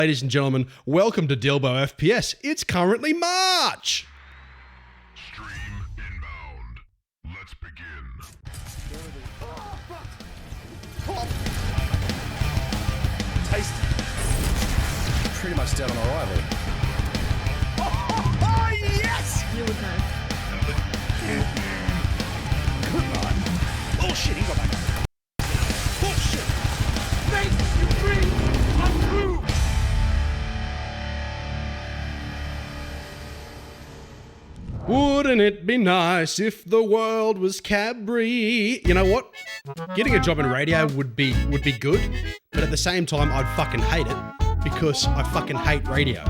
Ladies and gentlemen, welcome to Dilbo FPS. It's currently March. Stream inbound. Let's begin. Tasty. Pretty much dead on arrival. Oh, yes! You would know. Good night. Bullshit, he got back. Bullshit! Make you bring untrue! Wouldn't it be nice if the world was Cadbury? You know what? Getting a job in radio would be good, but at the same time, I'd fucking hate it because I fucking hate radio.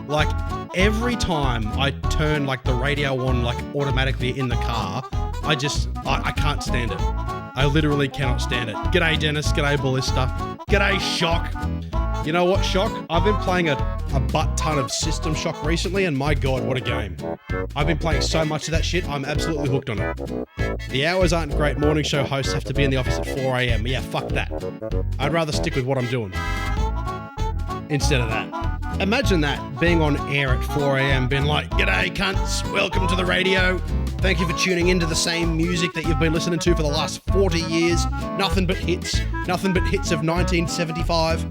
Like, every time I turn, like, the radio on, like, automatically in the car, I can't stand it. I literally cannot stand it. G'day, Dennis. G'day, Ballista. G'day, Shock. You know what, Shock? I've been playing a butt ton of System Shock recently, and my god, what a game. I've been playing so much of that shit, I'm absolutely hooked on it. The hours aren't great. Morning show hosts have to be in the office at 4 a.m. Yeah, fuck that. I'd rather stick with what I'm doing instead of that. Imagine that, being on air at 4 a.m, being like, g'day, cunts, welcome to the radio. Thank you for tuning into the same music that you've been listening to for the last 40 years. Nothing but hits of 1975.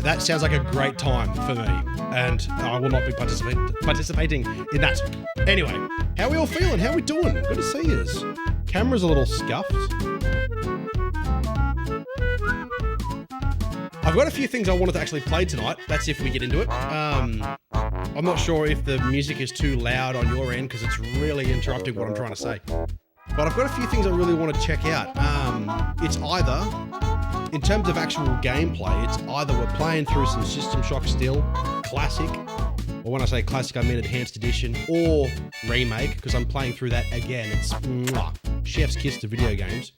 That sounds like a great time for me, and I will not be participating in that. Anyway, how are we all feeling? How are we doing? Good to see yous. Camera's a little scuffed. I've got a few things I wanted to actually play tonight. That's if we get into it. I'm not sure if the music is too loud on your end because it's really interrupting what I'm trying to say. But I've got a few things I really want to check out. It's either, in terms of actual gameplay, it's either we're playing through some System Shock still, classic, or when I say classic, I mean enhanced edition, or remake, because I'm playing through that again. It's chef's kiss to video games.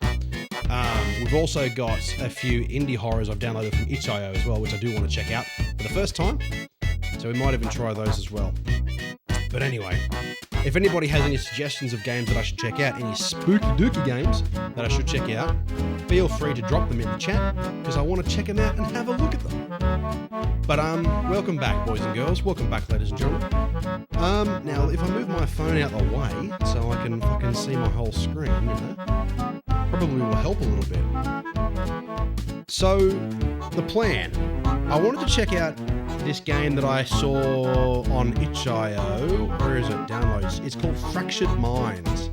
We've also got a few indie horrors I've downloaded from itch.io as well, which I do want to check out for the first time. So we might even try those as well. But anyway, if anybody has any suggestions of games that I should check out, any spooky dooky games that I should check out, feel free to drop them in the chat, because I want to check them out and have a look at them. But welcome back, boys and girls. Welcome back, ladies and gentlemen. Now, if I move my phone out the way so I can fucking see my whole screen, you know, probably will help a little bit. So, the plan. I wanted to check out this game that I saw on itch.io. Where is it? Downloads. It's called Fractured Minds.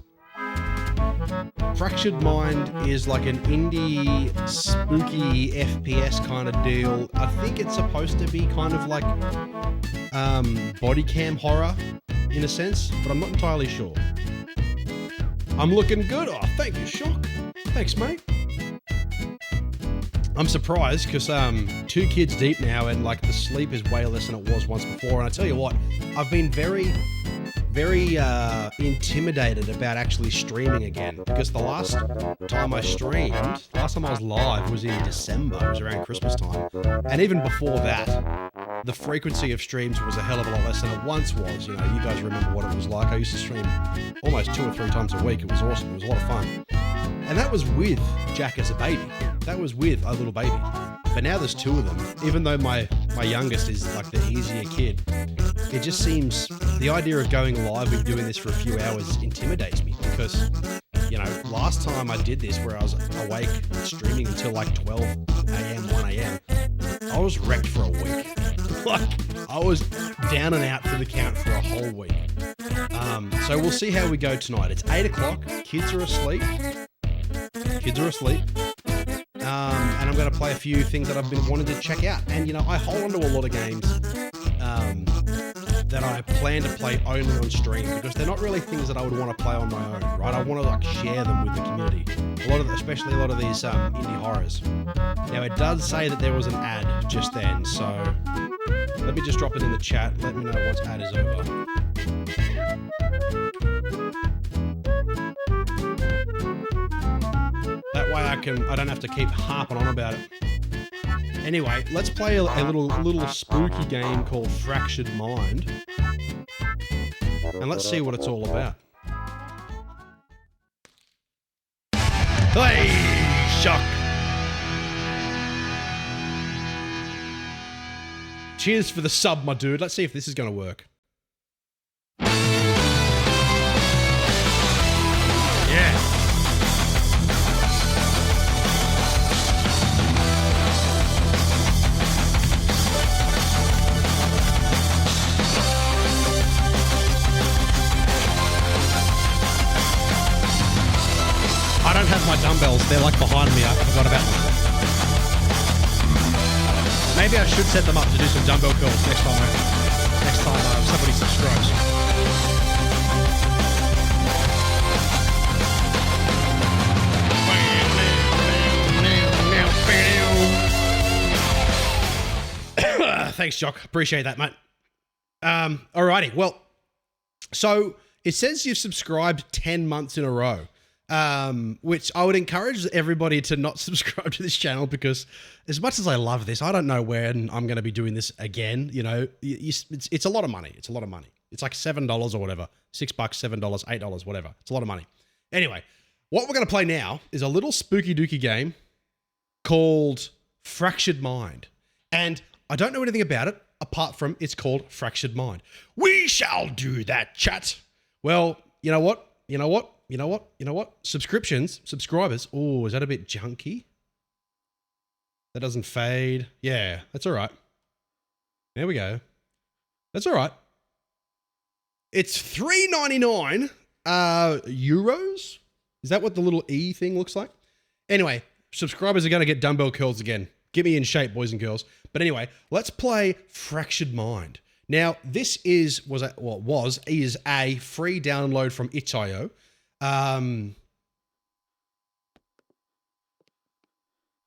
Fractured Mind is like an indie, spooky FPS kind of deal. I think it's supposed to be kind of like body cam horror in a sense, but I'm not entirely sure. I'm looking good. Oh, thank you, Shock. Thanks, mate. I'm surprised because 2 kids deep now and like the sleep is way less than it was once before. And I tell you what, I've been very intimidated about actually streaming again, because the last time I was live was in December. It was around Christmas time. And even before that, the frequency of streams was a hell of a lot less than it once was. You know, you guys remember what it was like. I used to stream almost 2 or 3 times a week. It was awesome. It was a lot of fun. And that was with Jack as a baby. That was with a little baby. But now there's 2 of them. Even though my youngest is like the easier kid, it just seems, the idea of going live and doing this for a few hours intimidates me, because, you know, last time I did this where I was awake streaming until like 12 a.m., 1 a.m., I was wrecked for a week. Like, I was down and out for the count for a whole week. So we'll see how we go tonight. It's 8 o'clock. Kids are asleep. And I'm going to play a few things that I've been wanting to check out. And, you know, I hold on to a lot of games that I plan to play only on stream, because they're not really things that I would want to play on my own, right? I want to like share them with the community. Especially a lot of these indie horrors. Now, it does say that there was an ad just then, so let me just drop it in the chat. Let me know once ad is over. That way I don't have to keep harping on about it. Anyway, let's play a little spooky game called Fractured Mind. And let's see what it's all about. Hey, Shock! Cheers for the sub, my dude. Let's see if this is going to work. Yeah. I don't have my dumbbells. They're like behind me. I forgot about them. Maybe I should set them up to do some dumbbell curls next time somebody subscribes. Thanks, Jock. Appreciate that, mate. Alrighty. Well, so it says you've subscribed 10 months in a row. Which I would encourage everybody to not subscribe to this channel, because as much as I love this, I don't know when I'm going to be doing this again. You know, it's a lot of money. It's a lot of money. It's like $7 or whatever, $6, $7, $8, whatever. It's a lot of money. Anyway, what we're going to play now is a little spooky dooky game called Fractured Mind. And I don't know anything about it apart from it's called Fractured Mind. We shall do that, chat. Well, you know what? Subscribers. Oh, is that a bit junky? That doesn't fade. Yeah, that's all right. There we go. That's all right. It's $3.99 euros. Is that what the little E thing looks like? Anyway, subscribers are going to get dumbbell curls again. Get me in shape, boys and girls. But anyway, let's play Fractured Mind. Now, this is a free download from itch.io.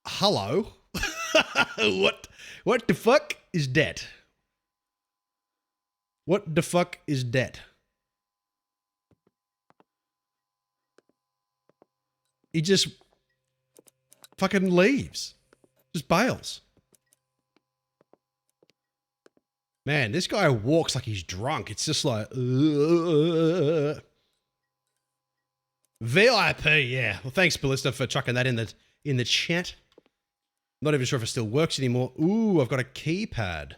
Hello. What the fuck is that? What the fuck is that? He just fucking leaves. Just bails. Man, this guy walks like he's drunk. It's just like, VIP, yeah. Well, thanks, Ballista, for chucking that in the chat. Not even sure if it still works anymore. Ooh, I've got a keypad.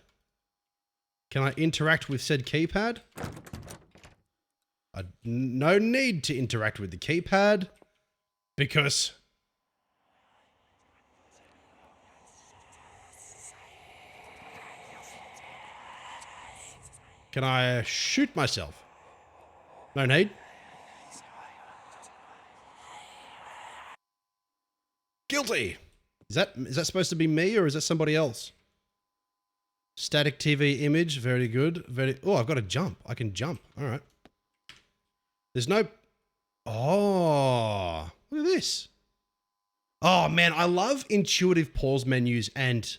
Can I interact with said keypad? No need to interact with the keypad because can I shoot myself? No need. Guilty. Is that supposed to be me or is that somebody else? Static TV image. Very good. Oh, I've got to jump. I can jump. All right. There's no. Oh, look at this. Oh man, I love intuitive pause menus and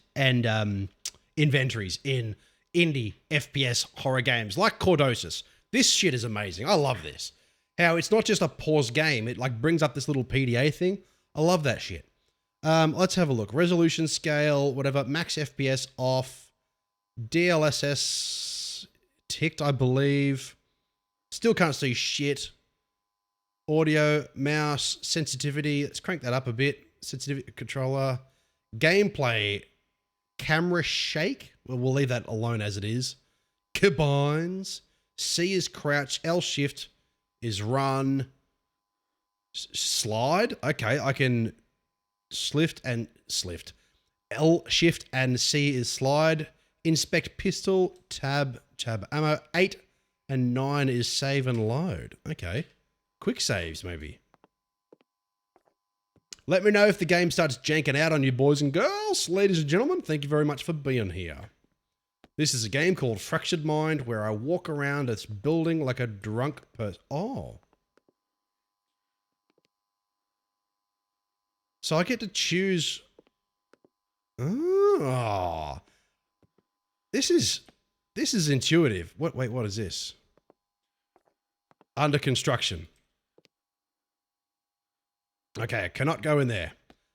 inventories in indie FPS horror games like Cordosis. This shit is amazing. I love this. How it's not just a pause game. It like brings up this little PDA thing. I love that shit. Let's have a look. Resolution scale, whatever. Max FPS off. DLSS ticked, I believe. Still can't see shit. Audio, mouse, sensitivity. Let's crank that up a bit. Sensitivity controller. Gameplay. Camera shake. Well, we'll leave that alone as it is. Combines. C is crouch. L shift is run. Slide. Okay, I can slift. L shift and C is slide. Inspect pistol. Tab ammo. 8 and 9 is save and load. Okay. Quick saves, maybe. Let me know if the game starts janking out on you, boys and girls. Ladies and gentlemen, thank you very much for being here. This is a game called Fractured Mind where I walk around this building like a drunk person. Oh. So I get to choose. Oh. This is intuitive. Wait, what is this? Under construction. Okay, I cannot go in there.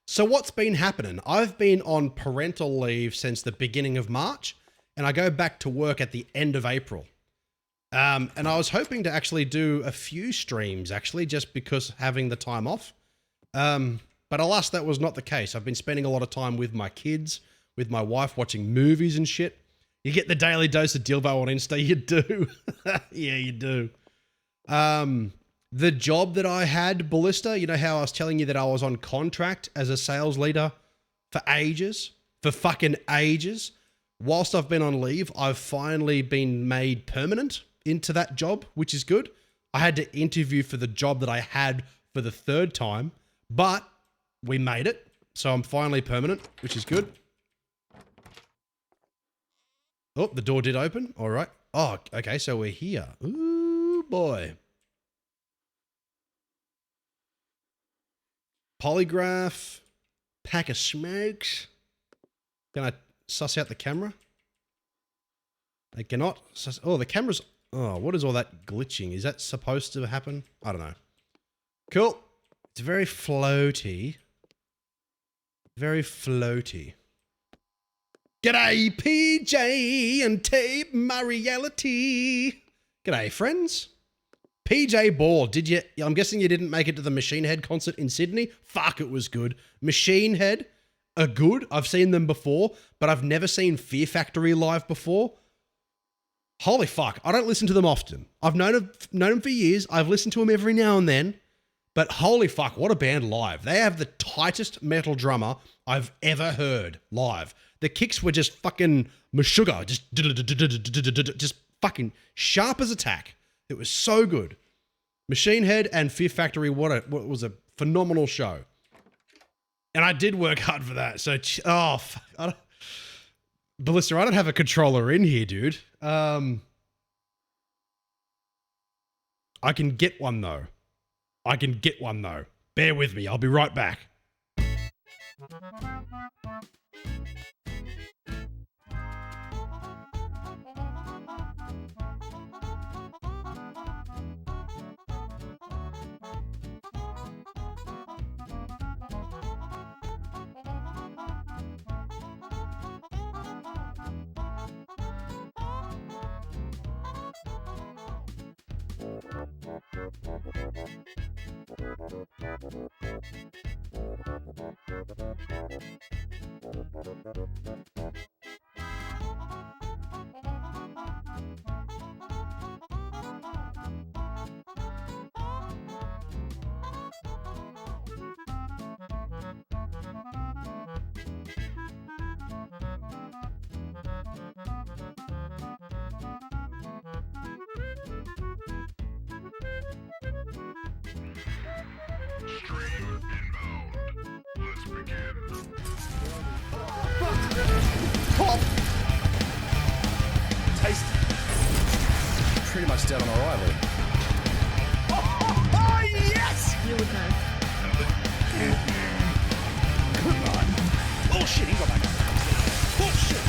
So what's been happening? I've been on parental leave since the beginning of March, and I go back to work at the end of April. And I was hoping to actually do a few streams, actually, just because having the time off. But alas, that was not the case. I've been spending a lot of time with my kids, with my wife, watching movies and shit. You get the daily dose of Dilbo on Insta. You do. Yeah, you do. The job that I had, Ballista, you know how I was telling you that I was on contract as a sales leader for ages? For fucking ages. Whilst I've been on leave, I've finally been made permanent into that job, which is good. I had to interview for the job that I had for the 3rd time, but we made it. So I'm finally permanent, which is good. Oh, the door did open. All right. Oh, okay. So we're here. Ooh, boy. Polygraph. Pack of smokes. Can I suss out the camera? I cannot. Oh, the camera's... Oh, what is all that glitching? Is that supposed to happen? I don't know. Cool. It's very floaty. Very floaty. G'day, PJ and Tape, my reality. G'day, friends. PJ Ball, did you... I'm guessing you didn't make it to the Machine Head concert in Sydney? Fuck, it was good. Machine Head are good. I've seen them before, but I've never seen Fear Factory live before. Holy fuck, I don't listen to them often. I've known them for years. I've listened to them every now and then. But holy fuck, what a band live. They have the tightest metal drummer I've ever heard live. The kicks were just fucking meshuggah, just fucking sharp as a tack. It was so good. Machine Head and Fear Factory, what was a phenomenal show. And I did work hard for that. So, oh, fuck. Ballista, I don't have a controller in here, dude. I can get one, though. Bear with me. I'll be right back. Stream inbound. Let's begin. Taste. Pretty much dead on arrival. Oh, yes! You would know. Come on. Bullshit, he got back up. Bullshit!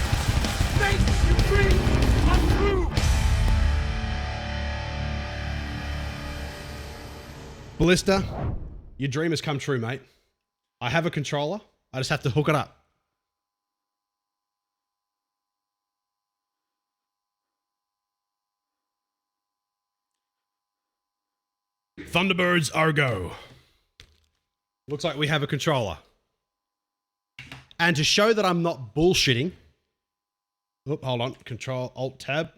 Make you dream untrue! Ballista, your dream has come true, mate. I have a controller. I just have to hook it up. Thunderbirds are go. Looks like we have a controller. And to show that I'm not bullshitting... Oh, hold on. Control, Alt, Tab.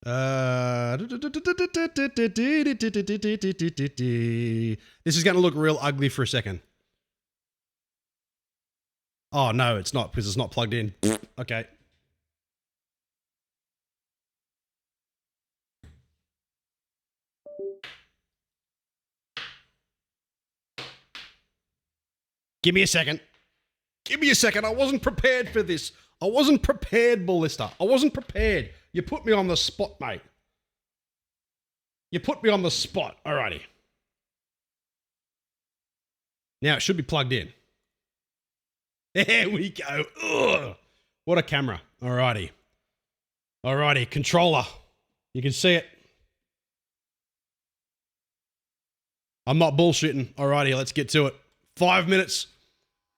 This is going to look real ugly for a second. Oh, no, it's not because it's not plugged in. Okay. Give me a second. Give me a second. I wasn't prepared for this. I wasn't prepared, Ballista. I wasn't prepared. You put me on the spot, mate. You put me on the spot. Alrighty. Now it should be plugged in. There we go. Ugh. What a camera. Alrighty. Alrighty. Controller. You can see it. I'm not bullshitting. Alrighty, let's get to it. 5 minutes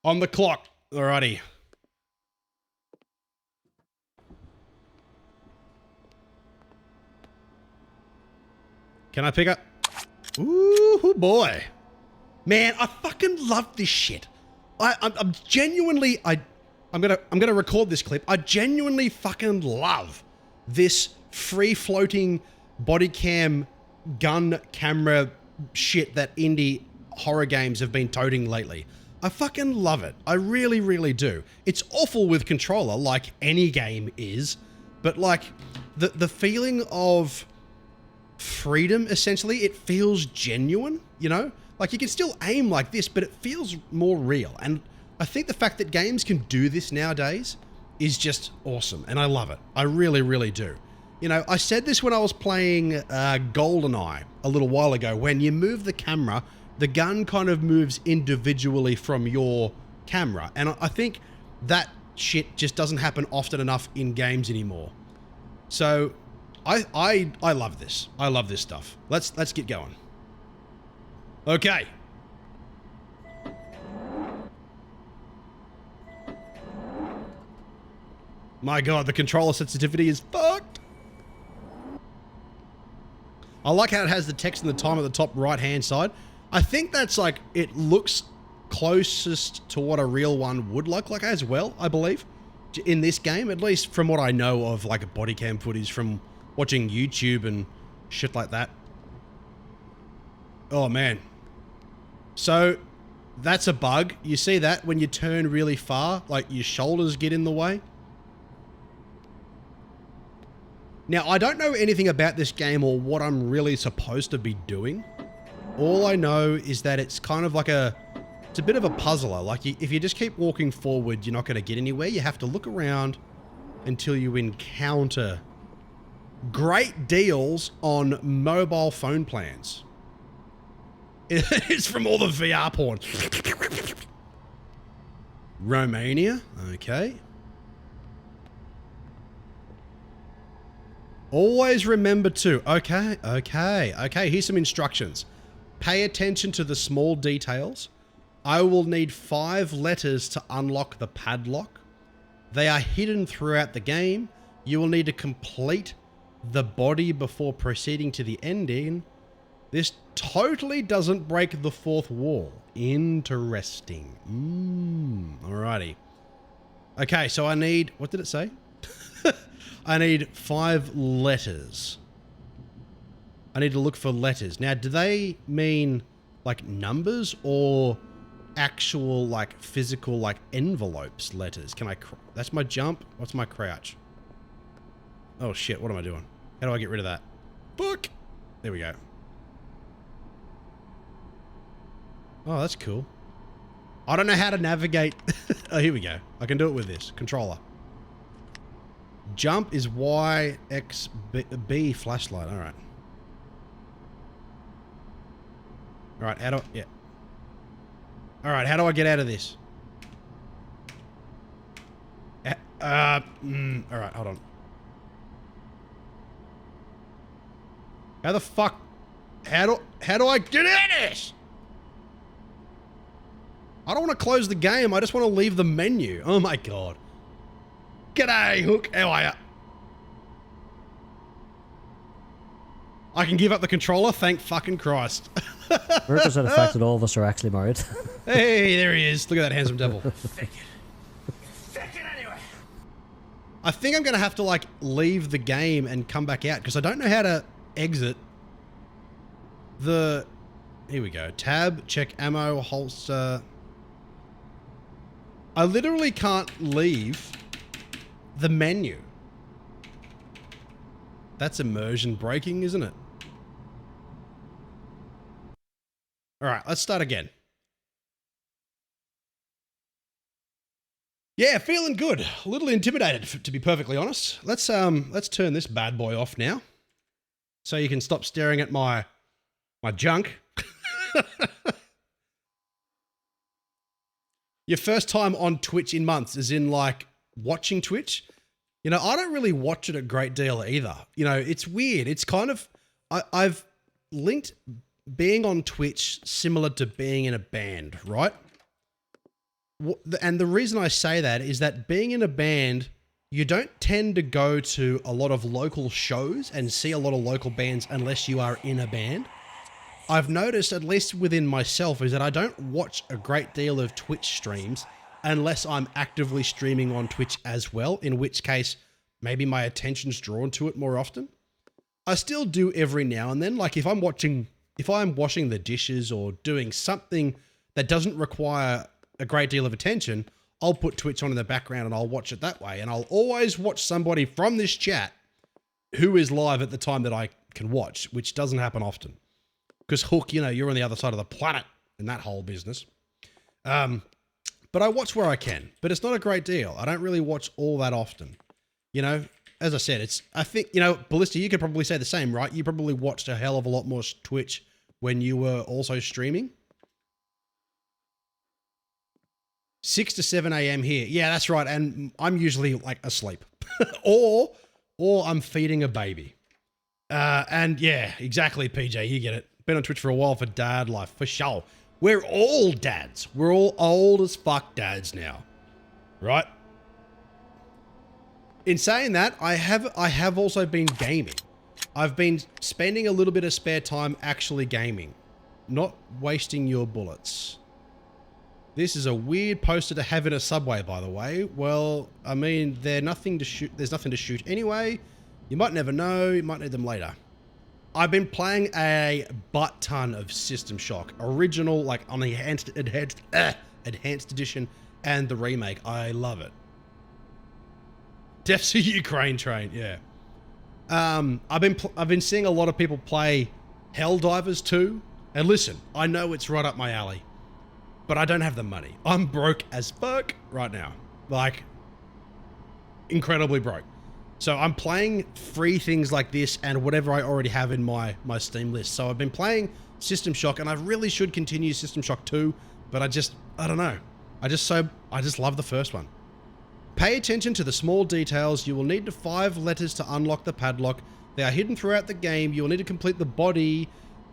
on the clock. Alrighty. Can I pick up? Ooh, boy. Man, I fucking love this shit. I'm genuinely, I'm gonna record this clip. I genuinely fucking love this free-floating body cam gun camera shit that indie horror games have been toting lately. I fucking love it. I really, really do. It's awful with controller, like any game is, but like the feeling of freedom, essentially, it feels genuine, you know? Like you can still aim like this, but it feels more real. And I think the fact that games can do this nowadays is just awesome, and I love it. I really, really do. You know, I said this when I was playing GoldenEye a little while ago. When you move the camera, the gun kind of moves individually from your camera. And I think that shit just doesn't happen often enough in games anymore. So I love this. I love this stuff. Let's get going. Okay. My God, the controller sensitivity is fucked. I like how it has the text and the time at the top right-hand side. I think that's like, it looks closest to what a real one would look like as well, I believe, in this game, at least from what I know of like body cam footage from watching YouTube and shit like that. Oh man. So that's a bug. You see that when you turn really far, like your shoulders get in the way. Now, I don't know anything about this game or what I'm really supposed to be doing. All I know is that it's kind of like it's a bit of a puzzler. Like, if you just keep walking forward, you're not going to get anywhere. You have to look around until you encounter great deals on mobile phone plans. It's from all the VR porn. Romania, okay. Always remember to, okay, here's some instructions. Pay attention to the small details. I will need 5 letters to unlock the padlock. They are hidden throughout the game. You will need to complete the body before proceeding to the ending. This totally doesn't break the 4th wall. Interesting. Alrighty. Okay, so I need, what did it say? I need 5 letters. I need to look for letters. Now, do they mean like numbers or actual like physical like envelopes letters? Can I, that's my jump. What's my crouch? Oh shit, what am I doing? How do I get rid of that? Fuck. There we go. Oh, that's cool. I don't know how to navigate. Oh, here we go. I can do it with this controller. Jump is Y, X, B, flashlight. All right. All right, how do I, yeah. All right, how do I get out of this? All right, hold on. How the fuck, how do I get out of this? I don't want to close the game. I just want to leave the menu. Oh my God. G'day, Hook. How are ya? I can give up the controller? Thank fucking Christ. Workers are the fact that all of us are actually married. Hey, there he is. Look at that handsome devil. Fake it anyway. I think I'm going to have to, like, leave the game and come back out because I don't know how to exit the... Here we go. Tab, check ammo, holster. I literally can't leave the menu. That's immersion breaking, isn't it? All right, let's start again. Yeah, feeling good. A little intimidated, to be perfectly honest. Let's turn this bad boy off now, so you can stop staring at my junk. Your first time on Twitch in months, as in like watching Twitch. You know, I don't really watch it a great deal either. You know, it's weird. It's kind of, I've linked being on Twitch similar to being in a band, right? And the reason I say that is that being in a band, you don't tend to go to a lot of local shows and see a lot of local bands unless you are in a band. I've noticed, at least within myself, is that I don't watch a great deal of Twitch streams unless I'm actively streaming on Twitch as well, in which case maybe my attention's drawn to it more often. I still do every now and then. Like if I'm washing the dishes or doing something that doesn't require a great deal of attention, I'll put Twitch on in the background and I'll watch it that way. And I'll always watch somebody from this chat who is live at the time that I can watch, which doesn't happen often. Because Hook, you know, you're on the other side of the planet in that whole business. But I watch where I can, but it's not a great deal. I don't really watch all that often. You know, as I said, I think, you know, Ballista, you could probably say the same, right? You probably watched a hell of a lot more Twitch when you were also streaming. 6 to 7 a.m. here. Yeah, that's right. And I'm usually like asleep or I'm feeding a baby. And yeah, exactly, PJ, you get it. Been on Twitch for a while for dad life, for sure. We're all dads. We're all old as fuck dads now, right? In saying that, I have also been gaming. I've been spending a little bit of spare time actually gaming, not wasting your bullets. This is a weird poster to have in a subway, by the way. Well, I mean, there's nothing to shoot anyway. You might never know. You might need them later. I've been playing a butt ton of System Shock. Original, like on the enhanced edition and the remake. I love it. Death's a Ukraine train, yeah. I've been seeing a lot of people play Helldivers 2. And listen, I know it's right up my alley. But I don't have the money. I'm broke as fuck right now. Like, incredibly broke. So I'm playing free things like this and whatever I already have in my Steam list. So I've been playing System Shock and I really should continue System Shock 2, but I don't know. I just love the first one. Pay attention to the small details. You will need 5 letters to unlock the padlock. They are hidden throughout the game. You will need to complete the body.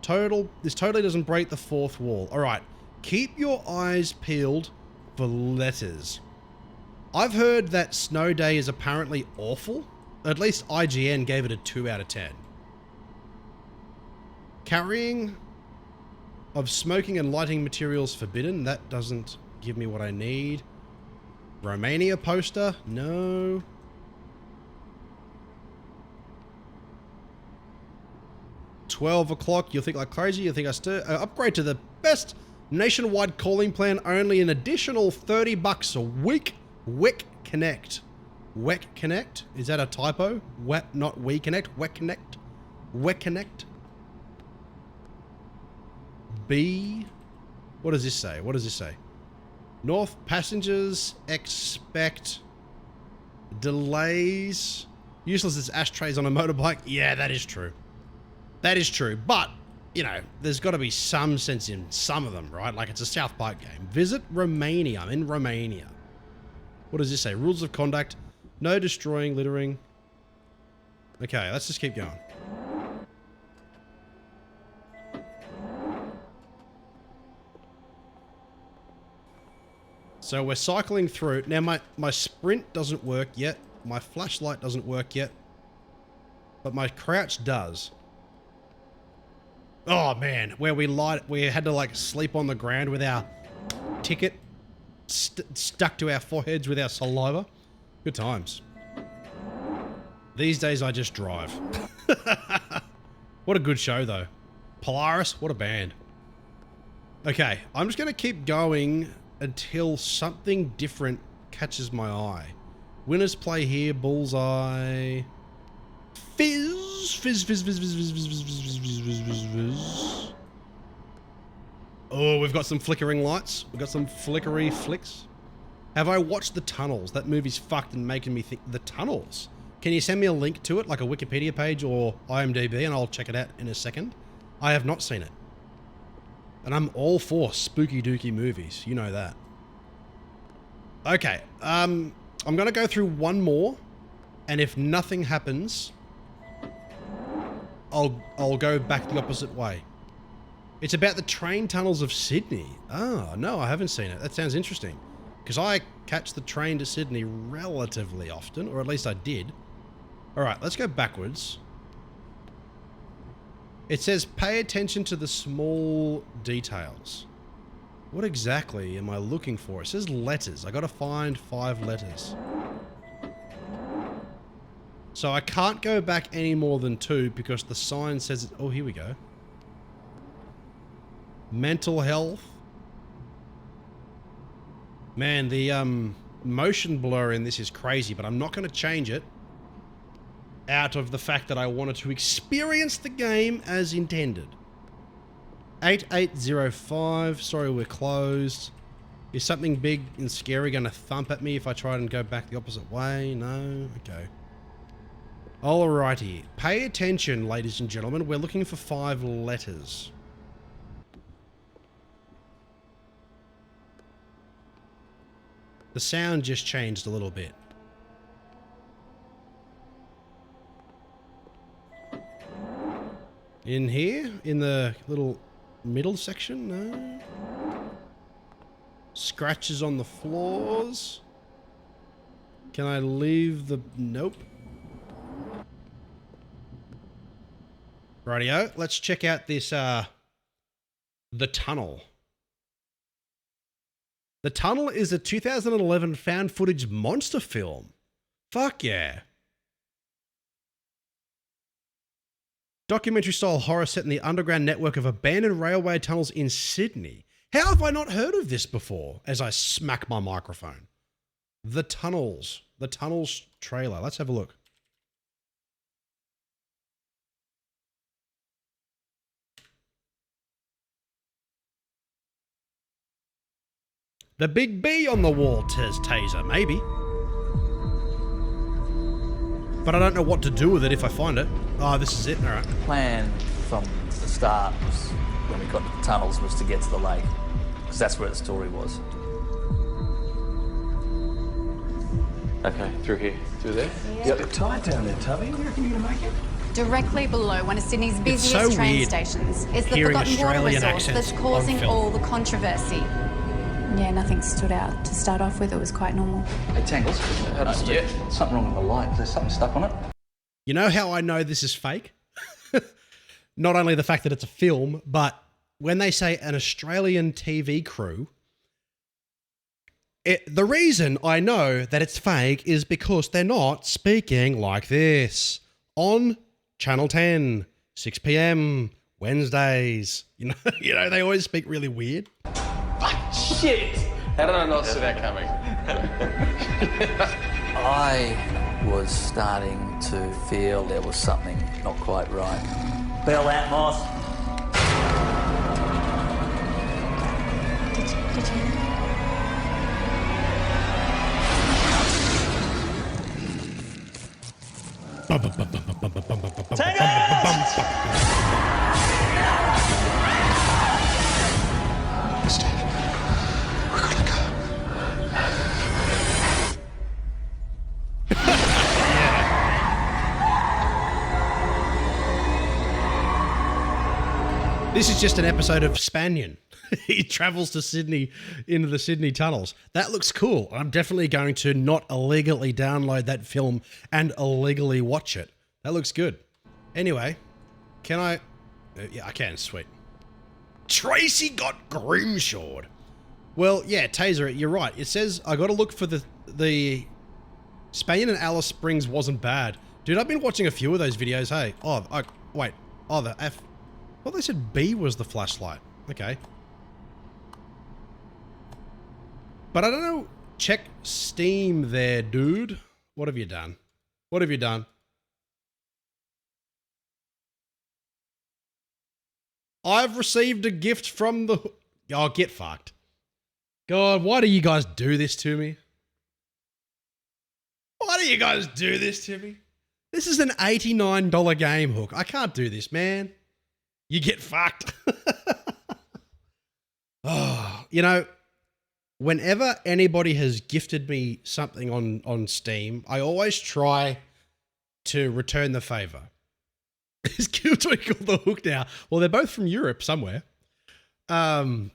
This totally doesn't break the 4th wall. All right. Keep your eyes peeled for letters. I've heard that Snow Day is apparently awful. At least IGN gave it a 2 out of 10. Carrying of smoking and lighting materials forbidden. That doesn't give me what I need. Romania poster? No. $12. You'll think like crazy. You'll think I still upgrade to the best nationwide calling plan, only an additional $30 a week. WEC Connect. WEC Connect? Is that a typo? Wet, not We Connect. WEC Connect. WEC Connect. B. What does this say? What does this say? North passengers expect delays. Useless as ashtrays on a motorbike. Yeah, that is true. That is true. But, you know, there's got to be some sense in some of them, right? Like it's a South Park game. Visit Romania. I'm in Romania. What does this say? Rules of conduct. No destroying, littering. Okay, let's just keep going. So we're cycling through. Now my sprint doesn't work yet. My flashlight doesn't work yet. But my crouch does. Oh man, where we had to like sleep on the ground with our ticket stuck to our foreheads with our saliva. Good times. These days I just drive. What a good show though. Polaris, what a band. Okay, I'm just gonna keep going until something different catches my eye. Winners play here, bullseye. Fizz, fizz, fizz, fizz, fizz, fizz, fizz, fizz, fizz, fizz, fizz, fizz. Oh, we've got some flickering lights. We've got some flickery flicks. Have I watched The Tunnels? That movie's fucked and making me think. The Tunnels? Can you send me a link to it, like a Wikipedia page or IMDb, and I'll check it out in a second? I have not seen it. And I'm all for spooky dooky movies. You know that. Okay. I'm going to go through one more. And if nothing happens, I'll go back the opposite way. It's about the train tunnels of Sydney. Oh, no, I haven't seen it. That sounds interesting. Because I catch the train to Sydney relatively often, or at least I did. All right, let's go backwards. It says, pay attention to the small details. What exactly am I looking for? It says letters. I gotta find 5 letters. So I can't go back any more than 2 because the sign says it. Oh, here we go. Mental health. Man, the motion blur in this is crazy, but I'm not going to change it out of the fact that I wanted to experience the game as intended. 8805. Sorry, we're closed. Is something big and scary going to thump at me if I try and go back the opposite way? No? Okay. Alrighty. Pay attention, ladies and gentlemen. We're looking for 5 letters. The sound just changed a little bit. In here? In the little middle section? No. Scratches on the floors. Can I leave the... Nope. Rightio. Let's check out this, The Tunnel. The Tunnel is a 2011 found footage monster film. Fuck yeah. Documentary style horror set in the underground network of abandoned railway tunnels in Sydney. How have I not heard of this before? As I smack my microphone. The Tunnels. The Tunnels trailer. Let's have a look. The big B on the wall, Taser, maybe. But I don't know what to do with it if I find it. Oh, this is it. All right. The plan from the start was, when we got to the tunnels, was to get to the lake, because that's where the story was. Okay, through here. Through there? It's a bit tight down there, Tubby. You reckon you're gonna make it? Directly below one of Sydney's busiest so train weird stations is the hearing forgotten water Australian resource accents that's causing on film. all the controversy. Yeah, nothing stood out. To start off with, it was quite normal. Hey, Tangles, something wrong with the light. Is there something stuck on it? You know how I know this is fake? Not only the fact that it's a film, but when they say an Australian TV crew, the reason I know that it's fake is because they're not speaking like this on Channel 10, 6 p.m. Wednesdays. You know, they always speak really weird. Shit! How did I not see that coming? I was starting to feel there was something not quite right. Bell Atmos. Did you? This is just an episode of Spanion. He travels to Sydney, into the Sydney tunnels. That looks cool. I'm definitely going to not illegally download that film and illegally watch it. That looks good. Anyway, can I... yeah, I can. Sweet. Tracy got Grimshawed. Well, yeah, Taser, you're right. It says I got to look for the Spanion and Alice Springs wasn't bad. Dude, I've been watching a few of those videos, hey. Oh, wait. Oh, the F... Well, they said B was the flashlight. Okay. But I don't know. Check Steam there, dude. What have you done? What have you done? I've received a gift from the... Oh, get fucked. God, why do you guys do this to me? Why do you guys do this to me? This is an $89 game, Hook. I can't do this, man. You get fucked. Oh, you know, whenever anybody has gifted me something on Steam, I always try to return the favor. Is Killjoy called the Hook now? Well, they're both from Europe somewhere. But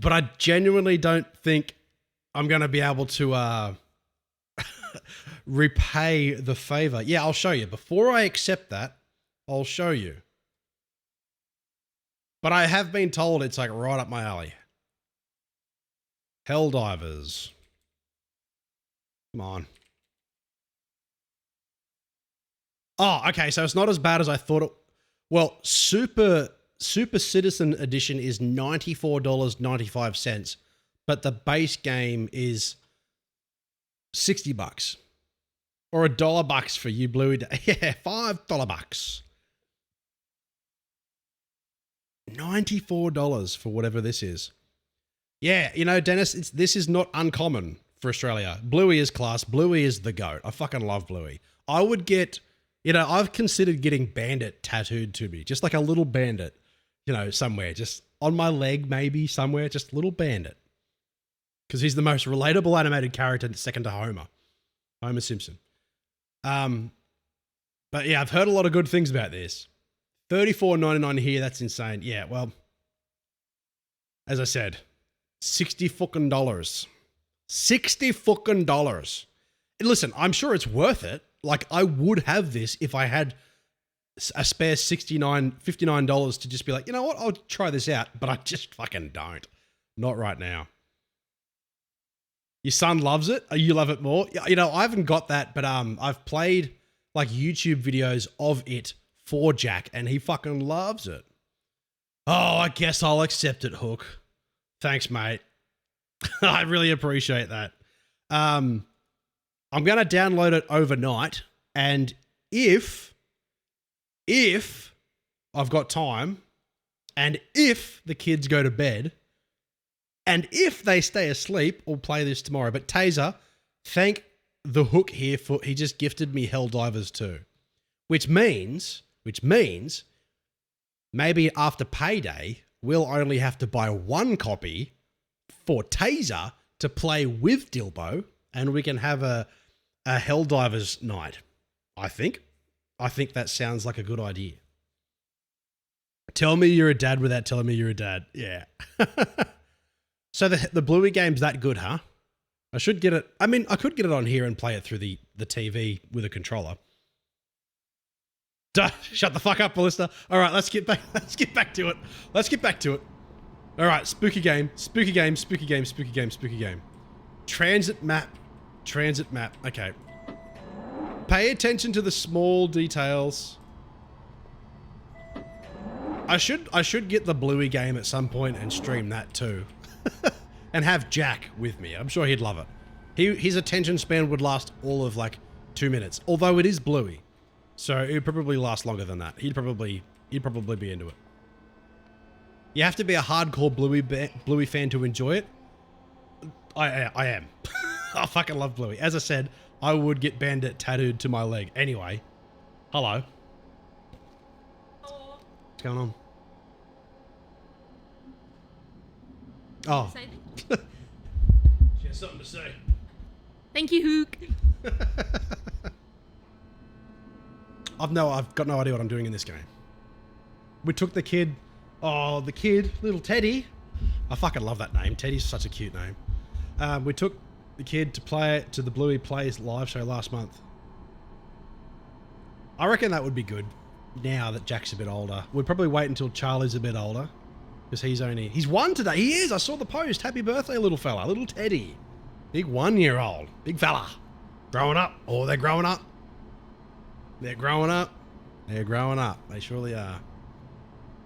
I genuinely don't think I'm going to be able to repay the favor. Yeah, I'll show you. Before I accept that, I'll show you. But I have been told it's like right up my alley. Helldivers. Come on. Oh, okay. So it's not as bad as I thought it. Well, Super Citizen Edition is $94.95, but the base game is $60 or $1 for you, Bluey. Yeah, $5. $94 for whatever this is. Yeah, you know, Dennis, this is not uncommon for Australia. Bluey is class. Bluey is the GOAT. I fucking love Bluey. I would get, you know, I've considered getting Bandit tattooed to me, just like a little bandit, you know, somewhere, just on my leg, maybe somewhere, just little Bandit. Because he's the most relatable animated character second to Homer Simpson. But yeah, I've heard a lot of good things about this. $34.99 here, that's insane. Yeah, well, as I said, $60 fucking $60 fucking $. And listen, I'm sure it's worth it. Like, I would have this if I had a spare $59 to just be like, you know what, I'll try this out, but I just fucking don't. Not right now. Your son loves it? You love it more? You know, I haven't got that, but I've played like YouTube videos of it for Jack, and he fucking loves it. Oh, I guess I'll accept it, Hook. Thanks, mate. I really appreciate that. I'm going to download it overnight, and if I've got time, and if the kids go to bed, and if they stay asleep, we'll play this tomorrow. But Taser, thank the Hook here for, he just gifted me Helldivers 2, which means maybe after payday, we'll only have to buy one copy for Taser to play with Dilbo, and we can have a Helldivers night. I think that sounds like a good idea. Tell me you're a dad without telling me you're a dad. Yeah. So the Bluey game's that good, huh? I should get it. I mean, I could get it on here and play it through the TV with a controller. Duh, shut the fuck up, Ballista. All right, let's get back to it. All right, spooky game. Transit map. Okay. Pay attention to the small details. I should get the Bluey game at some point and stream that too. And have Jack with me. I'm sure he'd love it. His attention span would last all of like 2 minutes. Although it is Bluey. So it would probably last longer than that. He'd probably be into it. You have to be a hardcore Bluey fan to enjoy it. I am. I fucking love Bluey. As I said, I would get Bandit tattooed to my leg. Anyway. Hello. Hello. What's going on? Oh. She has something to say. Thank you, Hook. I've got no idea what I'm doing in this game. We took the kid, little Teddy. I fucking love that name. Teddy's such a cute name. We took the kid to play it to the Bluey Plays live show last month. I reckon that would be good now that Jack's a bit older. We'd probably wait until Charlie's a bit older because he's 1 today. He is. I saw the post. Happy birthday, little fella. Little Teddy. Big 1-year-old. Big fella. Growing up. Oh, they're growing up. They're growing up. They're growing up. They surely are.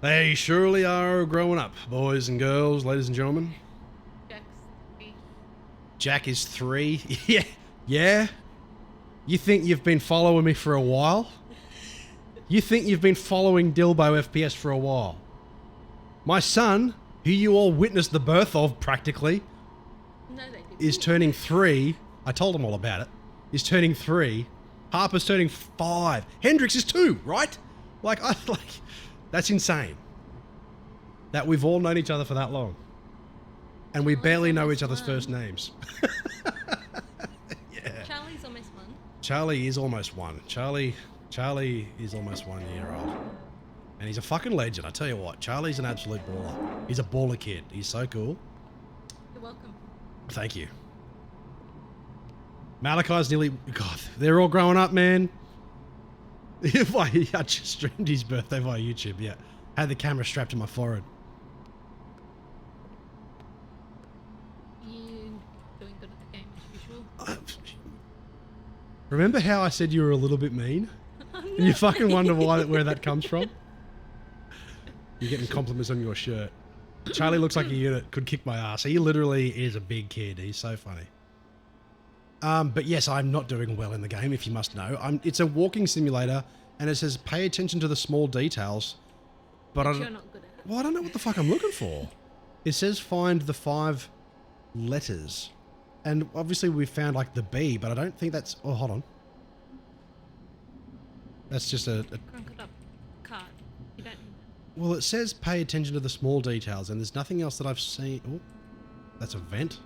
They surely are growing up, boys and girls, ladies and gentlemen. Jack is 3. Yeah. Yeah. You think you've been following me for a while? You think you've been following Dilbo FPS for a while? My son, who you all witnessed the birth of practically, is turning 3. I told him all about it. He's turning 3. Harper's turning 5. Hendrix is 2, right? That's insane. That we've all known each other for that long. And we barely know each other's first names. Yeah. Charlie's almost 1. Charlie is almost 1. Charlie is almost 1 year old. And he's a fucking legend, I tell you what. Charlie's an absolute baller. He's a baller kid. He's so cool. You're welcome. Thank you. Malachi's nearly... God, they're all growing up, man. I just streamed his birthday via YouTube, yeah. Had the camera strapped to my forehead. You Remember how I said you were a little bit mean? And you fucking wonder where that comes from? You're getting compliments on your shirt. Charlie looks like a unit, could kick my ass. He literally is a big kid. He's so funny. But yes, I'm not doing well in the game, if you must know. It's a walking simulator, and it says pay attention to the small details. But You're not good at it. Well, I don't know what the fuck I'm looking for. It says find the 5 letters. And obviously we found like the B, but I don't think that's... Oh, hold on. That's just a Crunk it up. Card. You don't need that. well, it says pay attention to the small details, and there's nothing else that I've seen. Oh, that's a vent.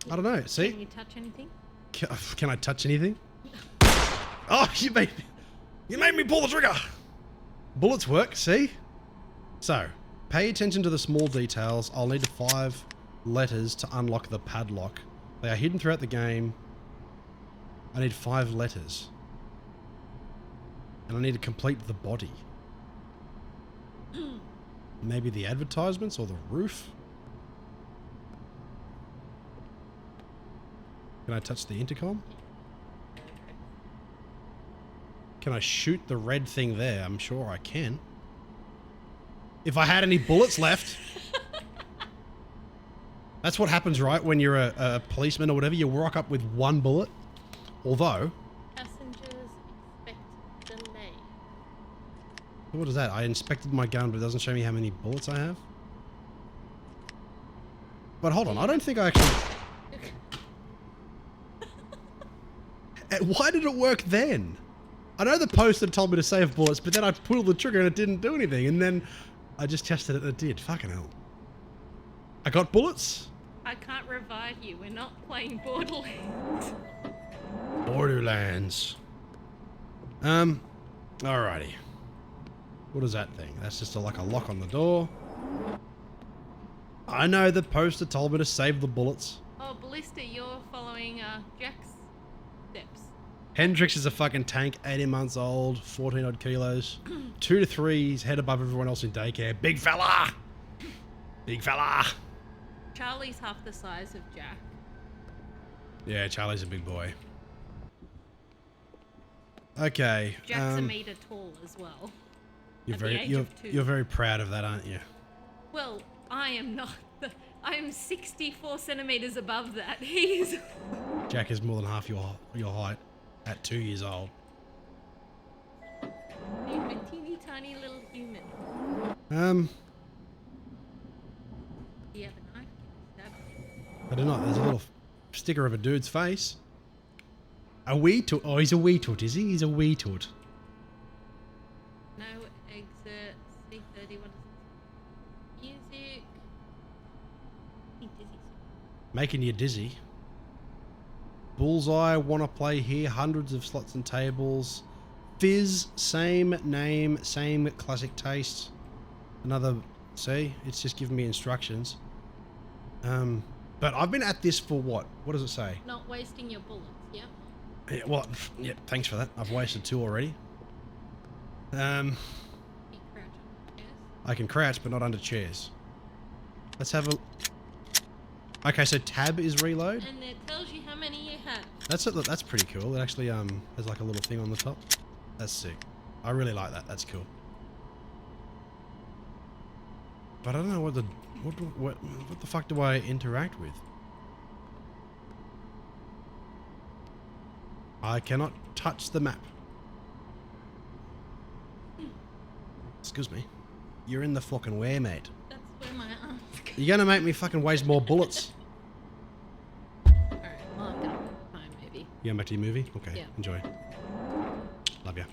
I don't know. See? Can you touch anything? Can I touch anything? Oh, you made me pull the trigger. Bullets work. See? So, pay attention to the small details. I'll need 5 letters to unlock the padlock. They are hidden throughout the game. I need 5 letters. And I need to complete the body. Maybe the advertisements or the roof? Can I touch the intercom? Can I shoot the red thing there? I'm sure I can. If I had any bullets left. That's what happens, right? When you're a policeman or whatever, you rock up with 1 bullet. Although... Passengers expect delay. What is that? I inspected my gun, but it doesn't show me how many bullets I have. But hold on, I don't think I actually... Why did it work then? I know the poster told me to save bullets, but then I pulled the trigger and it didn't do anything. And then I just tested it and it did. Fucking hell. I got bullets? I can't revive you. We're not playing Borderlands. Borderlands. Alrighty. What is that thing? That's just like a lock on the door. I know the poster told me to save the bullets. Oh, Ballista, you're following Jack's steps. Hendrix is a fucking tank, 18 months old, 14 odd kilos. 2 to 3, he's head above everyone else in daycare. Big fella! Big fella! Charlie's half the size of Jack. Yeah, Charlie's a big boy. Okay. Jack's a meter tall as well. You're very proud of that, aren't you? Well, I am not. I am 64 centimeters above that. He's... Jack is more than half your height at 2 years old. You're a teeny tiny little human. Do you have a knife? Stab it. I don't know. There's a little sticker of a dude's face. A wee toot. Oh, he's a wee toot, is he? He's a wee toot. No exit. C30. What is it? Music. Dizzy. Making you dizzy. Bullseye, wanna play here. Hundreds of slots and tables. Fizz, same name, same classic taste. Another, see? It's just giving me instructions. But I've been at this for what? What does it say? Not wasting your bullets. Yeah. Yeah, well, yeah, thanks for that. I've wasted 2 already. You crouch on chairs. I can crouch, but not under chairs. Let's have a... Okay, so tab is reload. And it tells you how many you have. That's pretty cool. It actually has like a little thing on the top. That's sick. I really like that. That's cool. But I don't know what the fuck do I interact with? I cannot touch the map. Excuse me. You're in the fucking where, mate? That's where my arms go. You're gonna make me fucking waste more bullets. Alright, well, I'm gonna go home maybe. You going back to your movie? Okay, Yeah. enjoy. Love ya.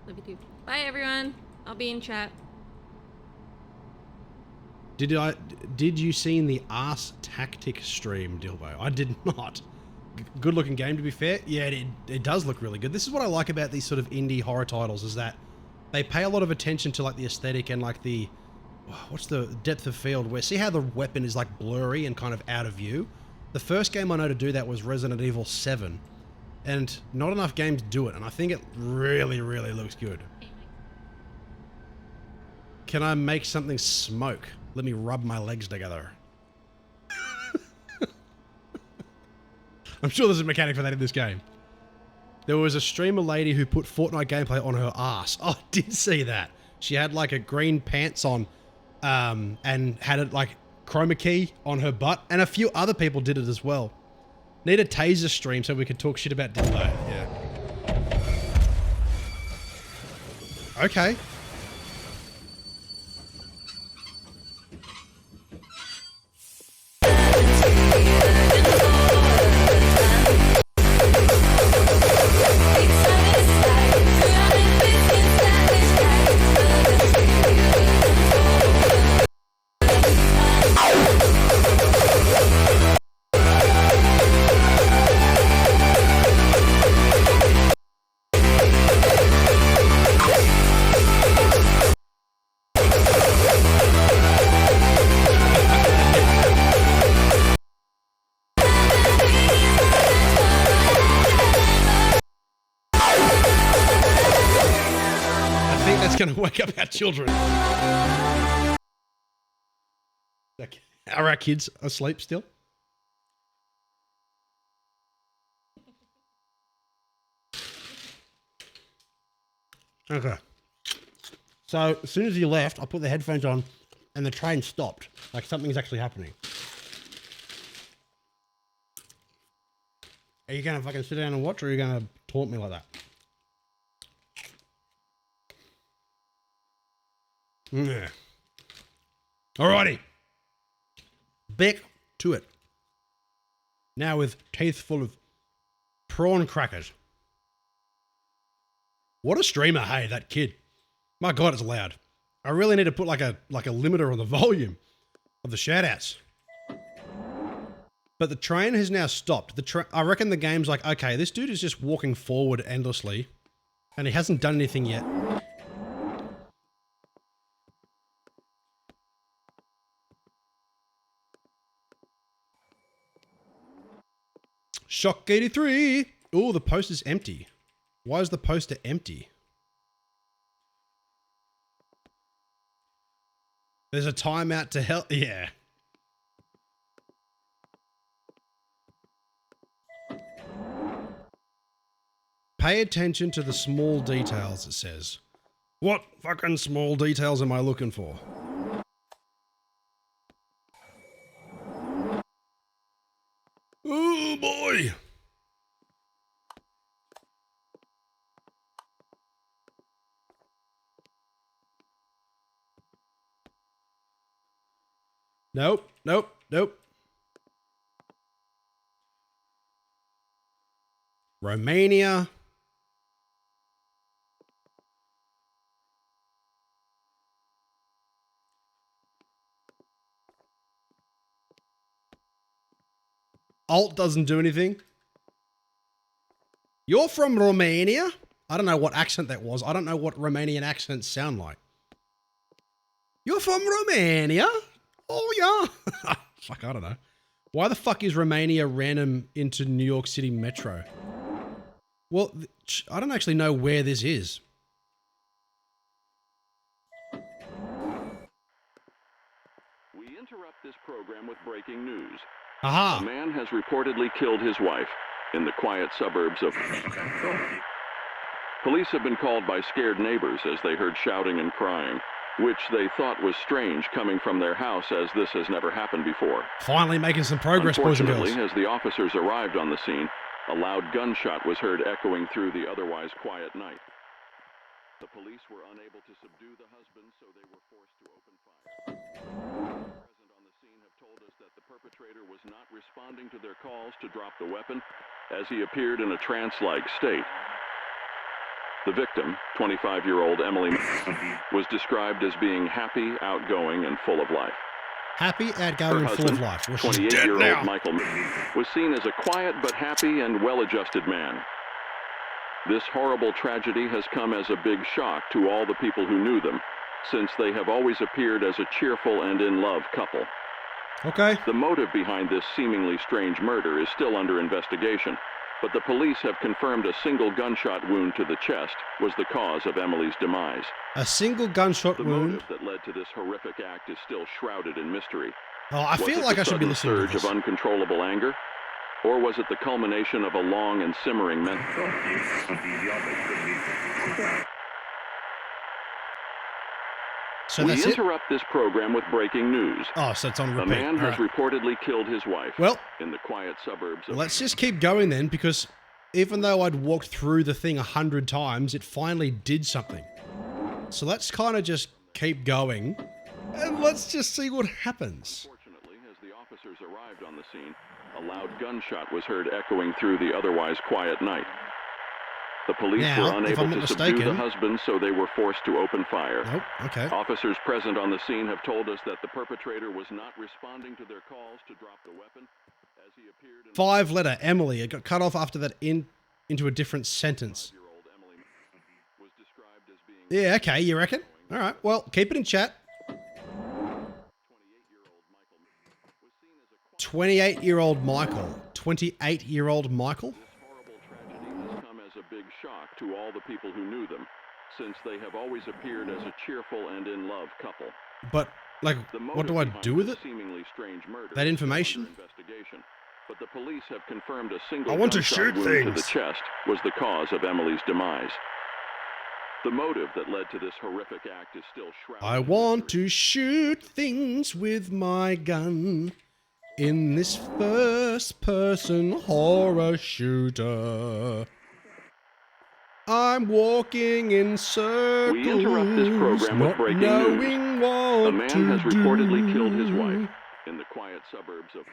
Love you too. Bye everyone. I'll be in chat. Did you see the Arse Tactic stream, Dilbo? I did not. Good looking game, to be fair. Yeah, it does look really good. This is what I like about these sort of indie horror titles, is that they pay a lot of attention to like the aesthetic and like the, what's the depth of field, where, see how the weapon is like blurry and kind of out of view? The first game I know to do that was Resident Evil 7, and not enough games do it, and I think it really, really looks good. Can I make something smoke? Let me rub my legs together. I'm sure there's a mechanic for that in this game. There was a streamer lady who put Fortnite gameplay on her ass. Oh, I did see that. She had like a green pants on, and had it like chroma key on her butt, and a few other people did it as well. Need a taser stream so we can talk shit about Dildo. Yeah. Okay. Going to wake up our children. Are our kids asleep still? Okay. So as soon as you left, I put the headphones on and the train stopped. Like something's actually happening. Are you going to fucking sit down and watch, or are you going to taunt me like that? Yeah. Alrighty. Back to it. Now with teeth full of prawn crackers. What a streamer, hey, that kid. My God, it's loud. I really need to put like a limiter on the volume of the shoutouts. But the train has now stopped. I reckon the game's like, okay, this dude is just walking forward endlessly, and he hasn't done anything yet. Shock 83. Oh, the poster's empty. Why is the poster empty? There's a timeout to hell. Yeah. Pay attention to the small details, it says. What fucking small details am I looking for? Oh boy! Nope, nope, nope. Romania. Alt doesn't do anything. You're from Romania? I don't know what accent that was. I don't know what Romanian accents sound like. You're from Romania? Oh, yeah. Fuck, I don't know. Why the fuck is Romania random into New York City Metro? Well, I don't actually know where this is. We interrupt this program with breaking news. Aha. A man has reportedly killed his wife in the quiet suburbs of... Police have been called by scared neighbors as they heard shouting and crying, which they thought was strange coming from their house, as this has never happened before. Finally making some progress, boys and girls. Unfortunately, as the officers arrived on the scene, a loud gunshot was heard echoing through the otherwise quiet night. The police were unable to subdue the husband, so they were forced to open fire. Present on the scene have told us that the perpetrator was not responding to their calls to drop the weapon, as he appeared in a trance-like state. The victim, 25-year-old Emily, was described as being happy, outgoing, and full of life. Happy, outgoing, and full of life. Well, 28-year-old Michael was seen as a quiet but happy and well-adjusted man. This horrible tragedy has come as a big shock to all the people who knew them, since they have always appeared as a cheerful and in-love couple. Okay. The motive behind this seemingly strange murder is still under investigation, but the police have confirmed a single gunshot wound to the chest was the cause of Emily's demise. A single gunshot wound? The motive that led to this horrific act is still shrouded in mystery. Oh, I feel like I should be listening to this. Was it a surge of uncontrollable anger? Or was it the culmination of a long and simmering So we that's it? interrupt this program with breaking news. Oh, so it's on repeat. A man has Alright. reportedly killed his wife Well, in the quiet suburbs of... let's just keep going then, because even though I'd walked through the thing 100 times, it finally did something. So let's kind of just keep going, and let's just see what happens. Fortunately, as the officers arrived on the scene, a loud gunshot was heard echoing through the otherwise quiet night. The police Now, were if unable I'm to not subdue the mistaken- husband, so they were forced to open fire. Nope, okay. Officers present on the scene have told us that the perpetrator was not responding to their calls to drop the weapon as he appeared in... 5-letter, Emily. It got cut off after that into a different sentence. Emily was described as being... Yeah, okay, you reckon? All right, well, keep it in chat. 28-year-old Michael. 28-year-old Michael? This horrible tragedy has come as a big shock to all the people who knew them, since they have always appeared as a cheerful and in-love couple. But, like, The what motive do I behind do with this it? seemingly strange murder That is information? under investigation, but the police have confirmed a single I want to gunshot shoot wound to the things. chest was the cause of Emily's demise. The motive that led to this horrific act is still shrouded I in want mystery. to shoot things with my gun in this first-person horror shooter. I'm walking in circles, We interrupt this program with not breaking knowing what A man to has reportedly do. killed his wife in the quiet suburbs of...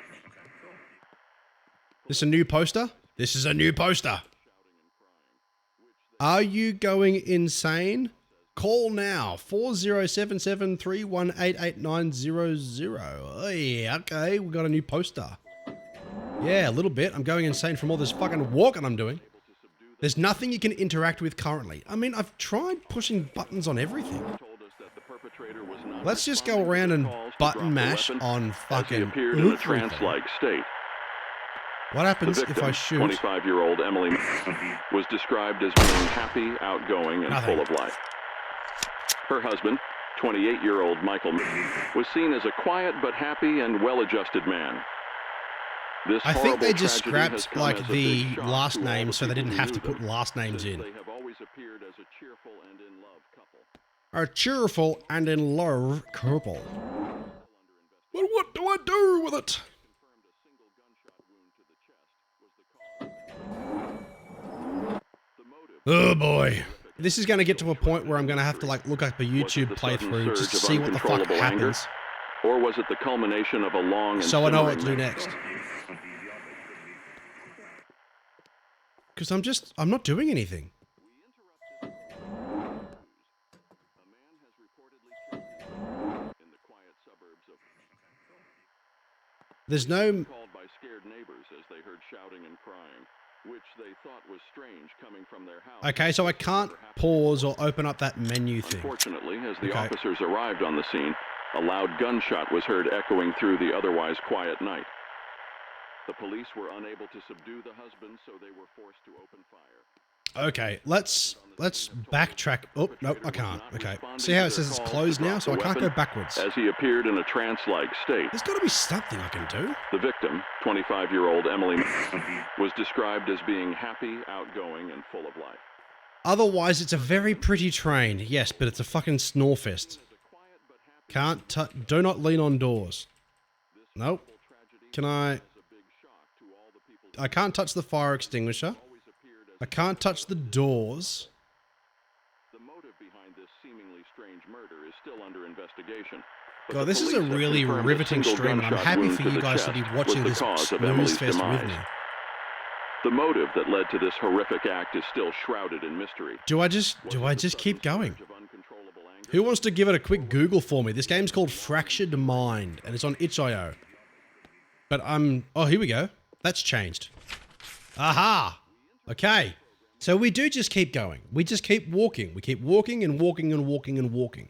This a new poster? This is a new poster. Are you going insane? Call now, 407731888900. Oh yeah, okay, we got a new poster. Yeah, a little bit. I'm going insane from all this fucking walking I'm doing. There's nothing you can interact with currently. I mean, I've tried pushing buttons on everything. told us that the perpetrator was not Let's just go responding to around their and calls to button drop the mash weapon on as he fucking appeared in a everything. trance-like state. What The happens victim, if I shoot? 25-year-old Emily, was described as being happy, outgoing, and Nothing. full of life. Her husband, 28-year-old Michael, was seen as a quiet but happy and well-adjusted man. This I think they horrible just tragedy has scrapped come like as a the big shock last to all names so the they people didn't who have to knew put them, last names since in. They have always appeared as a cheerful and in-love couple. A cheerful and in love couple. But what do I do with it? Confirmed a single gunshot wound to the chest was the cause. The motive Oh boy. This is going to get to a point where I'm going to have to like look up a YouTube the sudden playthrough just to surge of see what the fuck uncontrollable anger? happens. Or was it the culmination of a long and So I know what to do simmering next. Because I'm not doing anything. A man has reportedly killed his wife in the quiet suburbs of... There's no... Called by scared neighbors as they heard shouting and crying, which they thought was strange coming from their house. Okay, so I can't pause or open up that menu thing. Unfortunately, as the Okay. officers arrived on the scene, a loud gunshot was heard echoing through the otherwise quiet night. The police were unable to subdue the husband, so they were forced to open fire. Okay, let's backtrack. Oh, nope, I can't. Okay. See how it says it's closed now? So I can't go backwards. As he appeared in a trance-like state. There's got to be something I can do. The victim, 25-year-old Emily, was described as being happy, outgoing, and full of life. Otherwise, it's a very pretty train. Yes, but it's a fucking snorefest. Can't do not lean on doors. Nope. Can I can't touch the fire extinguisher. I can't touch the doors. The motive behind this seemingly strange murder is still under investigation. but God, the this is a police have really confirmed a riveting single stream, and I'm gunshot happy wound for to you the guys to be chest watching was this the cause of snooze Emily's fest with demise. me. The motive that led to this horrific act is still shrouded in mystery. Do I just keep going? Who wants to give it a quick Google for me? This game's called Fractured Mind, and it's on itch.io. But oh, here we go. That's changed. Aha! Okay. So we do just keep going. We just keep walking. We keep walking and walking and walking and walking.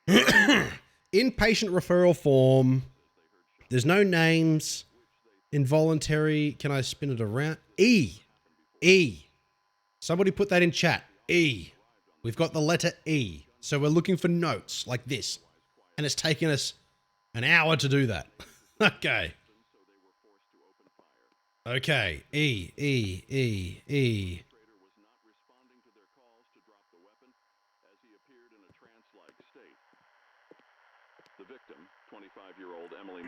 Inpatient referral form. There's no names. Involuntary. Can I spin it around? E. E. Somebody put that in chat. E. We've got the letter E. So we're looking for notes like this. And it's taken us an hour to do that. Okay. Okay, E.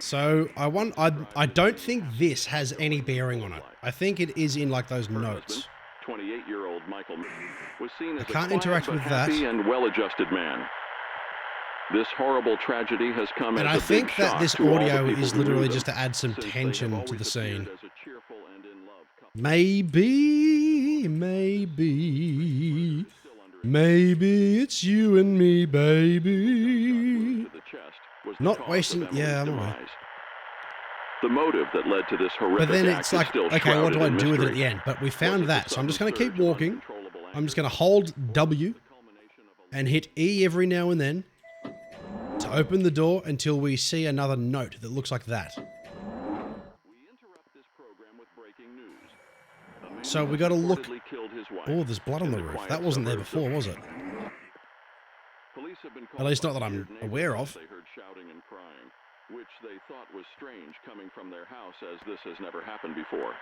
So I don't think this has any bearing on it. I think it is in like those notes. 28-year-old Michael was seen as I can't a quiet interact but with that. happy and well-adjusted man. This horrible tragedy has come And as I a big think that shock this to all the audio people is who knew literally them, just to add some since they have tension to always the scene. appeared as a cheerful and in-love couple. Maybe it's you and me, baby. Not wasting, yeah, I'm aware. The motive that led to this horrific But then act it's is like, still okay, what do I shrouded in do with it at mystery. the end? But we Was found it that, the so I'm just going to sudden keep surge of walking. uncontrollable I'm anger? just going to hold W and hit E every now and then to open the door until we see another note that looks like that. So we got to look. Oh, there's blood on the roof. That wasn't there before, was it? At least not that I'm aware of. They heard shouting and crying, which they thought was strange coming from their house, as this has never happened before.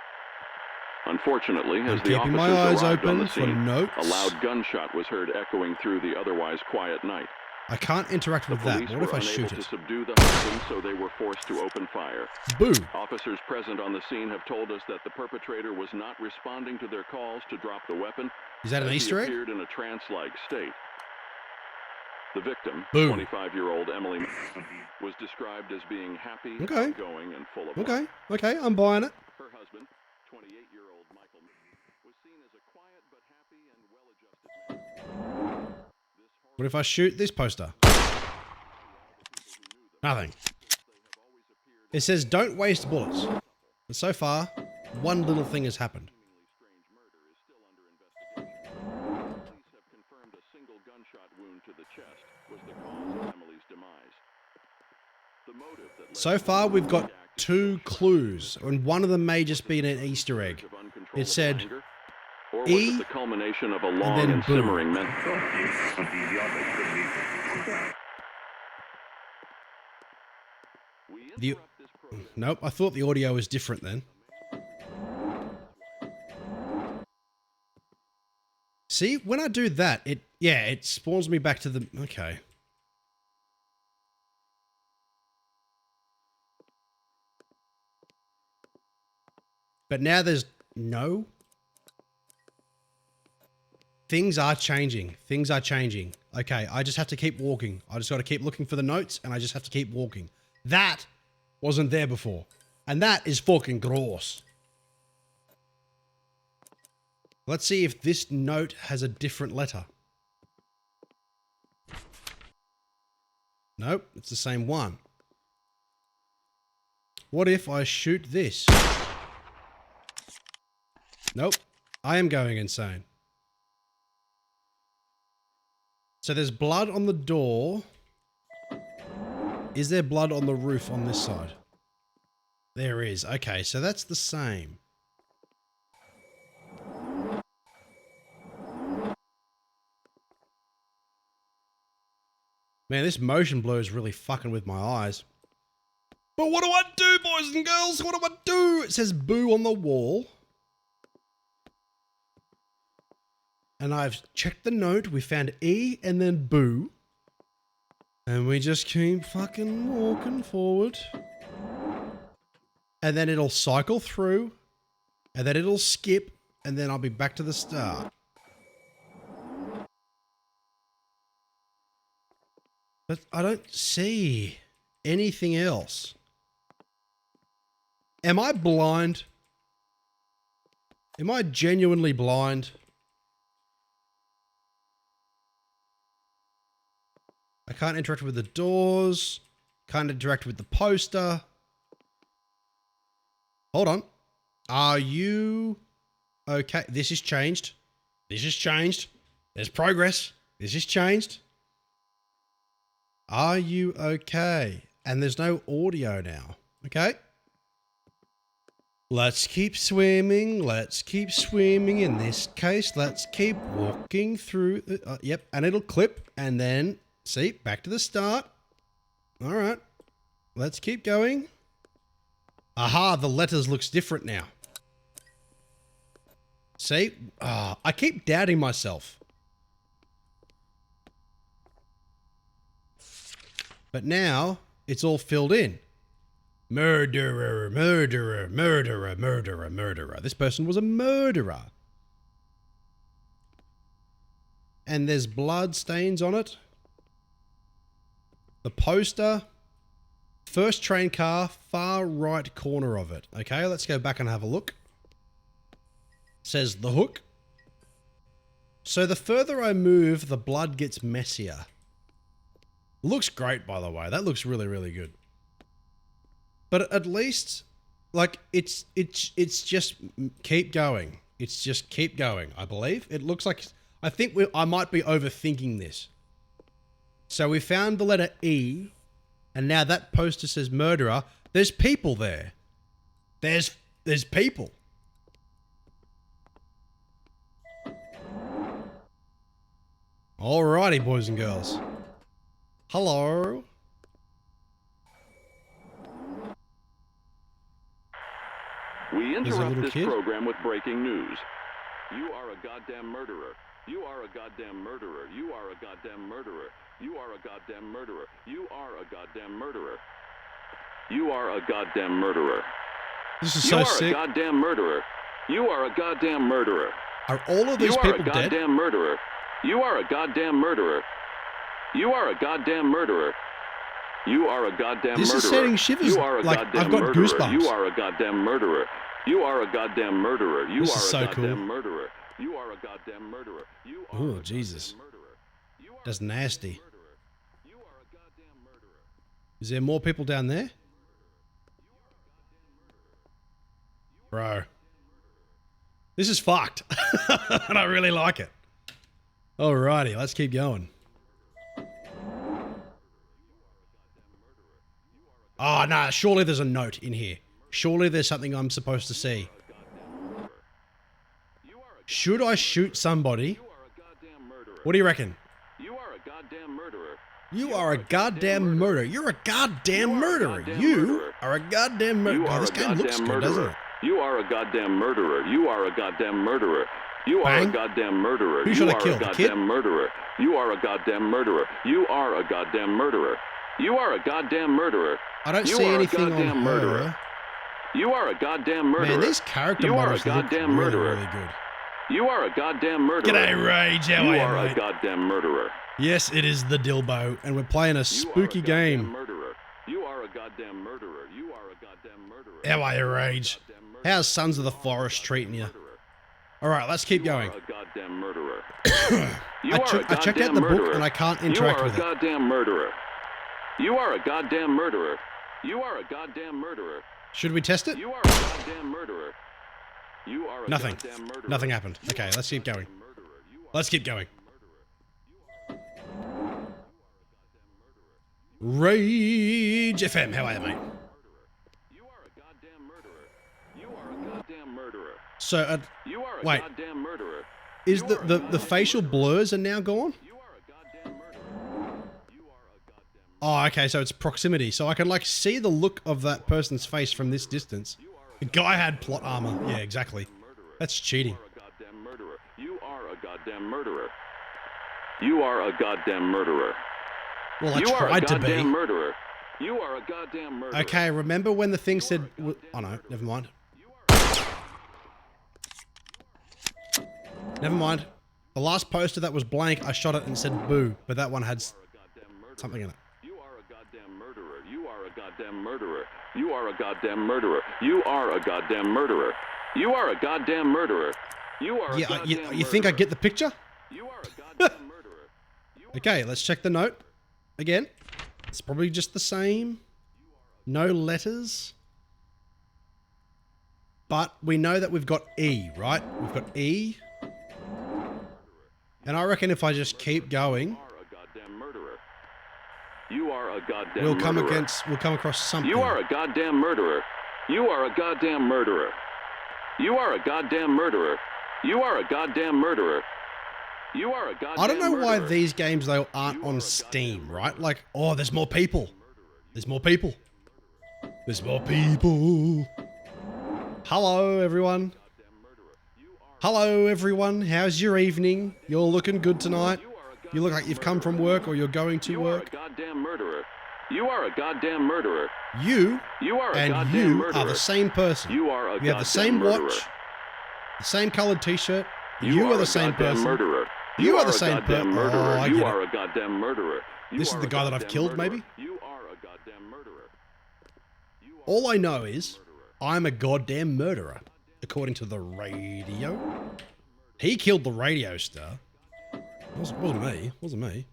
Unfortunately, as I'm the keeping my officers eyes arrived on open the for scene, notes. a loud gunshot was heard echoing through the otherwise quiet night. I can't interact The with that. police What if were I unable shoot to it? subdue the husband, so they were forced to open fire. Boo. Officers present on the scene have told us that the perpetrator was not responding to their calls to drop the weapon. Is that an as Easter he egg? appeared in a trance-like state. The victim, Boom. 25-year-old Emily, was described as being happy, Okay. outgoing, and full of Okay, life. okay, I'm buying it. Her husband, 28-year-old Michael, was seen as a quiet but happy and well-adjusted man. What if I shoot this poster? Nothing. It says don't waste bullets. But so far, one little thing has happened. Police have confirmed a single gunshot wound to the chest was the cause of Emily's demise. The motive that led So far, we've got two clues, and one of them may just be an Easter egg. It said or was E it the culmination of a long then and boom. simmering the. Nope, I thought the audio was different then. See, when I do that, it spawns me back to the. Okay. But now there's no. Things are changing. Things are changing. Okay, I just have to keep walking. I just got to keep looking for the notes, and I just have to keep walking. That wasn't there before. And that is fucking gross. Let's see if this note has a different letter. Nope, it's the same one. What if I shoot this? Nope, I am going insane. So there's blood on the door. Is there blood on the roof on this side? There is. Okay, so that's the same. Man, this motion blur is really fucking with my eyes. But what do I do, boys and girls? What do I do? It says boo on the wall. And I've checked the note. We found E and then boo. And we just keep fucking walking forward. And then it'll cycle through. And then it'll skip. And then I'll be back to the start. But I don't see anything else. Am I blind? Am I genuinely blind? I can't interact with the doors. Can't interact with the poster. Hold on. Are you okay? This has changed. This has changed. There's progress. This has changed. Are you okay? And there's no audio now. Okay. Let's keep swimming. Let's keep swimming. In this case, let's keep walking through. Yep. And it'll clip. And then, see, back to the start. All right. Let's keep going. Aha, the letters looks different now. See? I keep doubting myself. But now, it's all filled in. Murderer, murderer, murderer, murderer, murderer. This person was a murderer. And there's blood stains on it. The poster. First train car, far right corner of it. Okay, let's go back and have a look. Says the hook. So the further I move, the blood gets messier. Looks great, by the way. That looks really, really good. But at least, like, it's just keep going. It's just keep going, I believe. It looks like, I think I might be overthinking this. So we found the letter E, and now that poster says murderer. There's people there. There's people. Alrighty, boys and girls. Hello. We There's a interrupt little this kid. program with breaking news. You are a goddamn murderer. You are a goddamn murderer. You are a goddamn murderer. You are a goddamn murderer. You are a goddamn murderer. You are a goddamn murderer. This is You so are a sick. goddamn murderer. You are a goddamn murderer. Are all of these You are people a dead? goddamn murderer. You are a goddamn murderer. You are a goddamn murderer. You are a goddamn This murderer. is sending shivers. You are a Like, goddamn I've got murderer. goosebumps. You are a goddamn murderer. You are a goddamn murderer. You This are is a so goddamn cool. murderer. You are a goddamn murderer. You are Oh, a Jesus. goddamn murderer. You are That's a nasty. goddamn murderer. You are a goddamn murderer. Is there more people down there? Bro. This is fucked. And I really like it. Alrighty, let's keep going. Oh, no, surely there's a note in here. Surely there's something I'm supposed to see. Should I shoot somebody? What do you reckon? You are a goddamn murderer. You are a goddamn murderer. You're a goddamn murderer. You are a goddamn murderer. You Oh, are this a game looks goddamn good, doesn't murderer. it? You are a goddamn murderer. You are a goddamn murderer. You are a Bang. goddamn murderer. Who You should I are kill, a the goddamn kid? murderer. You are a goddamn murderer. You are a goddamn murderer. You are a goddamn murderer. I don't You see are a anything on goddamn murderer. her. You are a goddamn murderer. Man, these character You are a models look goddamn really, murderer. really good. You are a goddamn murderer. G'day, Rage. How You are are you, a mate? goddamn murderer. Yes, it is the Dilbo, and we're playing a You spooky are a goddamn game. murderer. You are a goddamn murderer. You are a goddamn murderer. How are you, Rage? How's Sons of the Forest treating you? Alright, let's keep going. You are a goddamn murderer. I checked out the book and I can't interact with You it. are a goddamn murderer. You are a goddamn murderer. You are a goddamn murderer. Should we test it? You are a goddamn murderer. You are a Nothing. goddamn murderer. Nothing happened. Okay, let's keep going. Let's keep going. Rage FM, how are you, mate? You are a goddamn murderer. You are a goddamn murderer. So, You are a wait, goddamn murderer. is the facial blurs are now gone? You are a goddamn murderer. You are a goddamn Oh, okay, so it's proximity. So I can, like, see the look of that person's face from this distance. The guy had plot armor. Yeah, exactly. That's cheating. goddamn murderer. You are a goddamn murderer. You are a goddamn murderer. Well, I You are a tried to goddamn be. murderer. You are a goddamn murderer. Okay, remember when the thing said... Oh, no, never mind. Never mind. The last poster that was blank, I shot it and said boo, but that one had something in it. You are a goddamn murderer. You are a goddamn murderer. You are a goddamn murderer. You are a goddamn murderer. You are a goddamn murderer. You are a Yeah, goddamn murderer. you think I get the picture? You are a goddamn murderer. Okay, let's check the note. Again, it's probably just the same. No letters. But we know that we've got E, right? We've got E. And I reckon if I just keep going, You are a goddamn murderer. You are a goddamn we'll come murderer. across something. You are a goddamn murderer. You are a goddamn murderer. You are a goddamn murderer. You are a goddamn murderer. You are a goddamn I don't know why murderer. these games though aren't on Steam, right? Like, oh, there's more people. There's more people. There's more people. Hello, everyone. Hello, everyone. How's your evening? You're looking good tonight. You look like you've come from work or you're going to work. You are a goddamn murderer. You are a goddamn murderer. You are a and goddamn you murderer. are the same person. You are a You have the same murderer. watch, the same colored t-shirt. You are the same person. Murderer. You are the a same goddamn person. murderer. Oh, I you get are it. a goddamn murderer. This is the guy that I've killed, maybe? You are a goddamn murderer. All I know is I'm a goddamn murderer, according to the radio. He killed the radio star. Wasn't me. Wasn't me.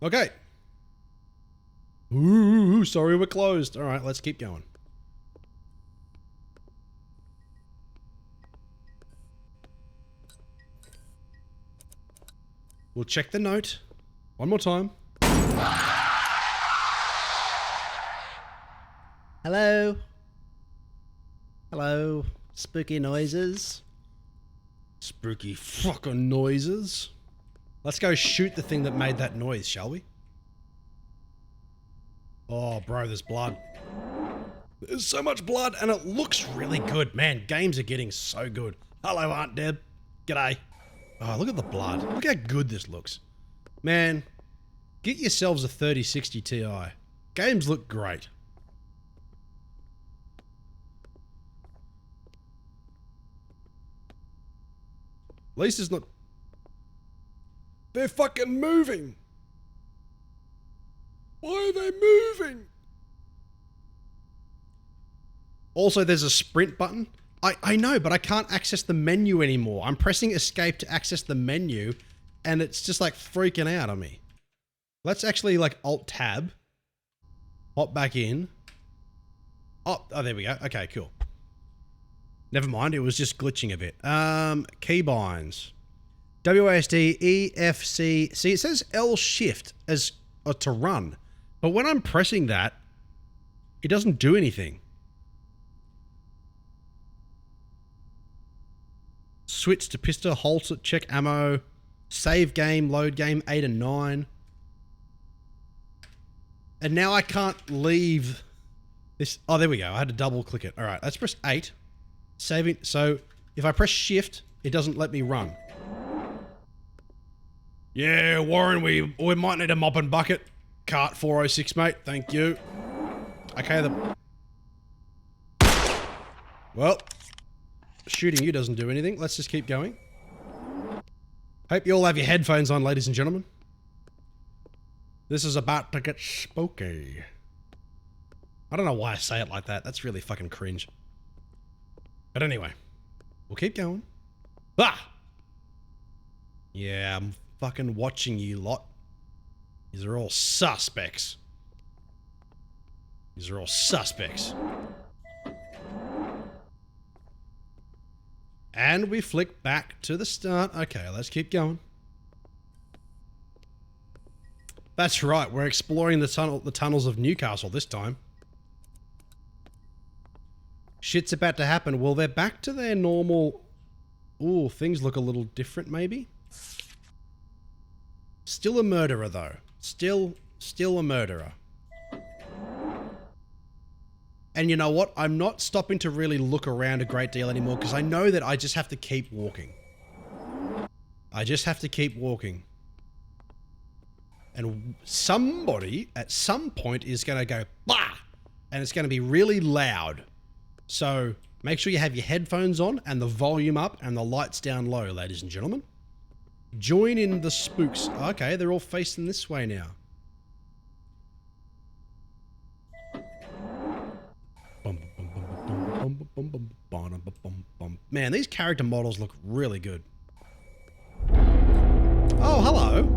Okay. Ooh, sorry we're closed. All right, let's keep going. We'll check the note one more time. Hello? Hello? Spooky noises? Spooky fucking noises? Let's go shoot the thing that made that noise, shall we? Oh, bro, there's blood. There's so much blood, and it looks really good. Man, games are getting so good. Hello, Aunt Deb. G'day. Oh, look at the blood. Look how good this looks. Man, get yourselves a 3060 Ti. Games look great. At least it's not... They're fucking moving! Why are they moving? Also, there's a sprint button. I know, but I can't access the menu anymore. I'm pressing escape to access the menu, and it's just like freaking out on me. Let's actually like Alt-Tab. Hop back in. Oh, there we go. Okay, cool. Never mind, it was just glitching a bit. Keybinds. WASD, EFC. See, it says L shift as to run. But when I'm pressing that, it doesn't do anything. Switch to pistol, halt it, check ammo, save game, load game, 8 and 9. And now I can't leave this. Oh, there we go. I had to double click it. All right, let's press 8. Saving. So if I press shift, it doesn't let me run. Yeah, Warren, we might need a mop and bucket. Cart 406, mate. Thank you. Okay, well, shooting you doesn't do anything. Let's just keep going. Hope you all have your headphones on, ladies and gentlemen. This is about to get spooky. I don't know why I say it like that. That's really fucking cringe. But anyway, we'll keep going. Ah! Yeah, I'm fucking watching you lot. These are all suspects. These are all suspects. And we flick back to the start. Okay, let's keep going. That's right, we're exploring the tunnels of Newcastle this time. Shit's about to happen. Well, they're back to their normal... Ooh, things look a little different, maybe? Still a murderer, though. Still a murderer. And you know what? I'm not stopping to really look around a great deal anymore because I know that I just have to keep walking. I just have to keep walking. And somebody at some point is going to go, bah! And it's going to be really loud. So make sure you have your headphones on and the volume up and the lights down low, ladies and gentlemen. Join in the spooks. Okay, they're all facing this way now. Man, these character models look really good. Oh, hello.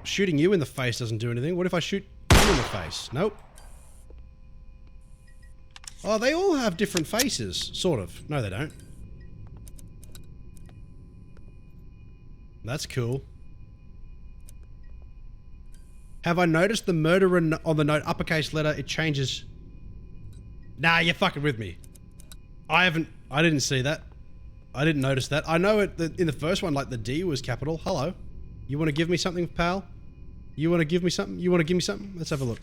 Shooting you in the face doesn't do anything. What if I shoot you in the face? Nope. Oh, they all have different faces. Sort of. No, they don't. That's cool. Have I noticed the murderer on the note uppercase letter? It changes. Nah, you're fucking with me. I didn't see that. I didn't notice that. I know it in the first one, like the D was capital. Hello. You want to give me something, pal? You want to give me something? You want to give me something? Let's have a look.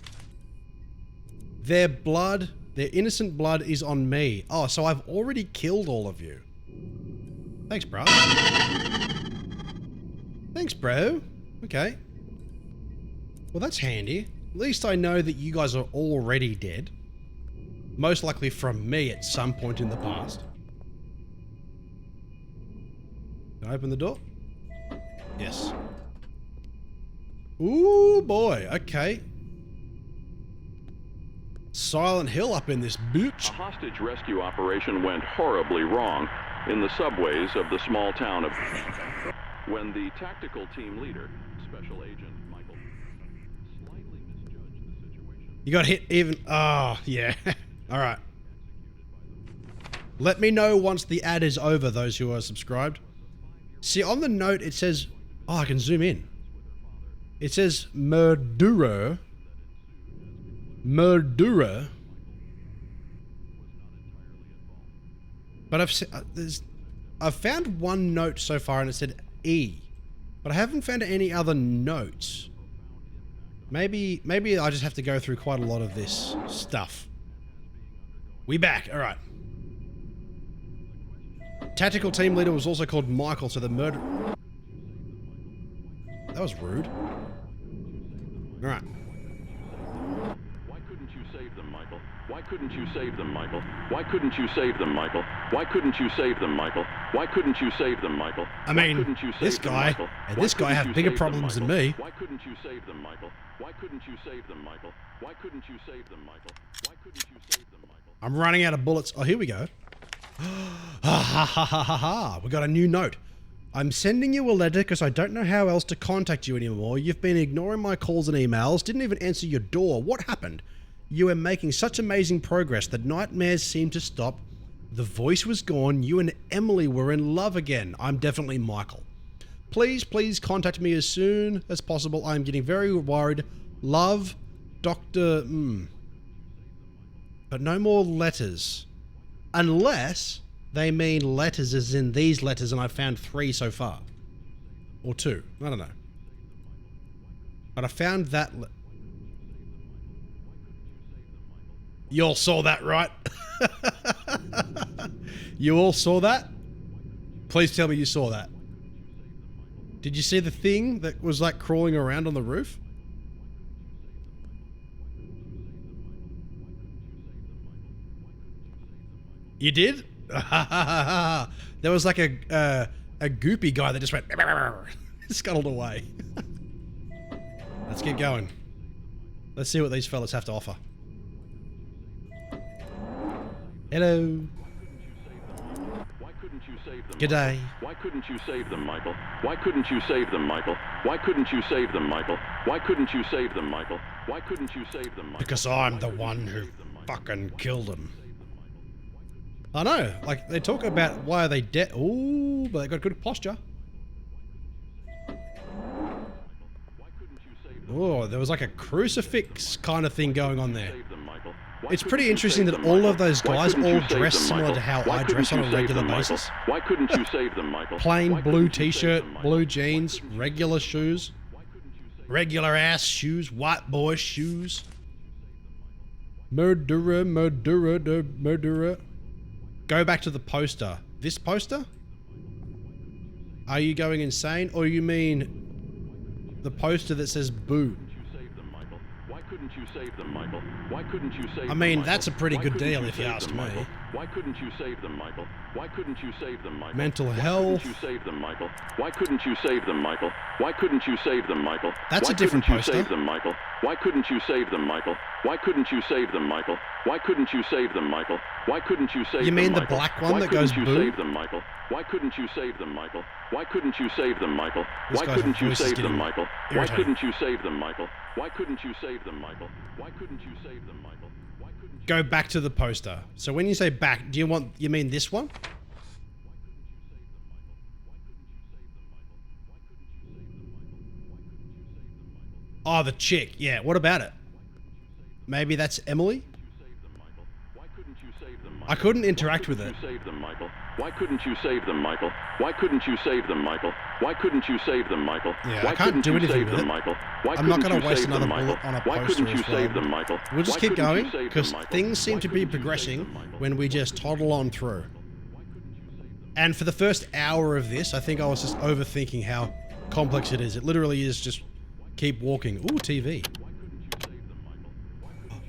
Their blood Their innocent blood is on me. Oh, so I've already killed all of you. Thanks, bro. Thanks, bro. Okay. Well, that's handy. At least I know that you guys are already dead. Most likely from me at some point in the past. Can I open the door? Yes. Ooh, boy. Okay. Silent Hill up in this bitch. A hostage rescue operation went horribly wrong in the subways of the small town of... when the tactical team leader, Special Agent Michael, slightly misjudged the situation. You got hit even... Oh, yeah. Alright. Let me know once the ad is over, those who are subscribed. See, on the note, it says... Oh, I can zoom in. It says murderer. Murderer. But I've found one note so far and it said E. But I haven't found any other notes. Maybe I just have to go through quite a lot of this stuff. We back. All right. Tactical team leader was also called Michael, so the murder... That was rude. All right. Why couldn't you save them, Michael? Why couldn't you save them, Michael? Why couldn't you save them, Michael? Why couldn't you save them, Michael? Why couldn't you save them, Michael? I mean, this guy and this guy have bigger problems than me. Why couldn't you save them, Michael? Why couldn't you save them, Michael? Why couldn't you save them, Michael? Why couldn't you save them, Michael? I'm running out of bullets. Oh, here we go. Ha ha ha ha ha ha. We got a new note. I'm sending you a letter because I don't know how else to contact you anymore. You've been ignoring my calls and emails, didn't even answer your door. What happened? You were making such amazing progress that nightmares seemed to stop. The voice was gone. You and Emily were in love again. I'm definitely Michael. Please contact me as soon as possible. I'm getting very worried. Love, Dr. But no more letters. Unless they mean letters as in these letters, and I've found 3 so far. Or 2. I don't know. But I found that... You all saw that, right? You all saw that? Please tell me you saw that. Did you see the thing that was like crawling around on the roof? You did? There was like a goopy guy that just went scuttled away. Let's get going. Let's see what these fellas have to offer. Hello. Why couldn't you save them? G'day. Why couldn't you save them, Michael? Why couldn't you save them, Michael? Why couldn't you save them, Michael? Why couldn't you save them, Michael? Why couldn't you save them, Michael? Because I'm the one who fucking killed him. I know, like, they talk about why are they dead. Ooh, but they got good posture. Oh, there was like a crucifix kind of thing going on there. It's pretty interesting that all of those guys all dress similar to how I dress on a regular basis. Why couldn't you save them, Michael? Plain blue t-shirt, blue jeans, regular shoes, regular ass shoes, white boy shoes. Murderer, murderer, murderer. Go back to the poster. This poster? Are you going insane? Or you mean the poster that says boo? Why couldn't you save them, Michael? Why couldn't you save them? I mean, that's a pretty good deal if you ask me. Why couldn't you save them, Michael? Why couldn't you save them, Michael? Mental health. Why couldn't you save them, Michael? Why couldn't you save them, Michael? Why couldn't you save them, Michael? That's a different poster. Why couldn't you save them, Michael? Why couldn't you save them, Michael? Why couldn't you save them, Michael? Why couldn't you save them, Michael? Why couldn't you save them, Michael? You mean the black one that goes boo? Why couldn't you save them, Michael? Why couldn't you save them, Michael? Why couldn't you save them, Michael? Why couldn't you save them, Michael? Why couldn't you save them, Michael? Why couldn't you save them, Michael? Why couldn't you save them, Michael? Why couldn't you... Go back to the poster. So when you say back, do you mean this one? Oh, the chick. Yeah, what about it? Maybe that's Emily? Why couldn't you save them, I couldn't interact with it. Save them, Michael. Why couldn't you save them, Michael? Why couldn't you save them, Michael? Why couldn't you save them, Michael? Yeah, Why I can't do anything with it. Michael? Why I'm not going to waste another bullet on a Why poster couldn't you as well. save them, Michael? We'll just Why keep couldn't you going, save them, because Michael? things seem to be progressing when we just toddle on through. And for the first hour of this, I think I was just overthinking how complex it is. It literally is just keep walking. Ooh, TV.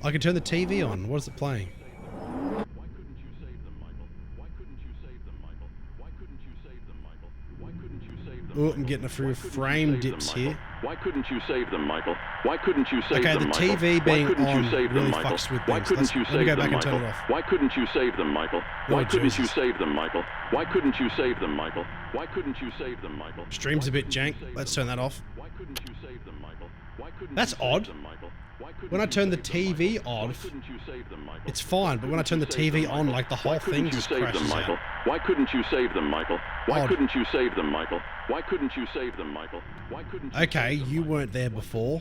I can turn the TV on. What is it playing? Oh, I'm getting a few frame dips here. Why couldn't you save them, Michael? Why couldn't you save Okay, them, the Michael? TV being Why couldn't you on save them, really Michael? fucks with Why things. couldn't you Let me save go them, back and turn Michael? it off. Why couldn't you save them, Michael? Why Oh, couldn't you Jesus. save them, Michael? Why couldn't you save them, Michael? Why couldn't you save them, Michael? Stream's a bit jank. Let's turn that off. Why couldn't you save them, Michael? Why couldn't That's you save odd. them, Michael? Why couldn't When I you turn the save them, TV Michael? Why off, couldn't you save them, Michael? it's fine, but when I turn the TV on, like the whole thing just save them, crashes Michael? out. Why couldn't you save them, Michael? Why Odd. couldn't you save them, Michael? Why couldn't you save them, Michael? Why couldn't you Okay, save them, you Michael? weren't there before.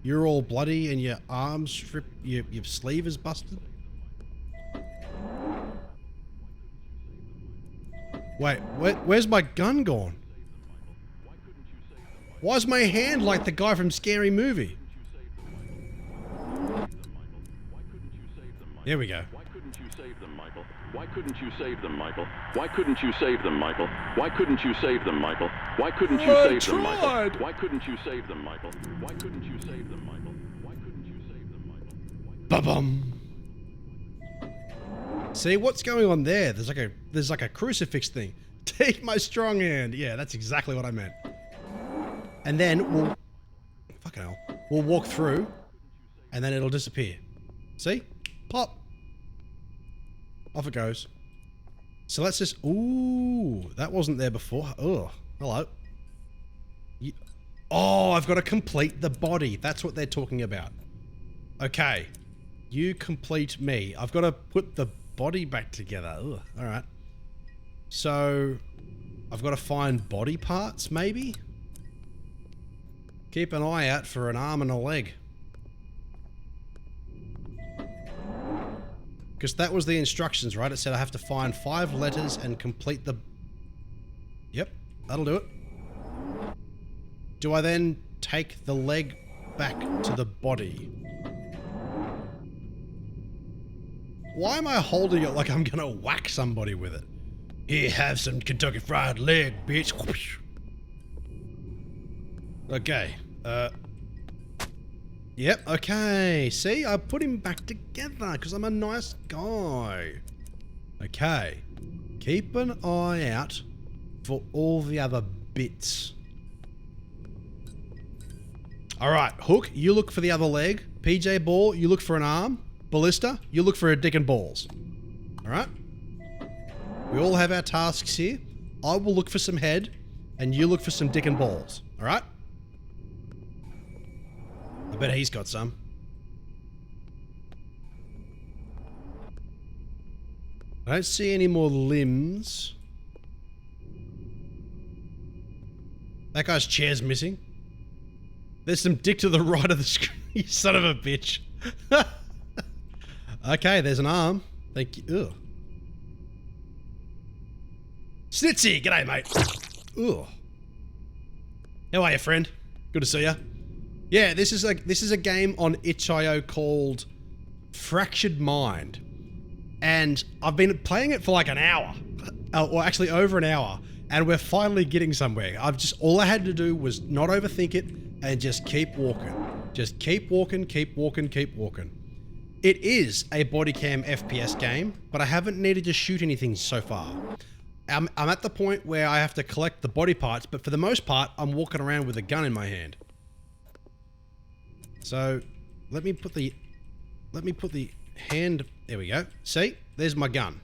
You're all bloody and your arms ripped, your sleeve is busted. Wait, where's my gun gone? Why is my hand like the guy from Scary Movie? There we go. Why couldn't you save them, Michael? Why couldn't you save them, Michael? Why couldn't you save them, Michael? Why couldn't you save them, Michael? Why couldn't you save them, Michael? Why couldn't you save them, Michael? Why couldn't you save them, Michael? Why couldn't you save them, Michael? Ba-bum. See what's going on there? There's like a crucifix thing. Take my strong hand. Yeah, that's exactly what I meant. And then we'll walk through, and then it'll disappear. See? Pop. Off it goes. So let's just... Ooh, that wasn't there before. Oh, hello. Oh, I've got to complete the body. That's what they're talking about. Okay. You complete me. I've got to put the body back together. Ugh, all right. So, I've got to find body parts, maybe? Keep an eye out for an arm and a leg. Because that was the instructions, right? It said I have to find 5 letters and complete the... Yep, that'll do it. Do I then take the leg back to the body? Why am I holding it like I'm gonna whack somebody with it? Here, have some Kentucky Fried Leg, bitch. Okay, Yep, okay. See, I put him back together because I'm a nice guy. Okay. Keep an eye out for all the other bits. Alright, Hook, you look for the other leg. PJ Ball, you look for an arm. Ballista, you look for a dick and balls. Alright? We all have our tasks here. I will look for some head, and you look for some dick and balls. Alright? I bet he's got some. I don't see any more limbs. That guy's chair's missing. There's some dick to the right of the screen, you son of a bitch. Okay, there's an arm. Thank you. Ugh. Snitsy, g'day, mate. Ugh. How are you, friend? Good to see ya. Yeah, this is a game on itch.io called Fractured Mind, and I've been playing it for like an hour, or actually over an hour, and we're finally getting somewhere. All I had to do was not overthink it and just keep walking. Just keep walking, keep walking, keep walking. It is a body cam FPS game, but I haven't needed to shoot anything so far. I'm at the point where I have to collect the body parts, but for the most part, I'm walking around with a gun in my hand. So, let me put the hand, there we go. See? There's my gun.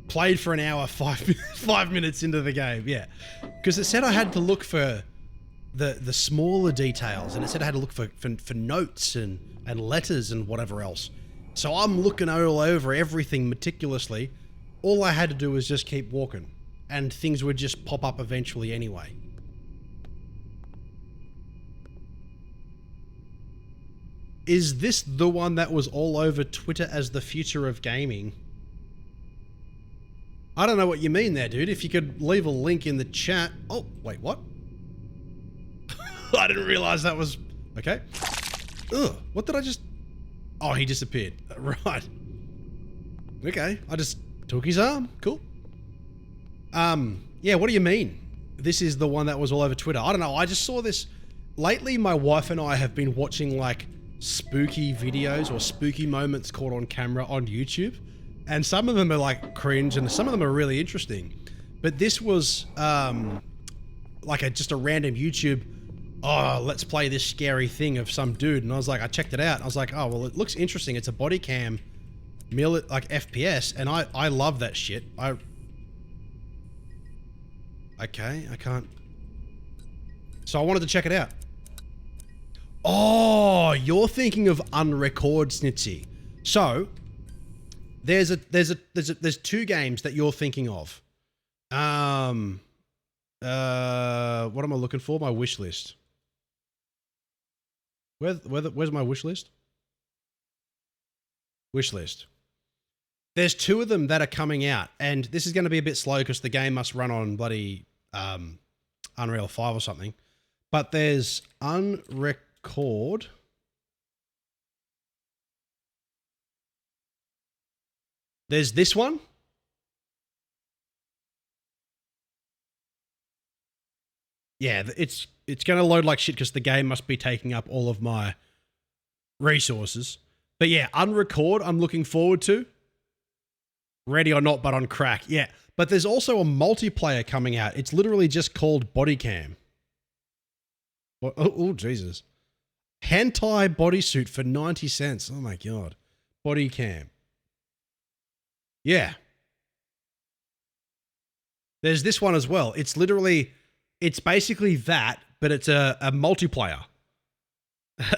Played for an hour, 5 minutes into the game, yeah. Because it said I had to look for the smaller details, and it said I had to look for notes and letters and whatever else. So I'm looking all over everything meticulously. All I had to do was just keep walking, and things would just pop up eventually anyway. is this the one that was all over Twitter as the future of gaming? I don't know what you mean there, dude. If you could leave a link in the chat. Oh, wait, what? I didn't realize that was... Okay. Ugh, what did I just... Oh, he disappeared. Right. Okay, I just took his arm. Cool. Yeah, what do you mean? This is the one that was all over Twitter. I don't know, I just saw this... Lately, my wife and I have been watching, like, spooky videos or spooky moments caught on camera on YouTube. And some of them are, like, cringe, and some of them are really interesting. But this was, like, just a random YouTube... Oh, let's play this scary thing of some dude. And I was like, I checked it out. And I was like, oh, well, it looks interesting. It's a body cam, like FPS. And I love that shit. Okay, I can't. So I wanted to check it out. Oh, you're thinking of Unrecord, Snitsy. So there's two games that you're thinking of. What am I looking for? My wish list. Where's my wish list? Wish list. There's two of them that are coming out, and this is going to be a bit slow because the game must run on bloody Unreal 5 or something. But there's Unrecord. There's this one. Yeah, it's going to load like shit because the game must be taking up all of my resources. But yeah, Unrecord, I'm looking forward to. Ready or not, but on crack. Yeah, but there's also a multiplayer coming out. It's literally just called Bodycam. Oh, Jesus. Hentai bodysuit for 90 cents. Oh my God. Bodycam. Yeah. There's this one as well. It's literally... It's basically that, but it's a multiplayer.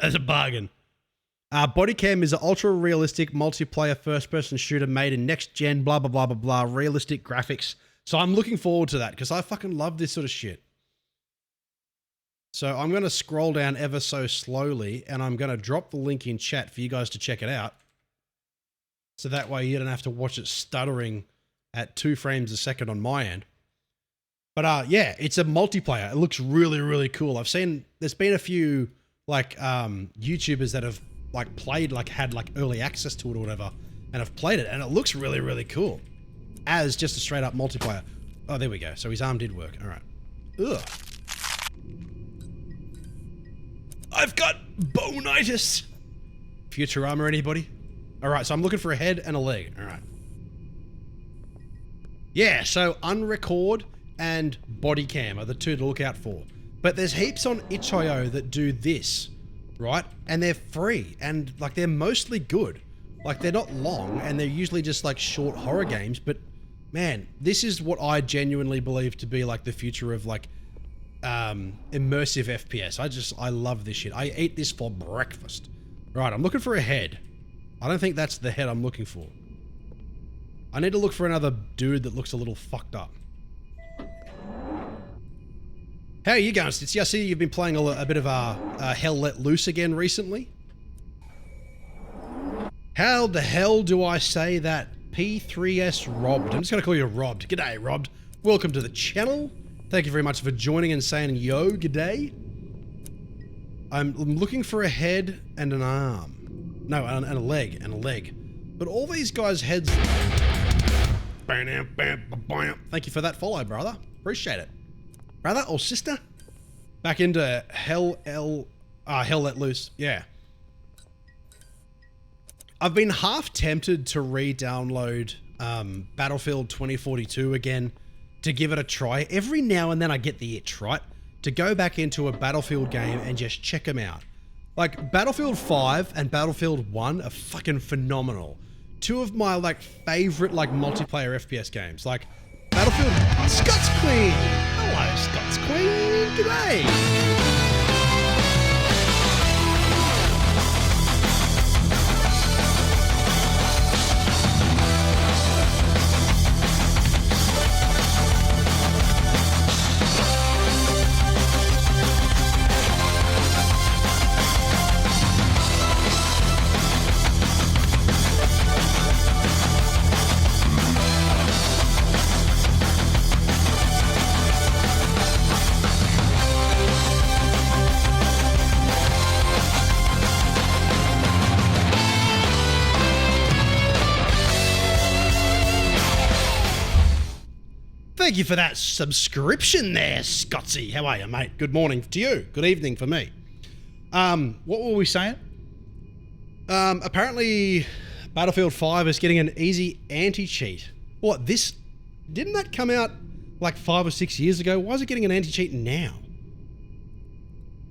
As a bargain. Bodycam is an ultra-realistic multiplayer first-person shooter made in next-gen, blah, blah, blah, blah, blah, realistic graphics. So I'm looking forward to that, because I fucking love this sort of shit. So I'm going to scroll down ever so slowly, and I'm going to drop the link in chat for you guys to check it out. So that way you don't have to watch it stuttering at 2 frames a second on my end. But yeah, it's a multiplayer. It looks really, really cool. I've seen, there's been a few like YouTubers that have like played, like had like early access to it or whatever, and have played it, and it looks really, really cool as just a straight up multiplayer. Oh, there we go. So his arm did work. All right. Ugh. I've got bonitis. Futurama, anybody? All right, so I'm looking for a head and a leg. All right. Yeah, so Unrecord and Bodycam are the two to look out for. But there's heaps on itch.io that do this, right? And they're free, and like they're mostly good. Like they're not long, and they're usually just like short horror games, but man, this is what I genuinely believe to be like the future of like immersive FPS. I love this shit. I eat this for breakfast. Right, I'm looking for a head. I don't think that's the head I'm looking for. I need to look for another dude that looks a little fucked up. How are you going, Stitzy? I see you've been playing a bit of Hell Let Loose again recently. How the hell do I say that? P3S Robbed. I'm just going to call you Robbed. G'day, Robbed. Welcome to the channel. Thank you very much for joining and saying yo, g'day. I'm looking for a head and an arm. No, and a leg, and a leg. But all these guys' heads... Thank you for that follow, brother. Appreciate it. Brother or sister? Back into Hell Let Loose. Yeah. I've been half tempted to re-download Battlefield 2042 again to give it a try. Every now and then I get the itch, right? To go back into a Battlefield game and just check them out. Like, Battlefield 5 and Battlefield 1 are fucking phenomenal. Two of my, like, favorite, like, multiplayer FPS games. Like, Battlefield... Scott's Queen! Hello, Scott's Queen! G'day! Thank you for that subscription there, Scottsy. How are you, mate? Good morning to you. Good evening for me. What were we saying? Apparently Battlefield 5 is getting an easy anti-cheat. What, this... Didn't that come out like 5 or 6 years ago? Why is it getting an anti-cheat now?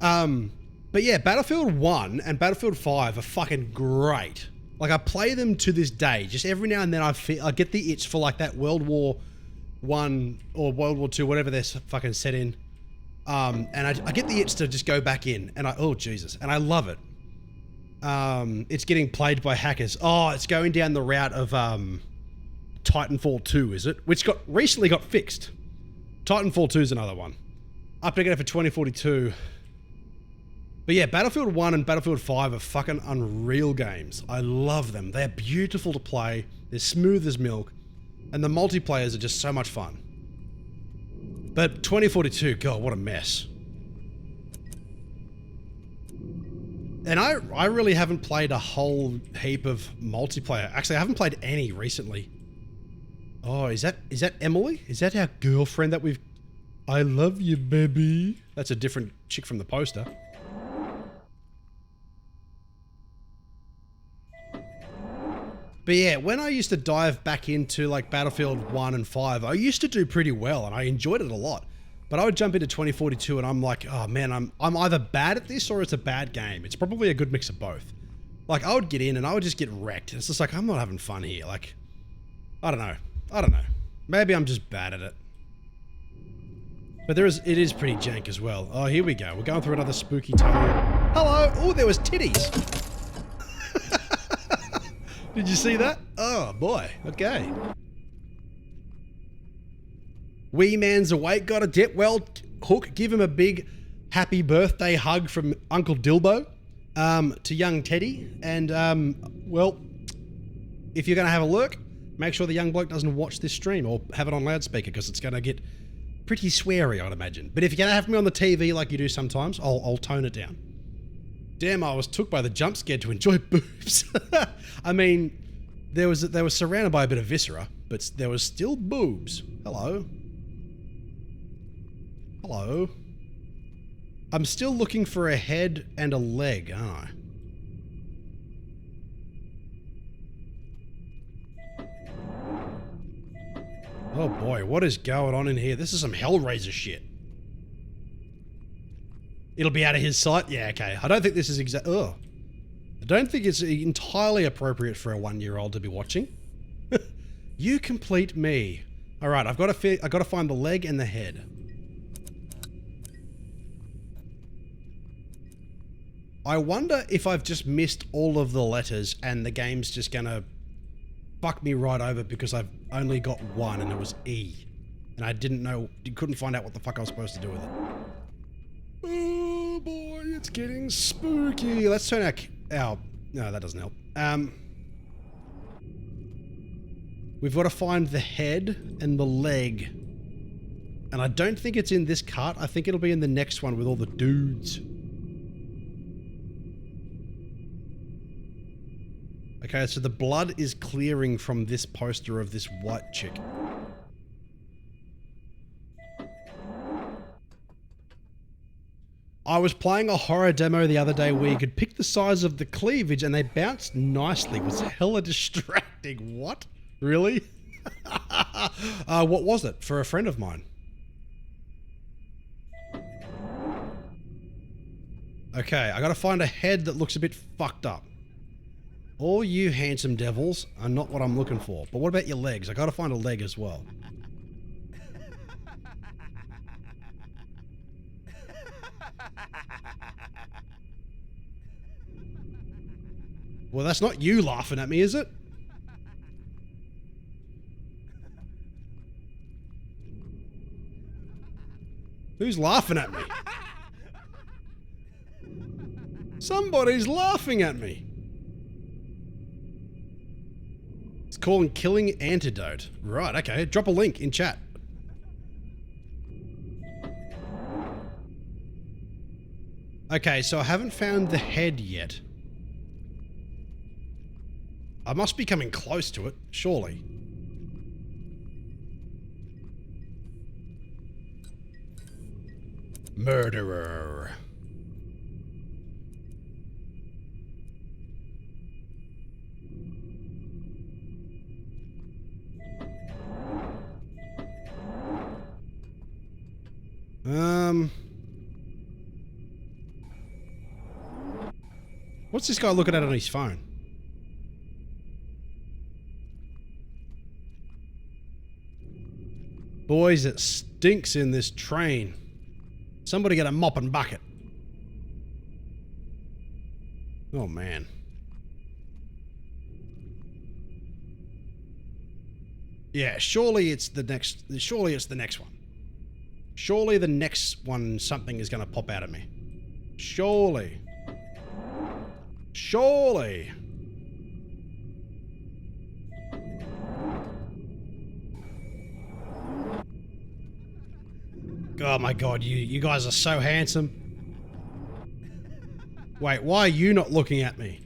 But yeah, Battlefield 1 and Battlefield 5 are fucking great. Like, I play them to this day. Just every now and then I get the itch for like that World War 1 or World War 2, whatever they're fucking set in. And I get the itch to just go back in and oh Jesus, and I love it. It's getting played by hackers. Oh, it's going down the route of Titanfall 2, is it? Which recently got fixed. Titanfall 2 is another one. Updated for 2042. But yeah, Battlefield 1 and Battlefield 5 are fucking unreal games. I love them. They're beautiful to play. They're smooth as milk. And the multiplayers are just so much fun. But 2042, God, what a mess. And I really haven't played a whole heap of multiplayer. Actually, I haven't played any recently. Oh, is that Emily? Is that our girlfriend that we've... I love you, baby. That's a different chick from the poster. But yeah, when I used to dive back into like Battlefield 1 and 5, I used to do pretty well and I enjoyed it a lot. But I would jump into 2042 and I'm like, oh man, I'm either bad at this or it's a bad game. It's probably a good mix of both. Like, I would get in and I would just get wrecked. It's just like, I'm not having fun here. Like, I don't know. Maybe I'm just bad at it. But it is pretty jank as well. Oh, here we go. We're going through another spooky tunnel. Hello. Oh, there was titties. Did you see that? Oh boy. Okay. Wee man's awake. Got a dip. Well, Hook, give him a big happy birthday hug from Uncle Dilbo to young Teddy. And, well, if you're going to have a look, make sure the young bloke doesn't watch this stream or have it on loudspeaker because it's going to get pretty sweary, I'd imagine. But if you're going to have me on the TV like you do sometimes, I'll tone it down. Damn, I was took by the jump scare to enjoy boobs. I mean, they were surrounded by a bit of viscera, but there was still boobs. Hello. Hello. I'm still looking for a head and a leg, aren't I? Oh boy, what is going on in here? This is some Hellraiser shit. It'll be out of his sight? Yeah, okay. I don't think this is I don't think it's entirely appropriate for a 1-year-old to be watching. You complete me. Alright, I've got to find the leg and the head. I wonder if I've just missed all of the letters and the game's just gonna fuck me right over because I've only got one and it was E. And I couldn't find out what the fuck I was supposed to do with it. Oh boy, it's getting spooky. Let's turn our no, that doesn't help. We've got to find the head and the leg. And I don't think it's in this cart. I think it'll be in the next one with all the dudes. Okay, so the blood is clearing from this poster of this white chick. I was playing a horror demo the other day where you could pick the size of the cleavage and they bounced nicely. It was hella distracting. What? Really? What was it? For a friend of mine. Okay, I gotta find a head that looks a bit fucked up. All you handsome devils are not what I'm looking for. But what about your legs? I gotta find a leg as well. Well, that's not you laughing at me, is it? Who's laughing at me? Somebody's laughing at me. It's called Killing Antidote. Right, okay. Drop a link in chat. Okay, so I haven't found the head yet. I must be coming close to it, surely. Murderer. What's this guy looking at on his phone? Boys, it stinks in this train. Somebody get a mop and bucket. Oh, man. Yeah, surely it's the next one. Surely the next one, something is going to pop out at me. Surely. Surely. Oh my god, you guys are so handsome. Wait, why are you not looking at me?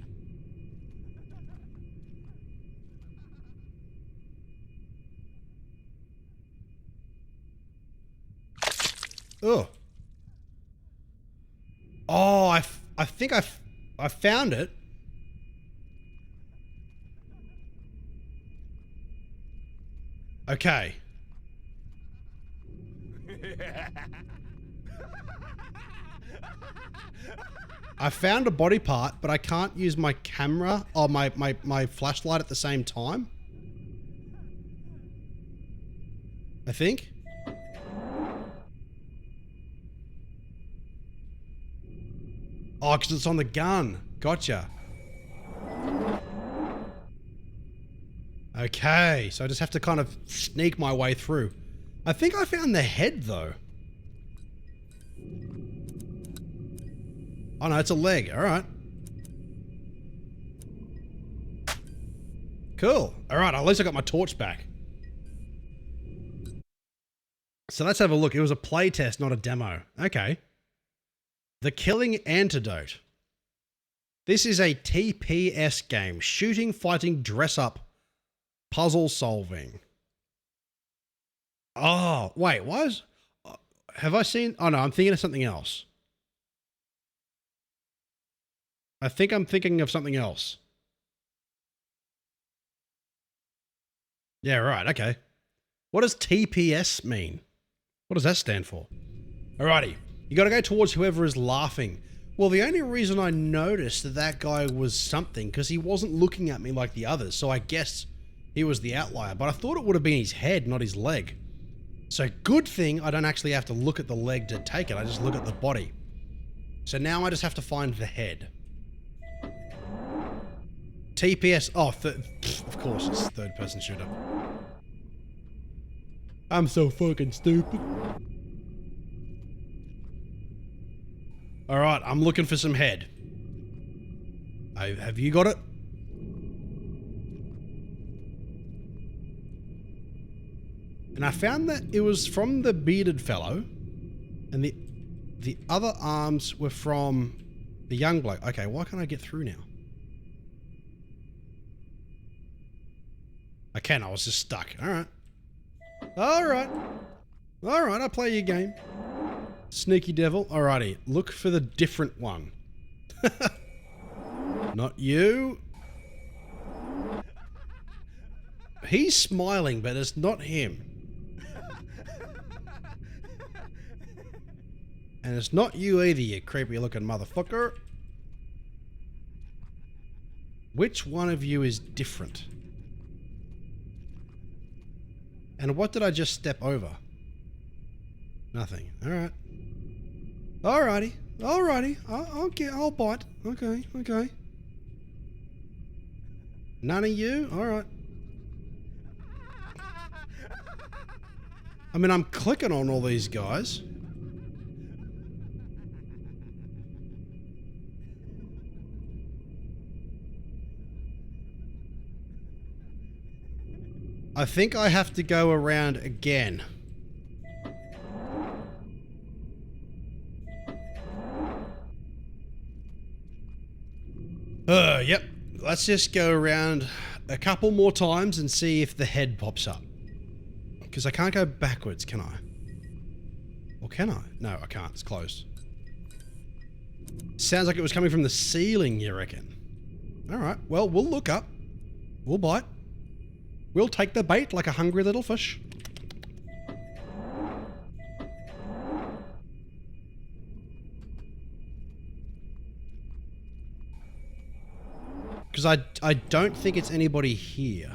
Oh. Oh, I think I found it. Okay. I found a body part, but I can't use my camera or my flashlight at the same time. I think. Oh, because it's on the gun. Gotcha. Okay, so I just have to kind of sneak my way through. I think I found the head, though. Oh, no, it's a leg. All right. Cool. All right, at least I got my torch back. So let's have a look. It was a play test, not a demo. Okay. The Killing Antidote. This is a TPS game. Shooting, fighting, dress up, puzzle solving. Oh, wait, have I seen? Oh no, I'm thinking of something else. I think I'm thinking of something else. Yeah, right, okay. What does TPS mean? What does that stand for? Alrighty, you gotta go towards whoever is laughing. Well, the only reason I noticed that guy was something, because he wasn't looking at me like the others, so I guess he was the outlier, but I thought it would have been his head, not his leg. So good thing I don't actually have to look at the leg to take it, I just look at the body. So now I just have to find the head. TPS, oh, of course it's third person shooter. I'm so fucking stupid. Alright, I'm looking for some head. Have you got it? And I found that it was from the bearded fellow, and the other arms were from the young bloke. Okay, why can't I get through now? I can, I was just stuck. Alright. Alright. Alright, I'll play your game. Sneaky devil. Alrighty, look for the different one. Not you. He's smiling, but it's not him. And it's not you either, you creepy looking motherfucker. Which one of you is different? And what did I just step over? Nothing. Alright. Alrighty. Alrighty. Okay, I'll bite. Okay, okay. None of you? Alright. I mean, I'm clicking on all these guys. I think I have to go around again. Yep. Let's just go around a couple more times and see if the head pops up. Because I can't go backwards, can I? Or can I? No, I can't. It's closed. Sounds like it was coming from the ceiling, you reckon? Alright, well, we'll look up. We'll bite. We'll take the bait like a hungry little fish. Because I don't think it's anybody here.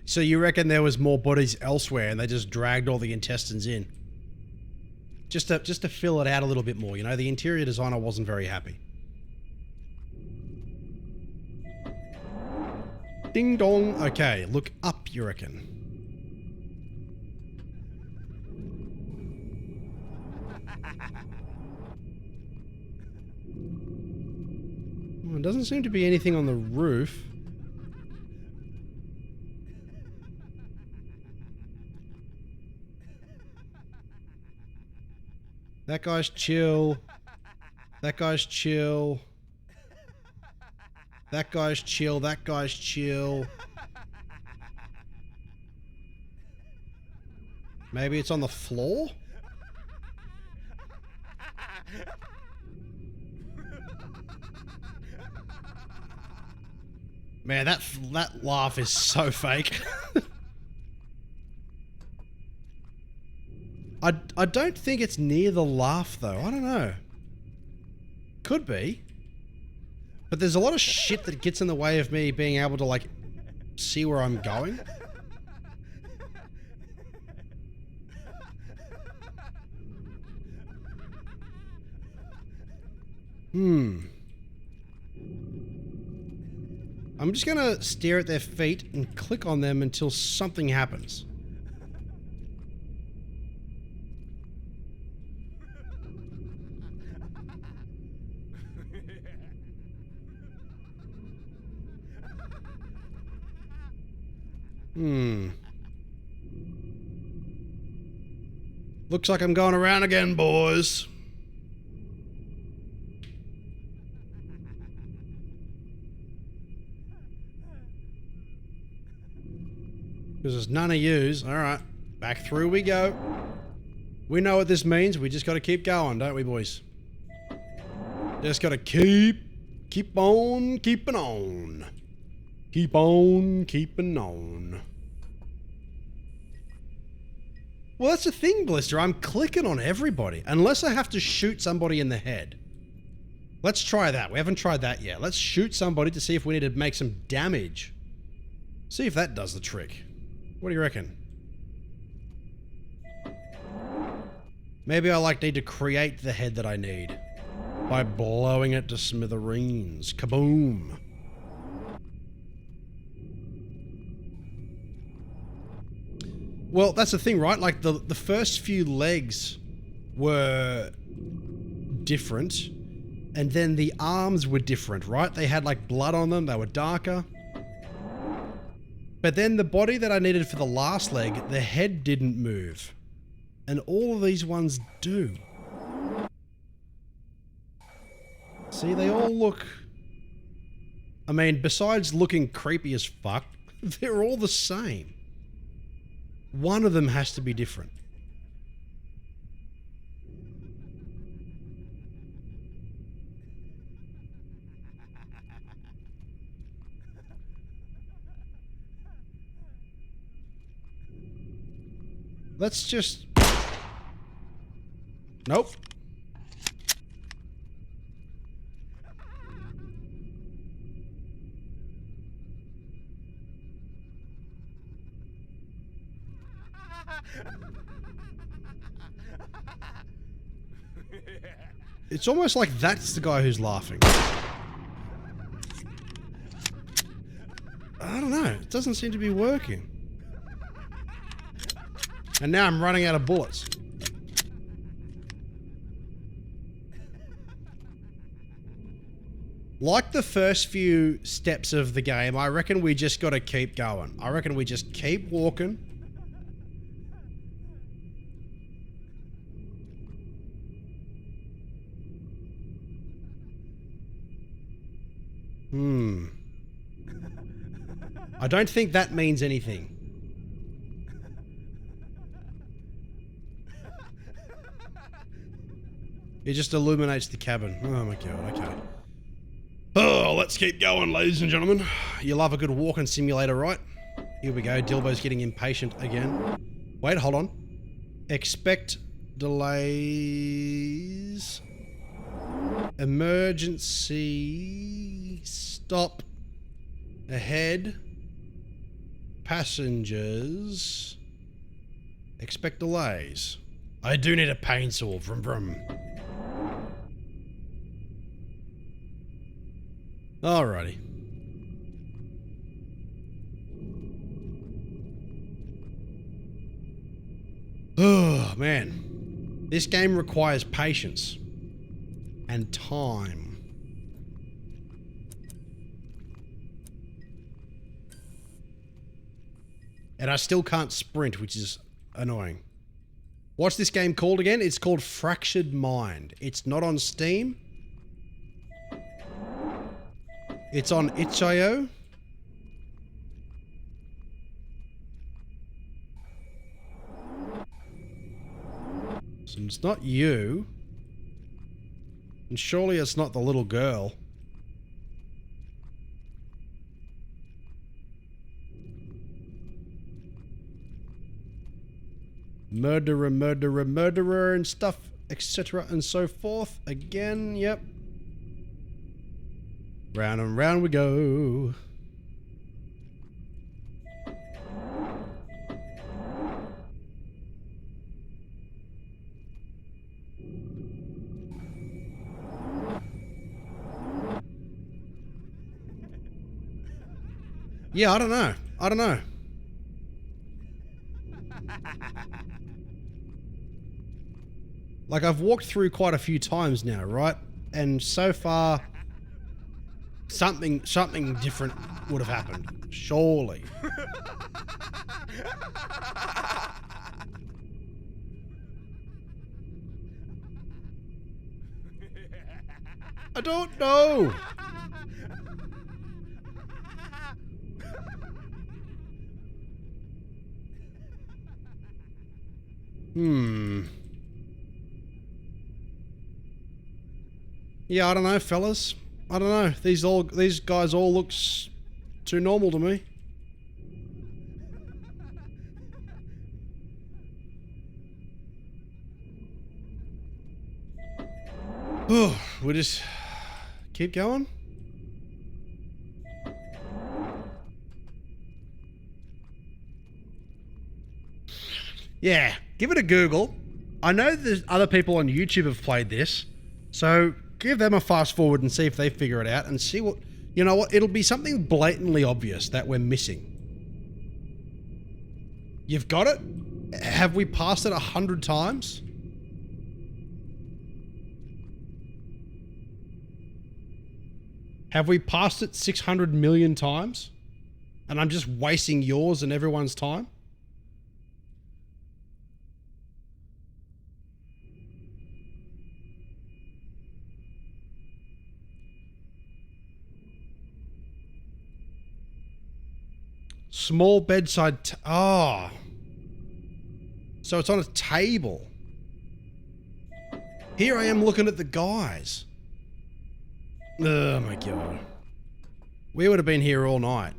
So you reckon there was more bodies elsewhere and they just dragged all the intestines in? Just to fill it out a little bit more, you know? The interior designer wasn't very happy. Ding dong. Okay, look up, you reckon? Well, it doesn't seem to be anything on the roof. That guy's chill. That guy's chill. That guy's chill. That guy's chill. Maybe it's on the floor? Man, that laugh is so fake. I don't think it's near the laugh, though. I don't know. Could be. But there's a lot of shit that gets in the way of me being able to, like, see where I'm going. I'm just gonna stare at their feet and click on them until something happens. Looks like I'm going around again, boys. Because there's none of yous. Alright, back through we go. We know what this means. We just got to keep going, don't we, boys? Just got to keep on keeping on. Keep on keeping on. Well, that's the thing, Blister. I'm clicking on everybody. Unless I have to shoot somebody in the head. Let's try that. We haven't tried that yet. Let's shoot somebody to see if we need to make some damage. See if that does the trick. What do you reckon? Maybe I need to create the head that I need. By blowing it to smithereens. Kaboom. Well, that's the thing, right? Like, the first few legs were different, and then the arms were different, right? They had, like, blood on them, they were darker. But then the body that I needed for the last leg, the head didn't move. And all of these ones do. See, they all look... I mean, besides looking creepy as fuck, they're all the same. One of them has to be different. Let's just... Nope. It's almost like that's the guy who's laughing. I don't know. It doesn't seem to be working. And now I'm running out of bullets. Like the first few steps of the game, I reckon we just got to keep going. I reckon we just keep walking. I don't think that means anything. It just illuminates the cabin. Oh my god, okay. Oh, let's keep going, ladies and gentlemen. You love a good walking simulator, right? Here we go. Dilbo's getting impatient again. Wait, hold on. Expect delays. Emergency. Stop. Ahead. Passengers. Expect delays. I do need a pain saw. Vroom vroom. Alrighty. Oh, man. This game requires patience. And time. And I still can't sprint, which is annoying. What's this game called again? It's called Fractured Mind. It's not on Steam. It's on itch.io. So it's not you. And surely it's not the little girl. Murderer, murderer, murderer and stuff, etc. and so forth. Again, yep. Round and round we go. Yeah, I don't know. I don't know. Like, I've walked through quite a few times now, right? And so far, something different would have happened. Surely. I don't know. Yeah, I don't know, fellas. I don't know. These guys all look too normal to me. Oh, we just keep going. Yeah, give it a Google. I know there's other people on YouTube have played this, so give them a fast forward and see if they figure it out and see what... You know what? It'll be something blatantly obvious that we're missing. You've got it? Have we passed it 100 times? Have we passed it 600 million times? And I'm just wasting yours and everyone's time? Small bedside... Oh. So it's on a table. Here I am looking at the guys. Oh my god. We would have been here all night.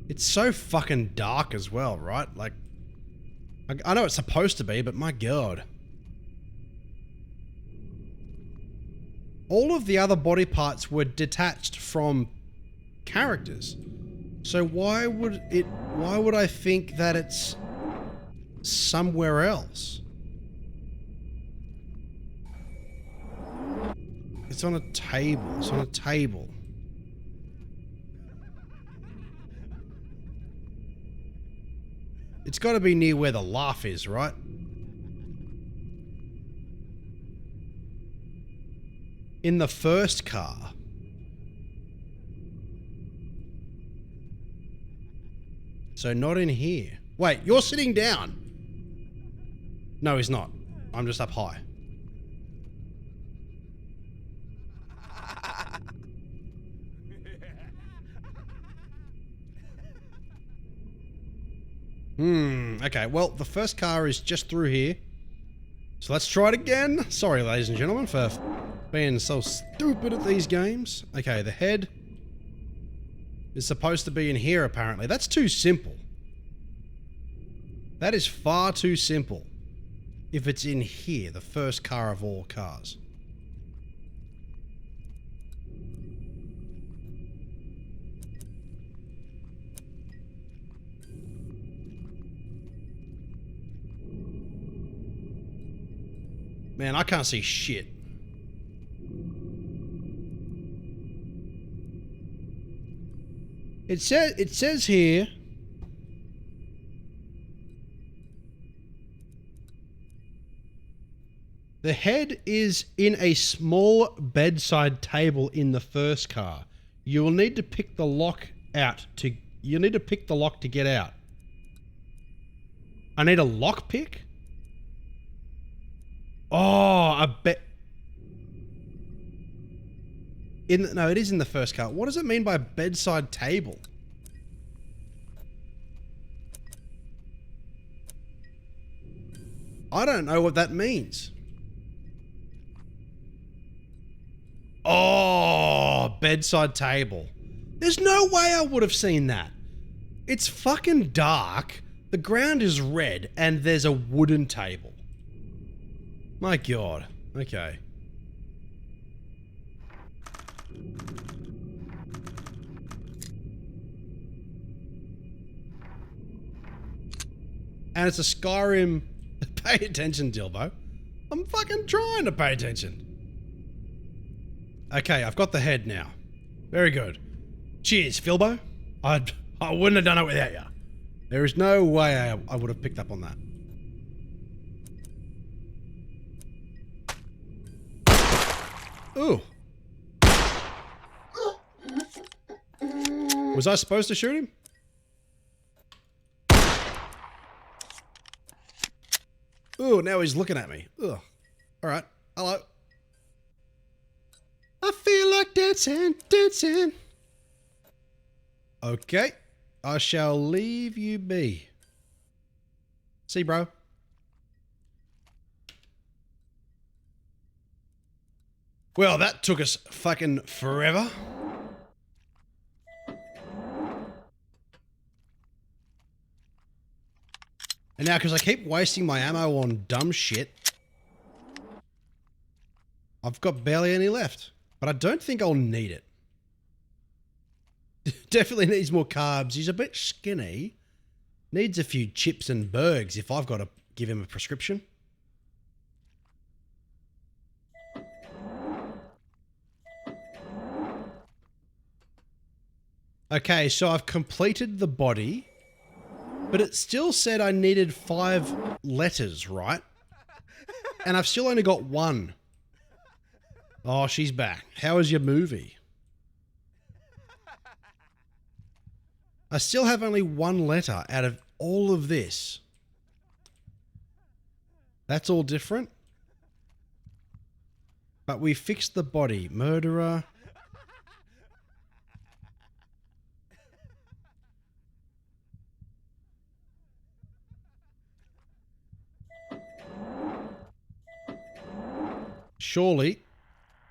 It's so fucking dark as well, right? Like, I know it's supposed to be, but my god. All of the other body parts were detached from characters. So why would I think that it's somewhere else? It's on a table. It's on a table. It's got to be near where the laugh is, right? In the first car. So not in here. Wait, you're sitting down. No, he's not. I'm just up high. Okay, well, the first car is just through here. So let's try it again. Sorry, ladies and gentlemen, for being so stupid at these games. Okay, the head is supposed to be in here, apparently. That's too simple. That is far too simple. If it's in here, the first car of all cars. Man, I can't see shit. It says here the head is in a small bedside table in the first car. You will need to pick the lock out to get out. I need a lock pick? Oh, I bet. No, it is in the first car. What does it mean by bedside table? I don't know what that means. Oh, bedside table. There's no way I would have seen that. It's fucking dark. The ground is red and there's a wooden table. My God. Okay. And it's a Skyrim. Pay attention, Dilbo. I'm fucking trying to pay attention. Okay, I've got the head now. Very good. Cheers, Philbo. I wouldn't have done it without you. There is no way I would have picked up on that. Ooh. Was I supposed to shoot him? Ooh, now he's looking at me. Ugh. Alright. Hello. I feel like dancing, dancing. Okay. I shall leave you be. See, bro. Well, that took us fucking forever. And now, because I keep wasting my ammo on dumb shit, I've got barely any left. But I don't think I'll need it. Definitely needs more carbs. He's a bit skinny. Needs a few chips and burgers if I've got to give him a prescription. Okay, so I've completed the body, but it still said I needed 5 letters, right? And I've still only got 1. Oh, she's back. How was your movie? I still have only 1 letter out of all of this. That's all different. But we fixed the body. Murderer. Surely.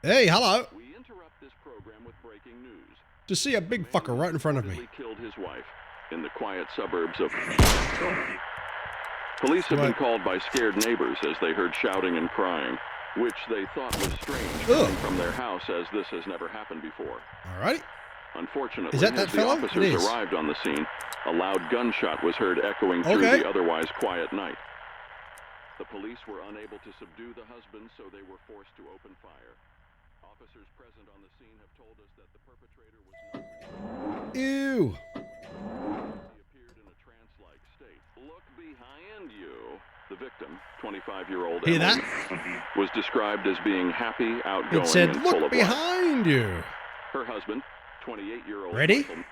Hey, hello. We interrupt this program with breaking news. To see a big fucker right in front of me. Killed his wife in the quiet suburbs of. Police have been called by scared neighbors as they heard shouting and crying, which they thought was strange coming from their house, as this has never happened before. Alright. Unfortunately, is that as the fellow? officers arrived on the scene, a loud gunshot was heard echoing through the otherwise quiet night. The police were unable to subdue the husband, so they were forced to open fire. Officers present on the scene have told us that the perpetrator was not... Ew. He appeared in a trance-like state. Look behind you. The victim, 25-year-old Hear Emily, that? was described as being happy, outgoing, it said, and full look of life. behind you. Her husband, 28-year-old Ready? Michael,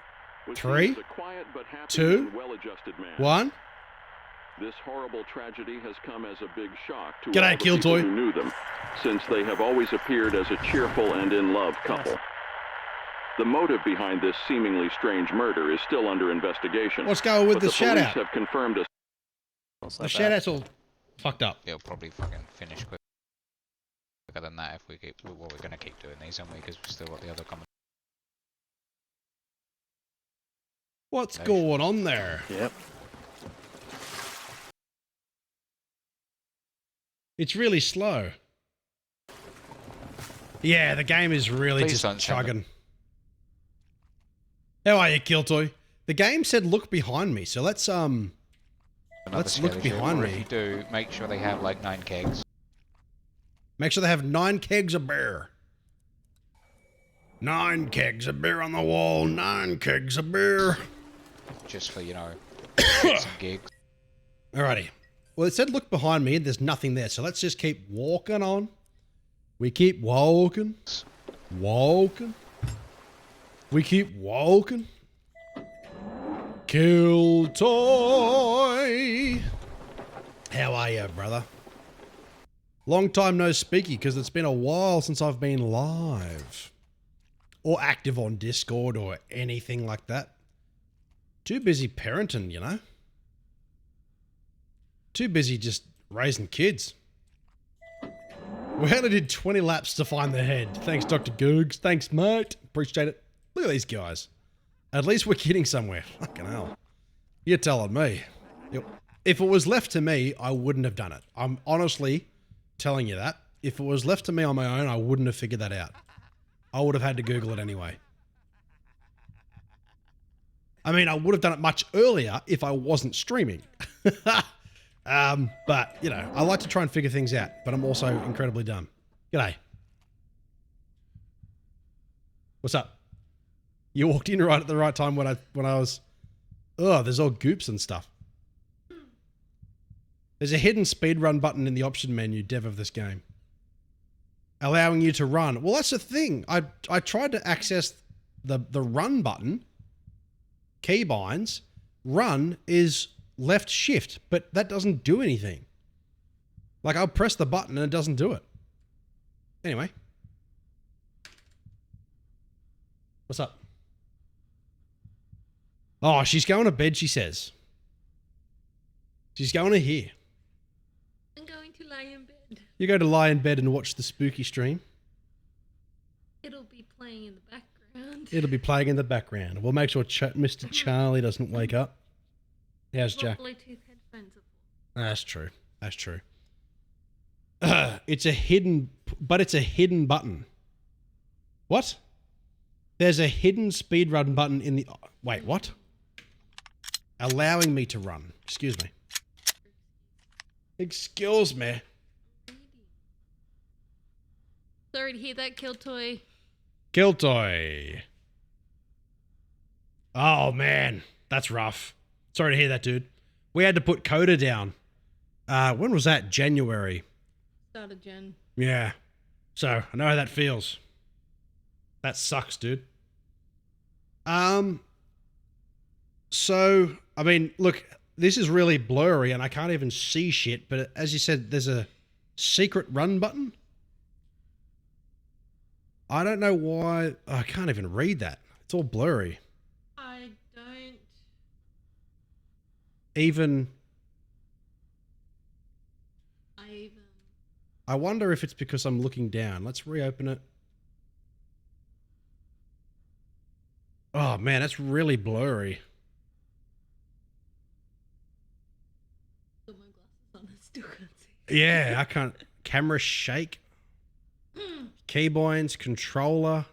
was 3, seen as a quiet but happy 2, and well-adjusted man. 1. This horrible tragedy has come as a big shock to G'day, all the people Killtoy. who knew them, since they have always appeared as a cheerful and in-love couple. The motive behind this seemingly strange murder is still under investigation. What's going with but the police shout-out? have confirmed a... The shout-out's all fucked up. It'll probably fucking finish quicker than that if we keep. Well, we're gonna keep doing these, aren't we? Because we've still got the other comment. What's going on there? Yep. It's really slow. Yeah, the game is really Please just don't send chugging. How are you, Killtoy? The game said look behind me, so let's Another look skeleton, behind or me. If you do, make sure they have like 9 kegs. Make sure they have 9 kegs of beer. 9 kegs of beer on the wall, 9 kegs of beer. Just for, you know, some gigs. Alrighty. Well, it said look behind me and there's nothing there, so let's just keep walking on. We keep walking. Walking. We keep walking. Killtoy. How are you, brother? Long time no speaky, because it's been a while since I've been live. Or active on Discord or anything like that. Too busy parenting, you know? Too busy just raising kids. We only did 20 laps to find the head. Thanks, Dr. Googs. Thanks, mate. Appreciate it. Look at these guys. At least we're getting somewhere. Fucking hell. You're telling me. If it was left to me, I wouldn't have done it. I'm honestly telling you that. If it was left to me on my own, I wouldn't have figured that out. I would have had to Google it anyway. I mean, I would have done it much earlier if I wasn't streaming. But, you know, I like to try and figure things out, but I'm also incredibly dumb. G'day. What's up? You walked in right at the right time when I was... Oh, there's all goops and stuff. There's a hidden speedrun button in the option menu, dev of this game. Allowing you to run. Well, that's the thing. I tried to access the run button. Keybinds. Run is left shift, but that doesn't do anything. Like, I'll press the button and it doesn't do it. Anyway. What's up? Oh, she's going to bed, she says. She's going to here. I'm going to lie in bed. You go to lie in bed and watch the spooky stream. It'll be playing in the background. It'll be playing in the background. We'll make sure Mr. Charlie doesn't wake up. How's Jack? Bluetooth headphones are That's true. That's true. It's a hidden button. What? There's a hidden speedrun button in the... Wait, what? Allowing me to run. Excuse me. Excuse me. Sorry to hear that, Killtoy. Killtoy. Oh, man. That's rough. Sorry to hear that, dude. We had to put Coda down. When was that? January. Start of Jan. Yeah. So, I know how that feels. That sucks, dude. So, I mean, look, this is really blurry and I can't even see shit, but as you said, there's a secret run button. I don't know why. I can't even read that. It's all blurry. I don't... Even... I wonder if it's because I'm looking down. Let's reopen it. Oh, man, that's really blurry. Got my glasses on, I still can't see. Yeah, I can't. Camera shake. Keybinds, controller.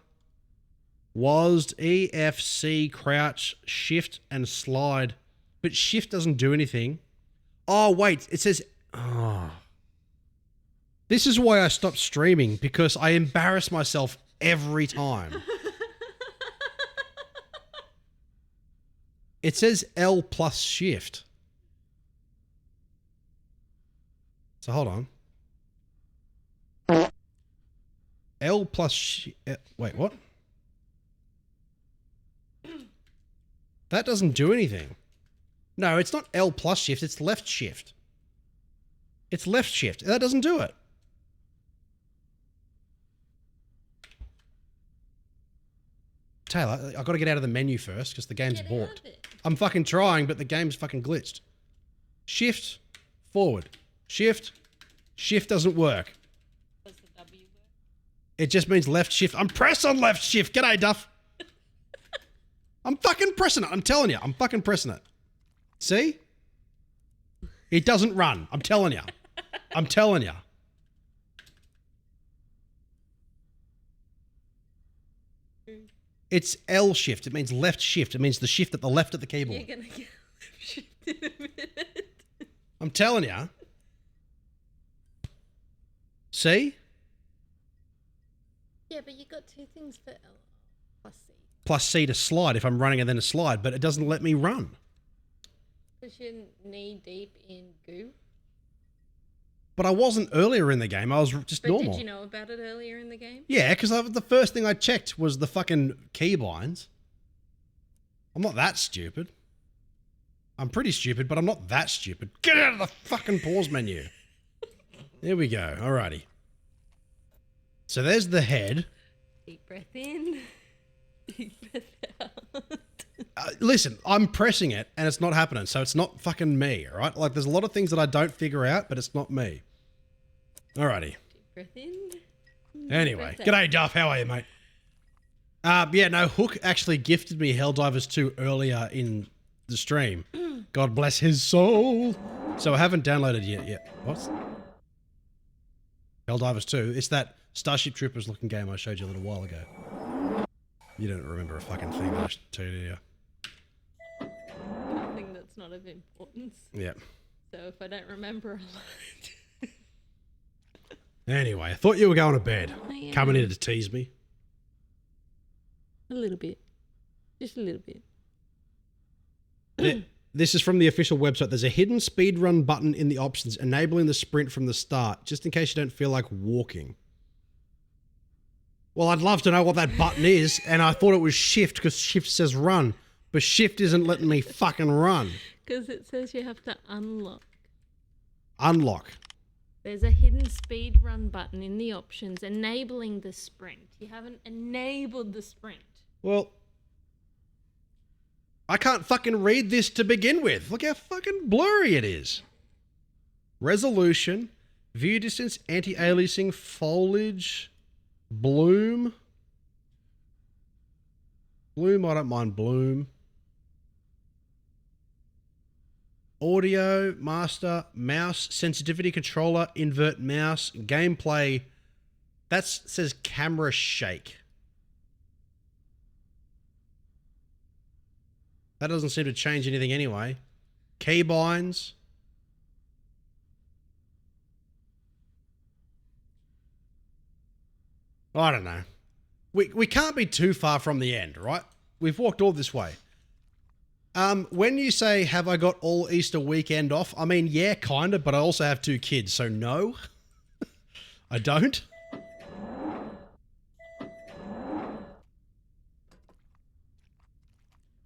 WASD, EFC, crouch, shift, and slide. But shift doesn't do anything. Oh, wait. It says... Oh. This is why I stopped streaming, because I embarrass myself every time. It says L plus shift. So hold on. L plus wait, what? That doesn't do anything. No, it's not L plus shift, it's left shift. It's left shift. That doesn't do it. Taylor, I got to get out of the menu first because the game's balked. I'm fucking trying, but the game's fucking glitched. Shift, forward. Shift. Shift doesn't work. Does the W work? It just means left shift. I'm pressing left shift. G'day, Duff. I'm fucking pressing it. I'm telling you. I'm fucking pressing it. See? It doesn't run. I'm telling you. I'm telling you. It's L shift. It means left shift. It means the shift at the left of the keyboard. You're gonna get left shift in a minute. I'm telling you. See? Yeah, but you got two things for L plus C. Plus C to slide if I'm running and then a slide, but it doesn't let me run. Because you're knee deep in goo. But I wasn't earlier in the game. I was just But normal. did you know about it earlier in the game? Yeah, because the first thing I checked was the fucking keybinds. I'm not that stupid. I'm pretty stupid, but I'm not that stupid. Get out of the fucking pause menu. There we go. Alrighty. So there's the head. Deep breath in. Deep breath out. Listen, I'm pressing it and it's not happening, so it's not fucking me, alright? Like, there's a lot of things that I don't figure out, but it's not me. Alrighty. Deep breath in. Anyway, Breath out. g'day Duff, how are you, mate? Yeah, no, Hook actually gifted me Helldivers 2 earlier in the stream. God bless his soul. So I haven't downloaded it yet. What? Helldivers 2. It's that Starship Troopers looking game I showed you a little while ago. You don't remember a fucking thing that I told you, do you? Nothing that's not of importance. Yeah. So if I don't remember a lot. Anyway, I thought you were going to bed. I am. Coming in to tease me. A little bit. Just a little bit. This is from the official website. There's a hidden speedrun button in the options, enabling the sprint from the start, just in case you don't feel like walking. Well, I'd love to know what that button is, and I thought it was shift because shift says run, but shift isn't letting me fucking run. Because it says you have to unlock. Unlock. There's a hidden speed run button in the options enabling the sprint. You haven't enabled the sprint. Well, I can't fucking read this to begin with. Look how fucking blurry it is. Resolution, view distance, anti-aliasing, foliage, bloom. Bloom, I don't mind bloom. Audio, master, mouse, sensitivity controller, invert mouse, gameplay. That says camera shake. That doesn't seem to change anything anyway. Keybinds. I don't know. We can't be too far from the end, right? We've walked all this way. When you say, have I got all Easter weekend off? I mean, yeah, kind of, but I also have 2 kids, so no. I don't.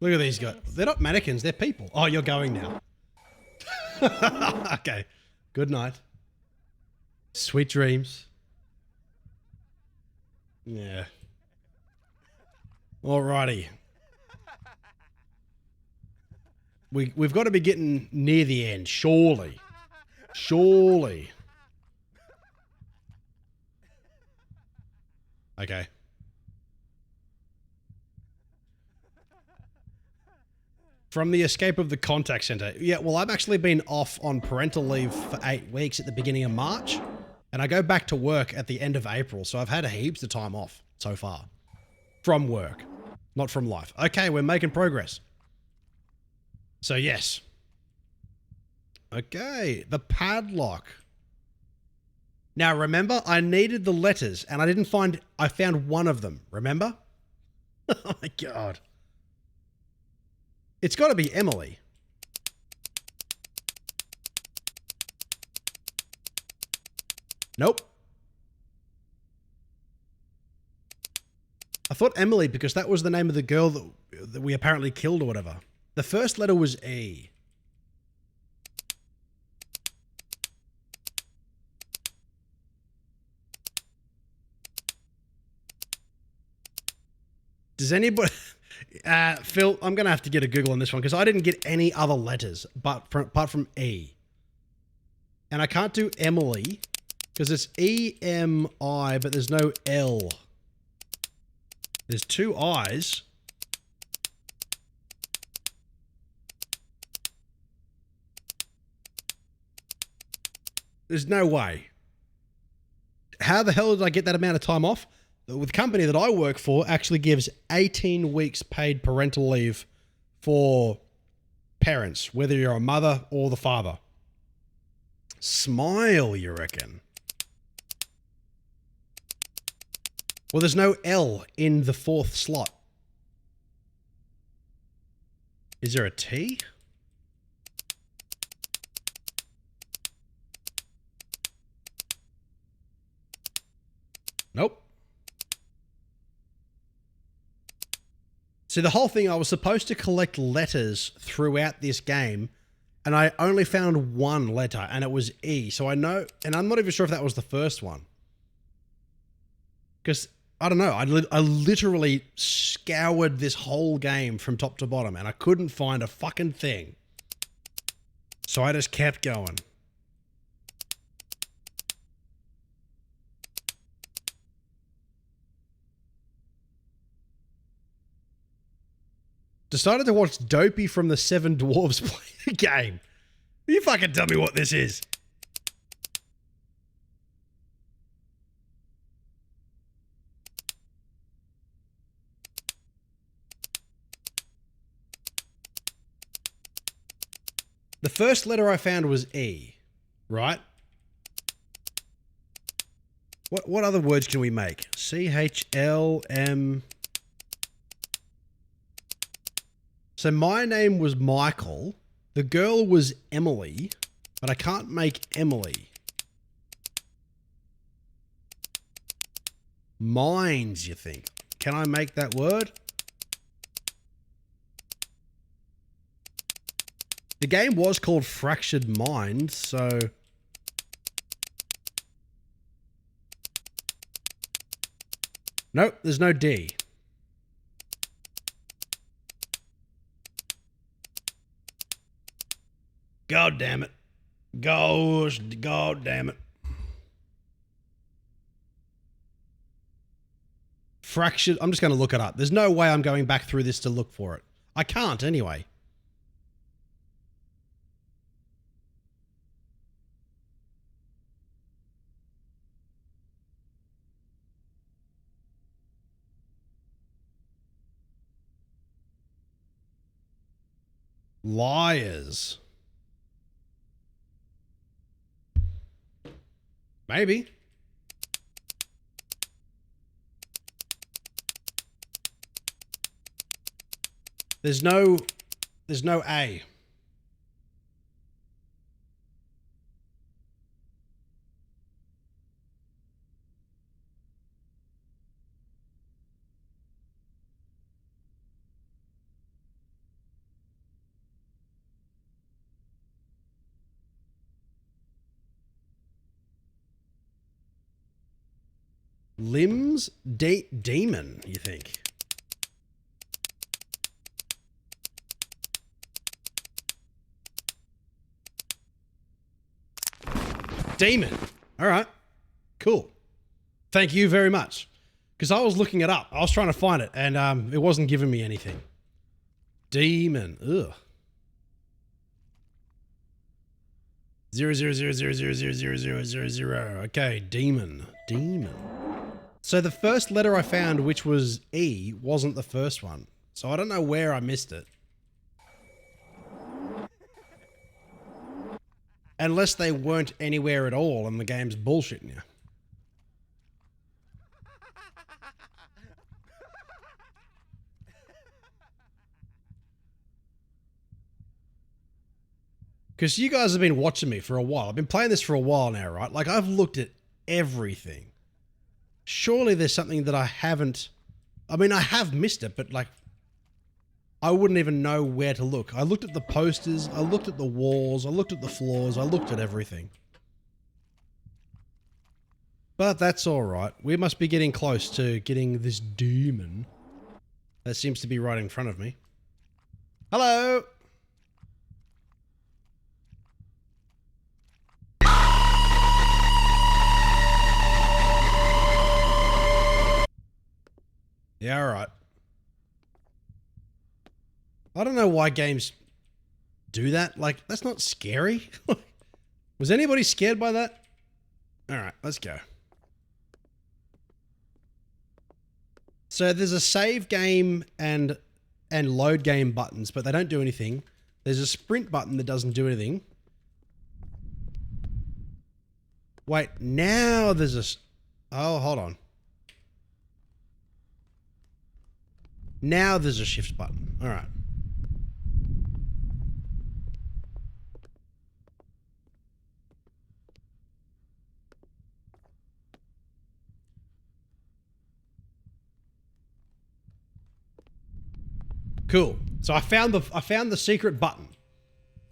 Look at these guys. They're not mannequins, they're people. Oh, you're going now. Okay. Good night. Sweet dreams. Yeah. Alrighty. We've got to be getting near the end, surely. Surely. Okay. From the escape of the contact center. Yeah, well, I've actually been off on parental leave for 8 weeks at the beginning of March, and I go back to work at the end of April, so I've had heaps of time off so far. From work, not from life. Okay, we're making progress. So, yes. Okay, the padlock. Now, remember, I needed the letters, and I found one of them, remember? Oh my God. It's got to be Emily. Nope. I thought Emily because that was the name of the girl that we apparently killed or whatever. The first letter was E. Does anybody... Phil, I'm going to have to get a Google on this one because I didn't get any other letters apart from E. And I can't do Emily because it's E-M-I, but there's no L. There's two I's. There's no way. How the hell did I get that amount of time off? The company that I work for actually gives 18 weeks paid parental leave for parents, whether you're a mother or the father. Smile, you reckon? Well, there's no L in the fourth slot. Is there a T? Nope. See, the whole thing, I was supposed to collect letters throughout this game, and I only found one letter, and it was E. So I know, and I'm not even sure if that was the first one. Because, I don't know, I literally scoured this whole game from top to bottom, and I couldn't find a fucking thing. So I just kept going. Decided to watch Dopey from the Seven Dwarves play the game. You fucking tell me what this is. The first letter I found was E, right? What other words can we make? C-H-L-M... So my name was Michael, the girl was Emily, but I can't make Emily. Minds, you think? Can I make that word? The game was called Fractured Mind, so... Nope, there's no D. God damn it. God damn it. Fractured. I'm just going to look it up. There's no way I'm going back through this to look for it. I can't anyway. Liars. Maybe. There's no A. Limbs? Demon, you think? Demon. All right. Cool. Thank you very much. Because I was looking it up. I was trying to find it, and it wasn't giving me anything. Demon. Ugh. 000000000. Okay, demon. Demon. So the first letter I found, which was E, wasn't the first one. So I don't know where I missed it. Unless they weren't anywhere at all and the game's bullshitting you. Because you guys have been watching me for a while. I've been playing this for a while now, right? Like, I've looked at everything. Surely there's something that I haven't... I mean, I have missed it, but like... I wouldn't even know where to look. I looked at the posters, I looked at the walls, I looked at the floors, I looked at everything. But that's alright. We must be getting close to getting this demon. That seems to be right in front of me. Hello! Yeah, alright. I don't know why games do that. Like, that's not scary. Was anybody scared by that? Alright, let's go. So there's a save game and load game buttons, but they don't do anything. There's a sprint button that doesn't do anything. Wait, now there's a... Oh, hold on. Now there's a shift button. All right. Cool. So I found the secret button.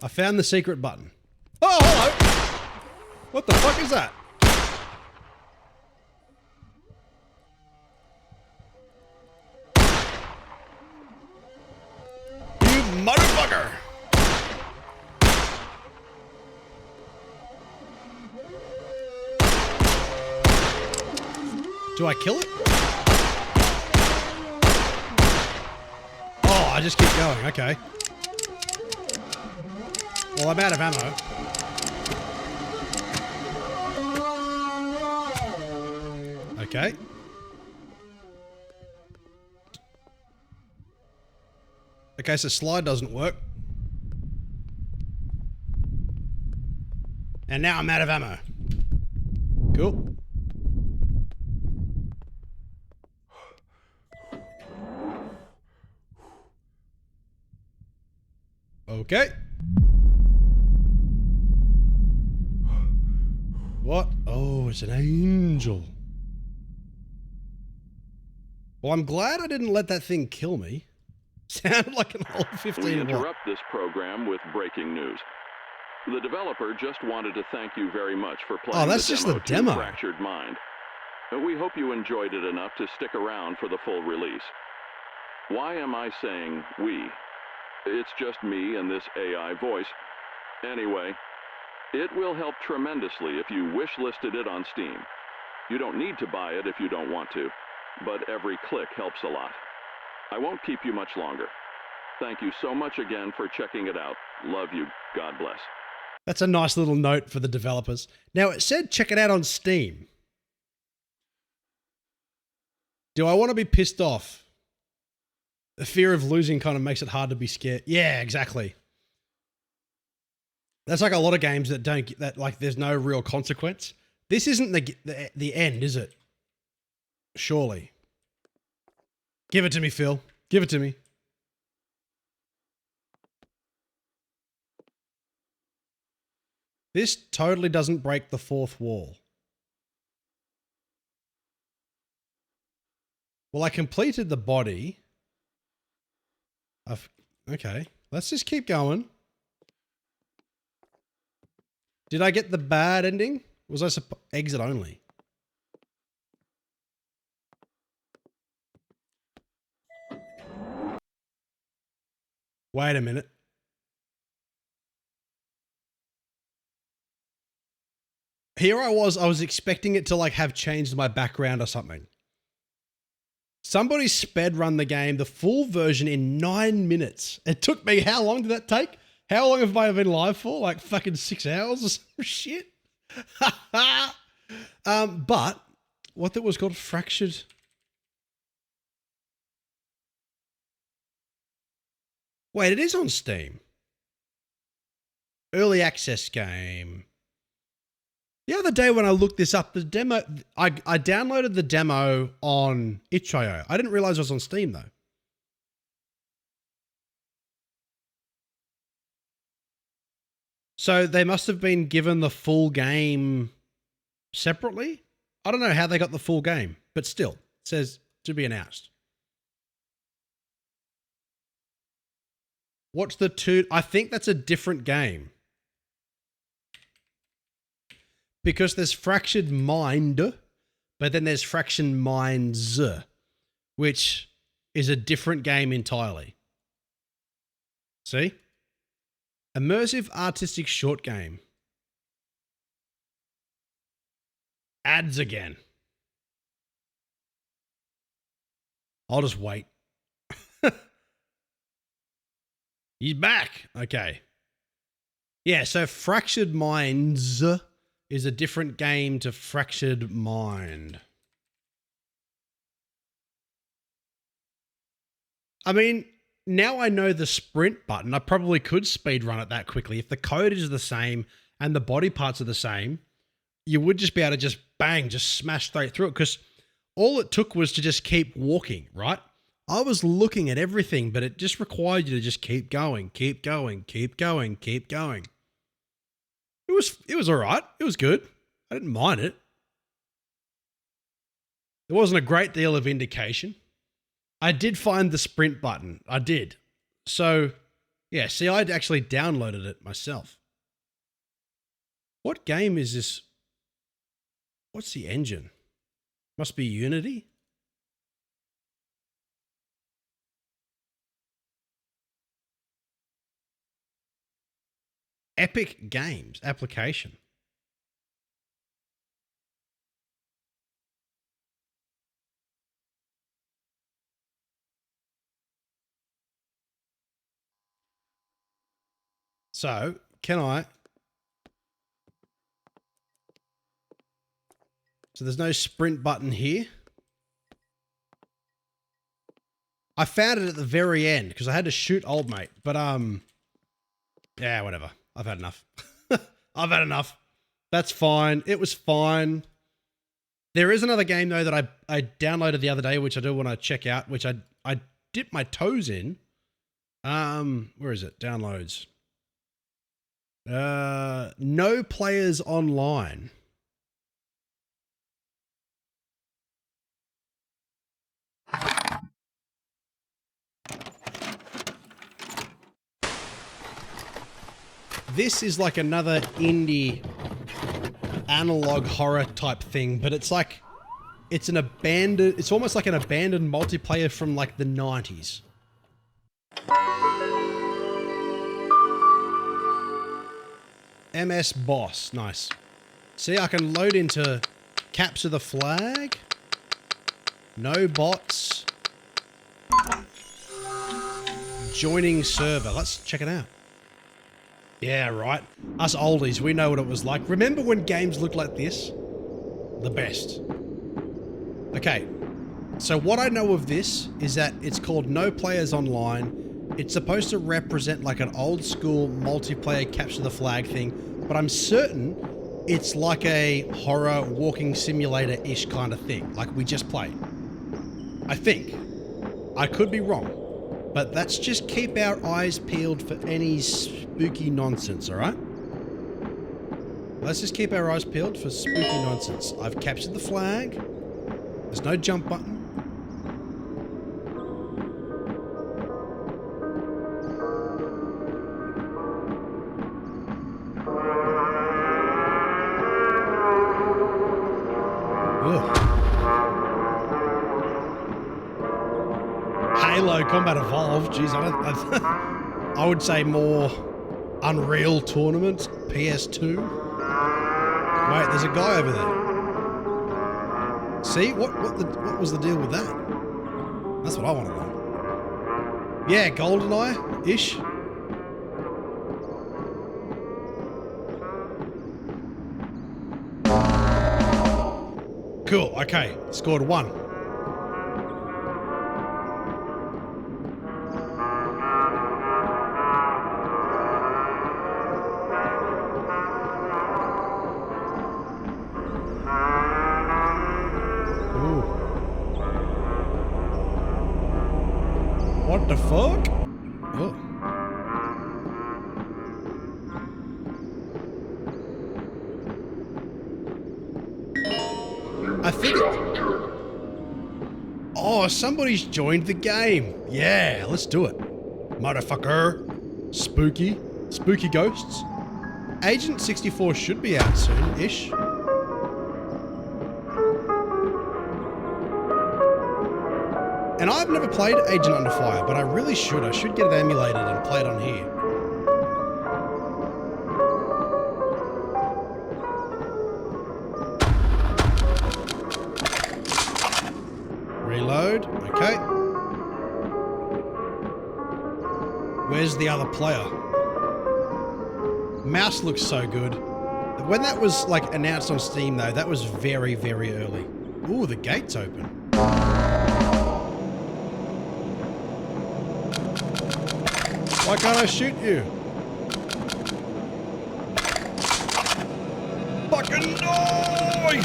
I found the secret button. Oh, hello. What the fuck is that? You motherfucker! Do I kill it? Oh, I just keep going. Okay. Well, I'm out of ammo. Okay. Okay, so slide doesn't work. And now I'm out of ammo. Cool. Okay. What? Oh, it's an angel. Well, I'm glad I didn't let that thing kill me. Sounded like an old 15 We watt. interrupt this program with breaking news. The developer just wanted to thank you very much for playing that's the just demo the demo. to Fractured Mind. We hope you enjoyed it enough to stick around for the full release. Why am I saying we? It's just me and this AI voice. Anyway, it will help tremendously if you wish-listed it on Steam. You don't need to buy it if you don't want to, but every click helps a lot. I won't keep you much longer. Thank you so much again for checking it out. Love you. God bless. That's a nice little note for the developers. Now, it said check it out on Steam. Do I want to be pissed off? The fear of losing kind of makes it hard to be scared. Yeah, exactly. That's like a lot of games that don't get that, like there's no real consequence. This isn't the end, is it? Surely. Give it to me, Phil. Give it to me. This totally doesn't break the fourth wall. Well, I completed the body. Okay, let's just keep going. Did I get the bad ending? Was I exit only? Wait a minute. Here I was expecting it to like have changed my background or something. Somebody sped run the game, the full version in 9 minutes. It took me, how long did that take? How long have I been live for? Like fucking 6 hours or some shit? But what that was called fractured. Wait, it is on Steam. Early access game. The other day when I looked this up, the demo, I downloaded the demo on itch.io. I didn't realize it was on Steam though. So they must have been given the full game separately. I don't know how they got the full game, but still, it says to be announced. What's the two? I think that's a different game. Because there's Fractured Mind, but then there's Fractured Minds, which is a different game entirely. See? Immersive artistic short game. Ads again. I'll just wait. He's back. Okay. Yeah, so Fractured Minds is a different game to Fractured Mind. I mean, now I know the sprint button. I probably could speedrun it that quickly. If the code is the same and the body parts are the same, you would just be able to just bang, just smash straight through it, because all it took was to just keep walking, right? I was looking at everything, but it just required you to just keep going, keep going, keep going, keep going. It was all right. It was good. I didn't mind it. There wasn't a great deal of indication. I did find the sprint button. I did. So, yeah, see, I'd actually downloaded it myself. What game is this? What's the engine? Must be Unity? Epic Games application. So, can I? So there's no sprint button here. I found it at the very end because I had to shoot old mate. But yeah, whatever. I've had enough. I've had enough. That's fine. It was fine. There is another game though that I downloaded the other day, which I do want to check out, which I dipped my toes in. Where is it? Downloads. No Players Online. This is like another indie analog horror type thing, but it's like, it's almost like an abandoned multiplayer from like the 90s. MS Boss, nice. See, I can load into Capture the Flag. No bots. Joining server. Let's check it out. Yeah, right. Us oldies, we know what it was like. Remember when games looked like this? The best. Okay. So what I know of this is that it's called No Players Online. It's supposed to represent like an old school multiplayer capture the flag thing, but I'm certain it's like a horror walking simulator-ish kind of thing, like we just played. I think. I could be wrong. But let's just keep our eyes peeled for any spooky nonsense, alright? Let's just keep our eyes peeled for spooky nonsense. I've captured the flag. There's no jump button. Halo Combat Evolved. Jeez, I would say more Unreal Tournament, PS2. Wait, there's a guy over there. See, what was the deal with that? That's what I want to know. Yeah, GoldenEye-ish. Cool. Okay, scored 1. What the fuck? Oh. I think oh, somebody's joined the game. Yeah, let's do it. Motherfucker. Spooky. Spooky ghosts. Agent 64 should be out soon-ish. And I've never played Agent Under Fire, but I really should. I should get it emulated and play it on here. Reload. Okay. Where's the other player? Mouse looks so good. When that was like announced on Steam though, that was very, very early. Ooh, the gate's open. Why can't I shoot you? Fucking die!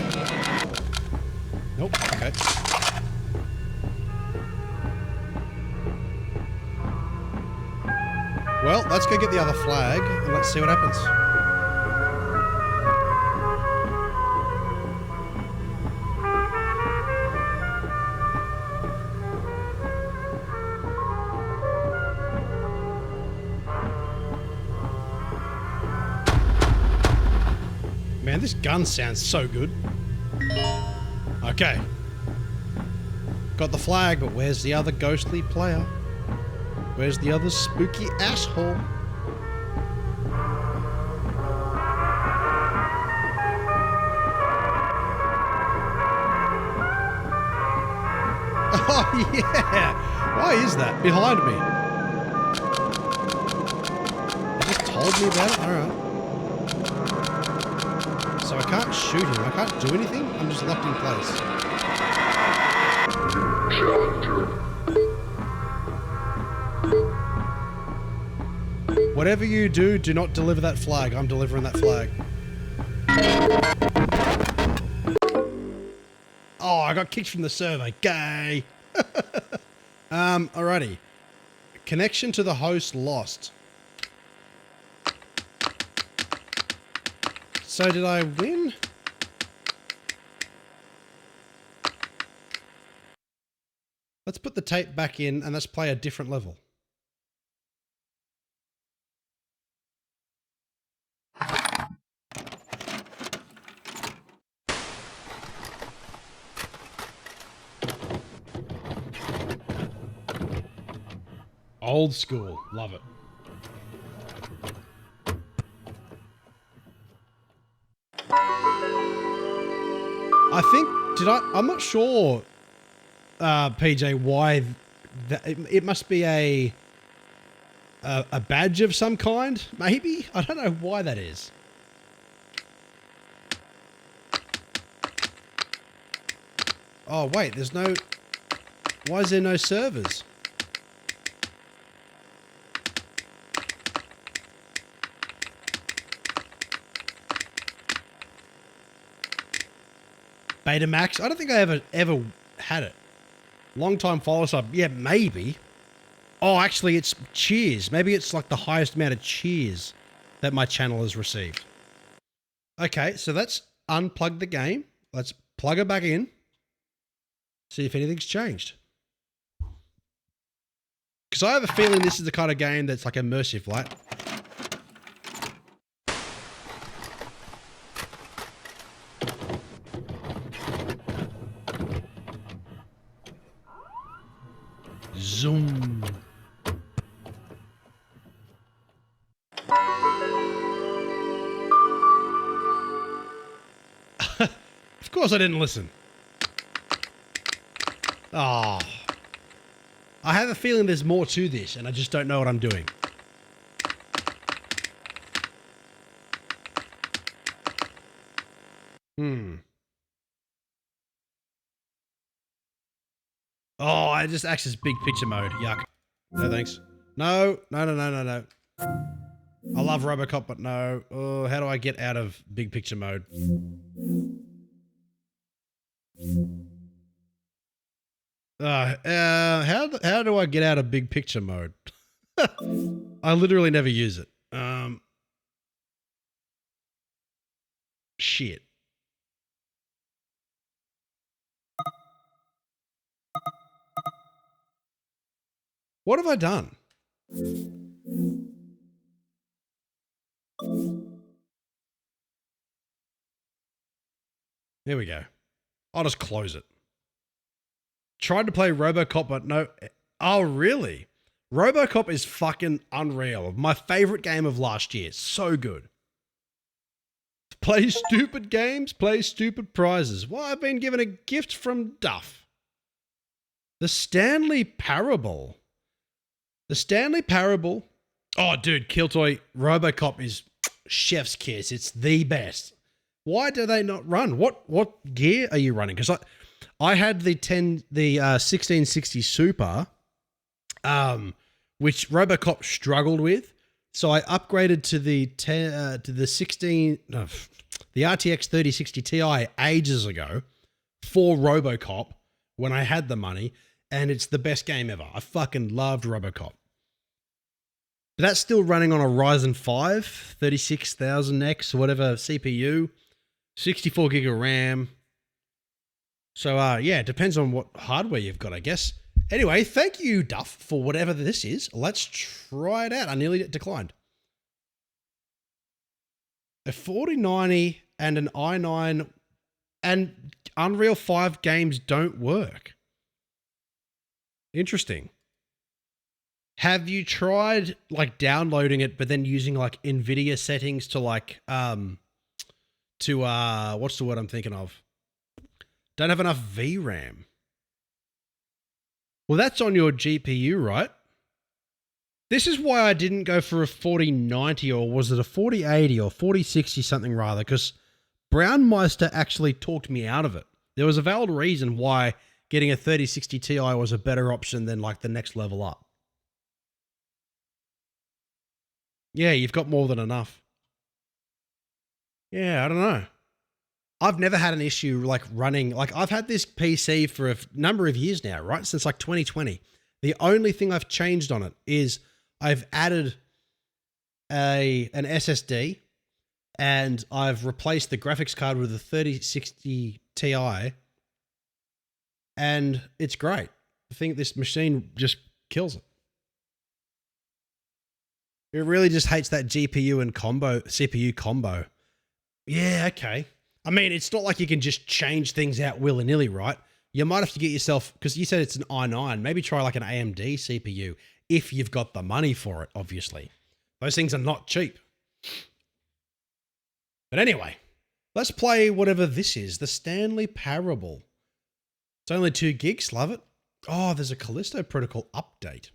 Nope, okay. Well, let's go get the other flag and let's see what happens. Man, this gun sounds so good. Okay. Got the flag, but where's the other ghostly player? Where's the other spooky asshole? Oh, yeah! Why is that? Behind me. They just told me about it? Alright. So I can't shoot him. I can't do anything? I'm just locked in place. Whatever you do, do not deliver that flag. I'm delivering that flag. Oh, I got kicked from the server. Gay. Alrighty. Connection to the host lost. So did I win? Let's put the tape back in and let's play a different level. Old school. Love it. I think, I'm not sure, PJ, why, it must be a badge of some kind, maybe? I don't know why that is. Oh, wait, why is there no servers? Betamax? I don't think I ever had it. Long time follow sub. Yeah, maybe. Oh, actually, it's cheers. Maybe it's like the highest amount of cheers that my channel has received. Okay, so let's unplug the game. Let's plug it back in. See if anything's changed. Because I have a feeling this is the kind of game that's like immersive, right? Zoom. Of course I didn't listen. Ah. Oh. I have a feeling there's more to this and I just don't know what I'm doing. Oh, I just accessed big picture mode. Yuck. No thanks. No. I love Robocop, but no. Oh, how do I get out of big picture mode? How do I get out of big picture mode? I literally never use it. Shit. What have I done? There we go. I'll just close it. tried to play RoboCop, but no. Oh, really? RoboCop is fucking unreal. My favorite game of last year. So good. Play stupid games, play stupid prizes. Well, I've been given a gift from Duff. The Stanley Parable. The Stanley Parable. Oh, dude, Killtoy, RoboCop is chef's kiss. It's the best. Why do they not run? What gear are you running? Because I had the 1660 Super, which RoboCop struggled with. So I upgraded to the RTX 3060 Ti ages ago for RoboCop when I had the money, and it's the best game ever. I fucking loved RoboCop. But that's still running on a Ryzen 5 36,000X or whatever CPU, 64 gig of RAM. So yeah, it depends on what hardware you've got, I guess. Anyway, thank you, Duff, for whatever this is. Let's try it out. I nearly declined. A 4090 and an i9 and Unreal 5 games don't work. Interesting. Have you tried like downloading it, but then using like NVIDIA settings to like, what's the word I'm thinking of? Don't have enough VRAM. Well, that's on your GPU, right? This is why I didn't go for a 4090, or was it a 4080 or 4060 something rather, because Brownmeister actually talked me out of it. There was a valid reason why getting a 3060 Ti was a better option than like the next level up. Yeah, you've got more than enough. Yeah, I don't know. I've never had an issue like running, like I've had this PC for a number of years now, right? Since like 2020. The only thing I've changed on it is I've added an SSD and I've replaced the graphics card with a 3060 Ti, and it's great. I think this machine just kills it. It really just hates that GPU and CPU combo. Yeah, okay. I mean, it's not like you can just change things out willy-nilly, right? You might have to get yourself, because you said it's an i9, maybe try like an AMD CPU if you've got the money for it, obviously. Those things are not cheap. But anyway, let's play whatever this is, the Stanley Parable. It's only 2 gigs, love it. Oh, there's a Callisto Protocol update.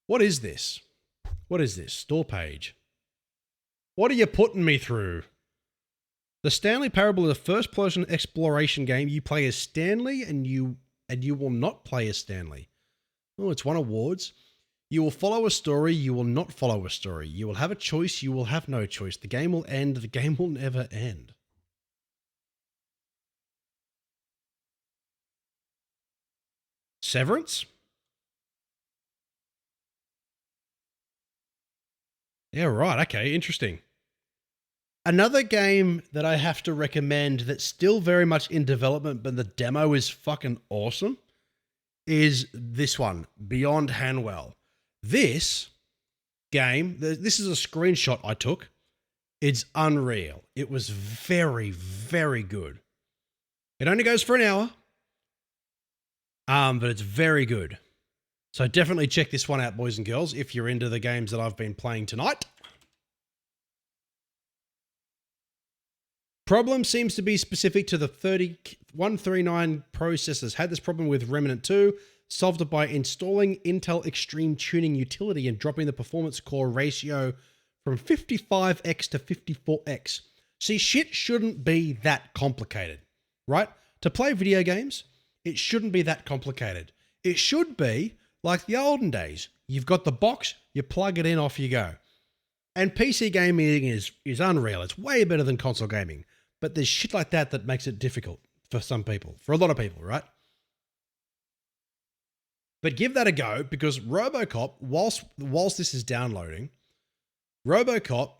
What is this? What is this? Store page. What are you putting me through? The Stanley Parable is a first-person exploration game. You play as Stanley, and you will not play as Stanley. Oh, it's won awards. You will follow a story. You will not follow a story. You will have a choice. You will have no choice. The game will end. The game will never end. Severance? Yeah, right. Okay, interesting. Another game that I have to recommend that's still very much in development, but the demo is fucking awesome, is this one, Beyond Hanwell. This game, this is a screenshot I took. It's unreal. It was very, very good. It only goes for an hour, but it's very good. So definitely check this one out, boys and girls, if you're into the games that I've been playing tonight. Problem seems to be specific to the 139 processors. Had this problem with Remnant 2, solved it by installing Intel Extreme Tuning Utility and dropping the performance core ratio from 55x to 54x. See, shit shouldn't be that complicated, right? To play video games, it shouldn't be that complicated. It should be like the olden days. You've got the box, you plug it in, off you go. And PC gaming is unreal. It's way better than console gaming. But there's shit like that makes it difficult for some people, for a lot of people, right? But give that a go, because RoboCop, whilst this is downloading, RoboCop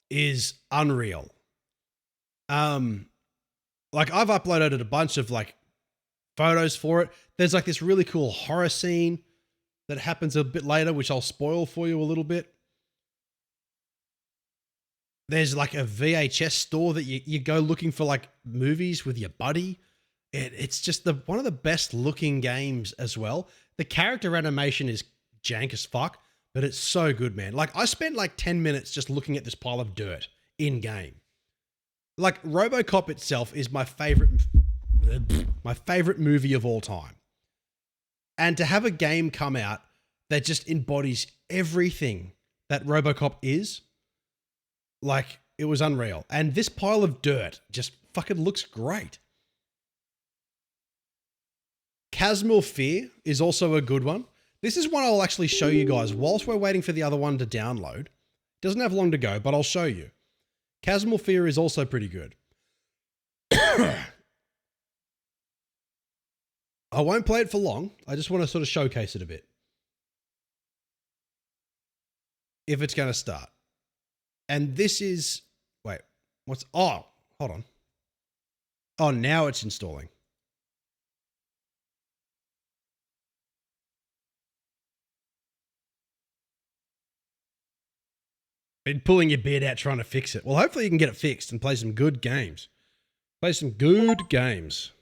is unreal. Like I've uploaded a bunch of like photos for it. There's like this really cool horror scene that happens a bit later, which I'll spoil for you a little bit. There's like a VHS store that you go looking for like movies with your buddy. It's just one of the best looking games as well. The character animation is jank as fuck, but it's so good, man. Like I spent like 10 minutes just looking at this pile of dirt in game. Like RoboCop itself is my favorite movie of all time. And to have a game come out that just embodies everything that RoboCop is, like it was unreal. And this pile of dirt just fucking looks great. Chasmal Fear is also a good one. This is one I'll actually show you guys whilst we're waiting for the other one to download. Doesn't have long to go, but I'll show you. Chasmal Fear is also pretty good. I won't play it for long. I just want to sort of showcase it a bit. If it's going to start. And this is... Wait. Oh, hold on. Oh, now it's installing. Been pulling your beard out trying to fix it. Well, hopefully you can get it fixed and play some good games. Play some good games.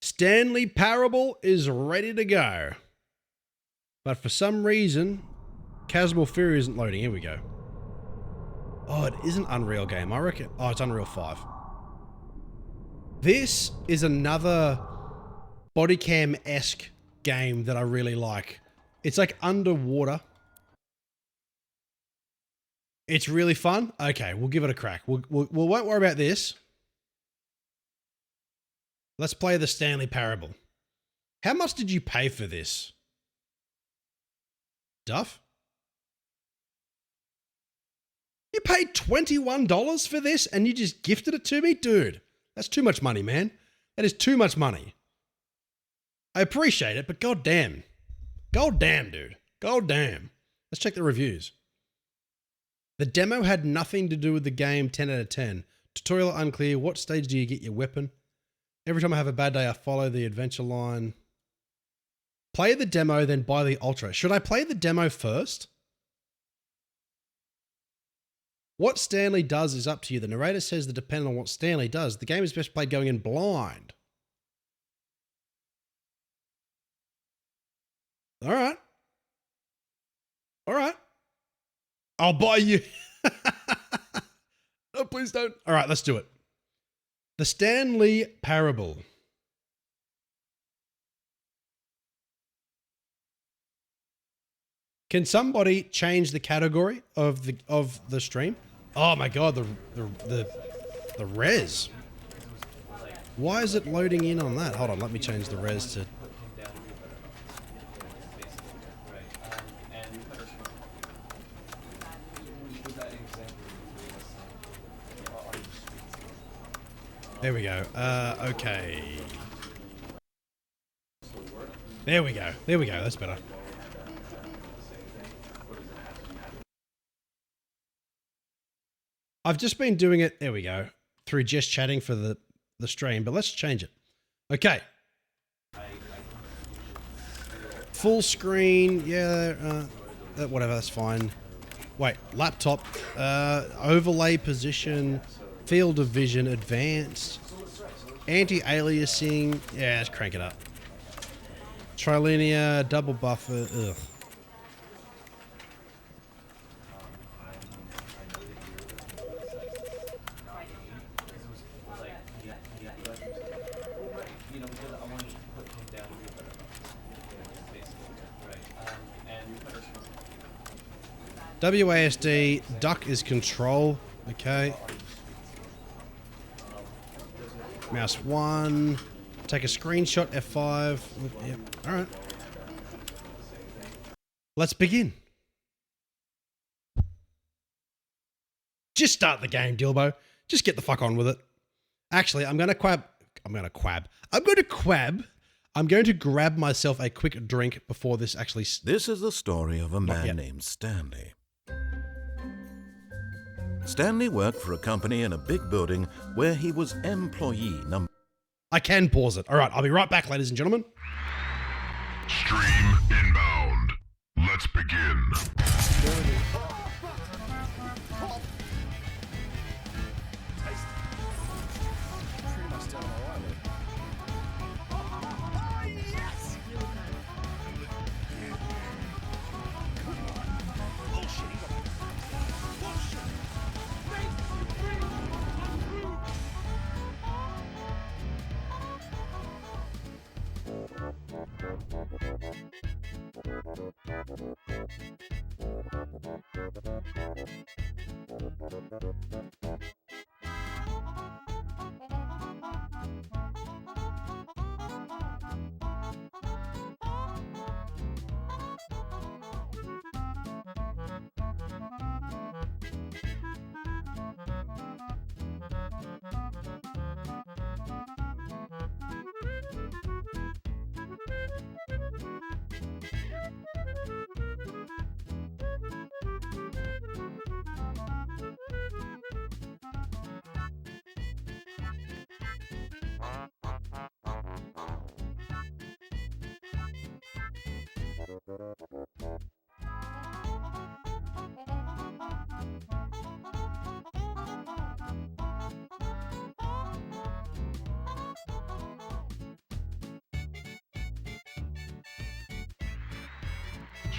Stanley Parable is ready to go. But for some reason, Chasmal Fear isn't loading. Here we go. Oh, it is an Unreal game, I reckon. Oh, it's Unreal 5. This is another bodycam-esque game that I really like. It's like underwater. It's really fun. Okay, we'll give it a crack. We won't worry about this. Let's play the Stanley Parable. How much did you pay for this? Duff? You paid $21 for this and you just gifted it to me? Dude, that's too much money, man. That is too much money. I appreciate it, but goddamn. Goddamn, dude. Goddamn. Let's check the reviews. The demo had nothing to do with the game, 10 out of 10. Tutorial unclear. What stage do you get your weapon? Every time I have a bad day, I follow the adventure line. Play the demo, then buy the Ultra. Should I play the demo first? What Stanley does is up to you. The narrator says that depending on what Stanley does, the game is best played going in blind. All right. All right. I'll buy you. No, please don't. All right, let's do it. The Stanley Parable. Can somebody change the category of the stream? Oh my god, the res. Why is it loading in on that? Hold on, let me change the res to... There we go. Okay. There we go. There we go. That's better. I've just been doing it, there we go, through just chatting for the stream, but let's change it. Okay. Full screen, yeah, whatever, that's fine. Wait, laptop, overlay position, field of vision, advanced, anti-aliasing, yeah, let's crank it up. Trilinear, double buffer, ugh. WASD, duck is control, okay. Mouse 1, take a screenshot, F5, yep, alright. Let's begin. Just start the game, Dilbo. Just get the fuck on with it. Actually, I'm going to grab myself a quick drink before this actually... This is the story of a man named Stanley. Stanley worked for a company in a big building where he was employee number... I can pause it. All right, I'll be right back, ladies and gentlemen. Stream inbound. Let's begin.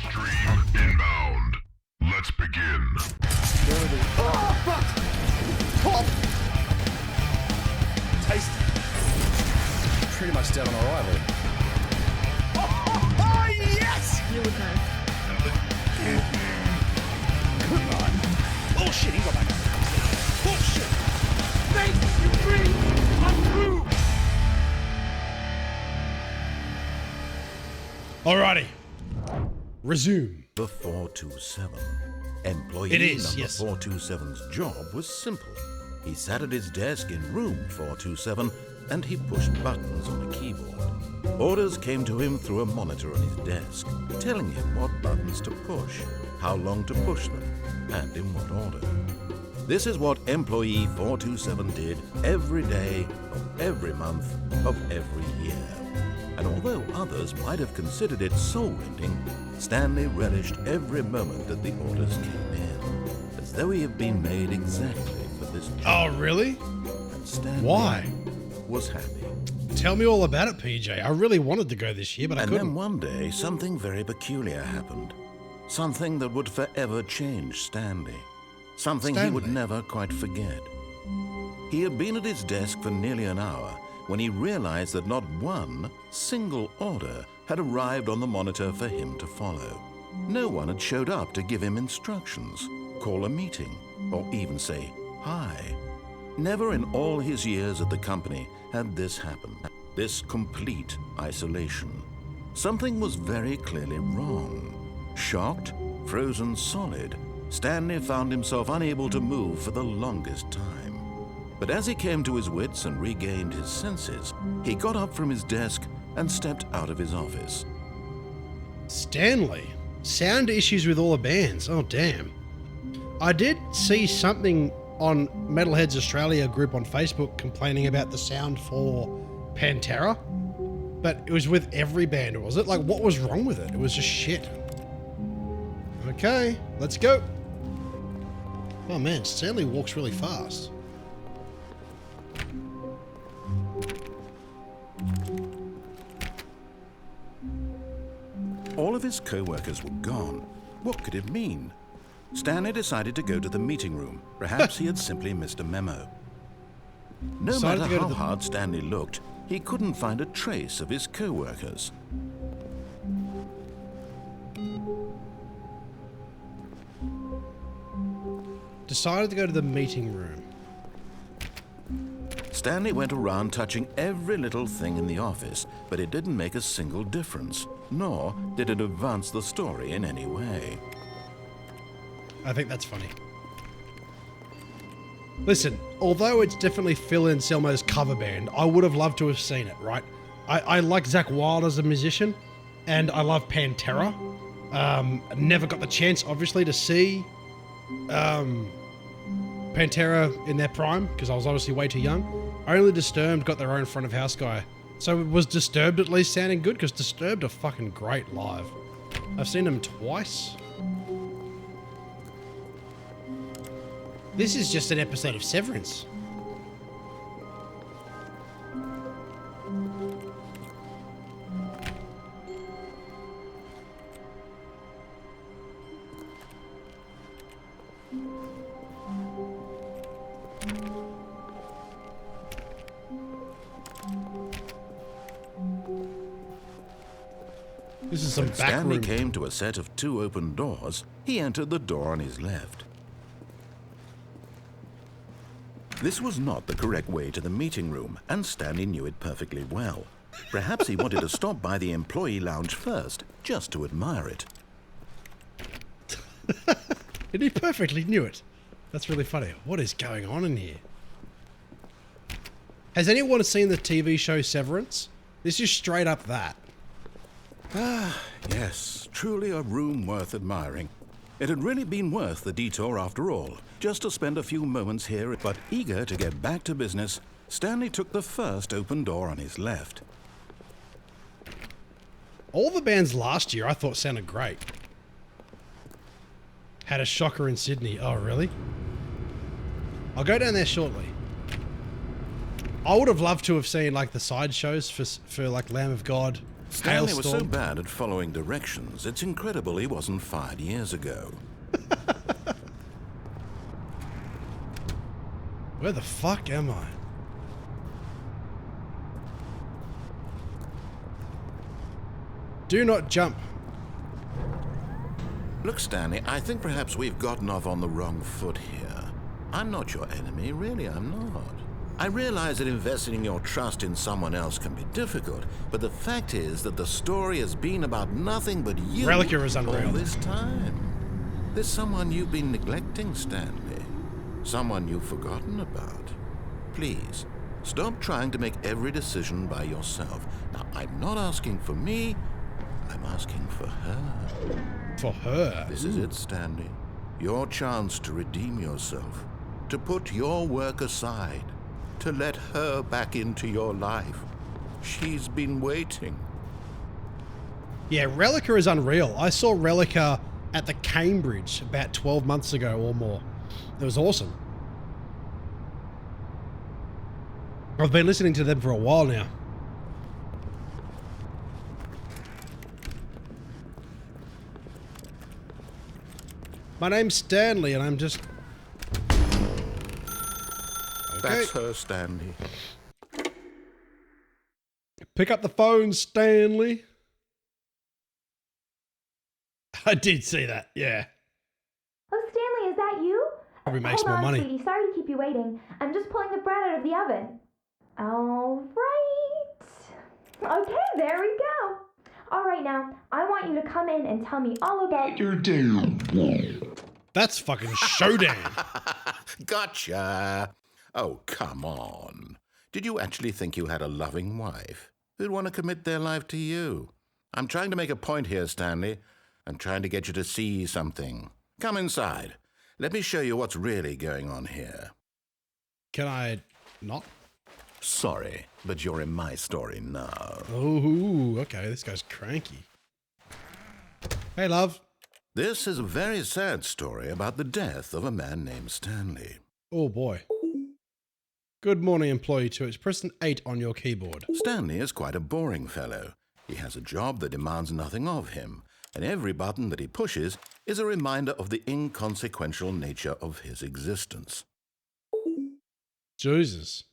Stream inbound. Let's begin. Oh, fuck! Top! Taste. Pretty much dead on arrival. Oh, yes! Here we go. Good night. Oh shit, he got back up. Oh shit! Snake, you bring untrue! Alrighty. Resume. The 427. Employee It is, number yes. 427's job was simple. He sat at his desk in room 427 and he pushed buttons on a keyboard. Orders came to him through a monitor on his desk, telling him what buttons to push, how long to push them, and in what order. This is what employee 427 did every day of every month of every year. And although others might have considered it soul-rending, Stanley relished every moment that the orders came in, as though he had been made exactly for this job. Oh, really? And Stanley Why? was happy. Tell me all about it, PJ. I really wanted to go this year, but I And couldn't. then one day, something very peculiar happened. Something that would forever change Stanley. Something he would Stanley? never quite forget. He had been at his desk for nearly an hour when he realized that not one single order had arrived on the monitor for him to follow. No one had showed up to give him instructions, call a meeting, or even say hi. Never in all his years at the company had this happened. This complete isolation. Something was very clearly wrong. Shocked, frozen solid, Stanley found himself unable to move for the longest time. But as he came to his wits and regained his senses, he got up from his desk and stepped out of his office. Stanley. Sound issues with all the bands. Oh, damn. I did see something on Metalheads Australia group on Facebook complaining about the sound for Pantera, but it was with every band, was it? Like, what was wrong with it? It was just shit. Okay, let's go. Oh man, Stanley walks really fast. All of his co-workers were gone. What could it mean? Stanley decided to go to the meeting room. Perhaps he had simply missed a memo. No Decided matter to go to how the- hard Stanley looked, he couldn't find a trace of his co-workers. Decided to go to the meeting room. Stanley went around touching every little thing in the office, but it didn't make a single difference, nor did it advance the story in any way. I think that's funny. Listen, although it's definitely Phil Anselmo's cover band, I would have loved to have seen it, right? I like Zakk Wylde as a musician, and I love Pantera. Never got the chance, obviously, to see Pantera in their prime, because I was obviously way too young. Only Disturbed got their own front of house guy. So was Disturbed at least sounding good? Because Disturbed are fucking great live. I've seen them twice. This is just an episode of Severance. This is some When back Stanley room. came to a set of 2 open doors, he entered the door on his left. This was not the correct way to the meeting room, and Stanley knew it perfectly well. Perhaps he wanted to stop by the employee lounge first, just to admire it. And he perfectly knew it. That's really funny. What is going on in here? Has anyone seen the TV show Severance? This is straight up that. Ah, yes, truly a room worth admiring. It had really been worth the detour after all, just to spend a few moments here, but eager to get back to business, Stanley took the first open door on his left. All the bands last year I thought sounded great. Had a shocker in Sydney. Oh, really? I'll go down there shortly. I would have loved to have seen like the side shows for like Lamb of God. Stanley Hailstorm. was so bad at following directions, it's incredible he wasn't fired years ago. Where the fuck am I? Do not jump. Look, Stanley, I think perhaps we've gotten off on the wrong foot here. I'm not your enemy, really, I'm not. I realize that investing your trust in someone else can be difficult, but the fact is that the story has been about nothing but you Relica is unreal. all this time. There's someone you've been neglecting, Stanley. Someone you've forgotten about. Please, stop trying to make every decision by yourself. Now, I'm not asking for me, I'm asking for her. For her? This is it, Stanley. Your chance to redeem yourself, to put your work aside, to let her back into your life. She's been waiting. Yeah, Relica is unreal. I saw Relica at the Cambridge about 12 months ago or more. It was awesome. I've been listening to them for a while now. My name's Stanley and I'm just... That's her, Stanley. Pick up the phone, Stanley. I did see that, yeah. Oh, Stanley, is that you? Probably makes Hold more on, money. Sweetie. Sorry to keep you waiting. I'm just pulling the bread out of the oven. All right. Okay, there we go. All right, now, I want you to come in and tell me all about your day. That's fucking showdown. Gotcha. Oh, come on. Did you actually think you had a loving wife who'd want to commit their life to you? I'm trying to make a point here, Stanley. I'm trying to get you to see something. Come inside. Let me show you what's really going on here. Can I not? Sorry, but you're in my story now. Oh, okay. This guy's cranky. Hey, love. This is a very sad story about the death of a man named Stanley. Oh, boy. Good morning, employee 2. It's press an 8 on your keyboard. Stanley is quite a boring fellow. He has a job that demands nothing of him, and every button that he pushes is a reminder of the inconsequential nature of his existence. Jesus.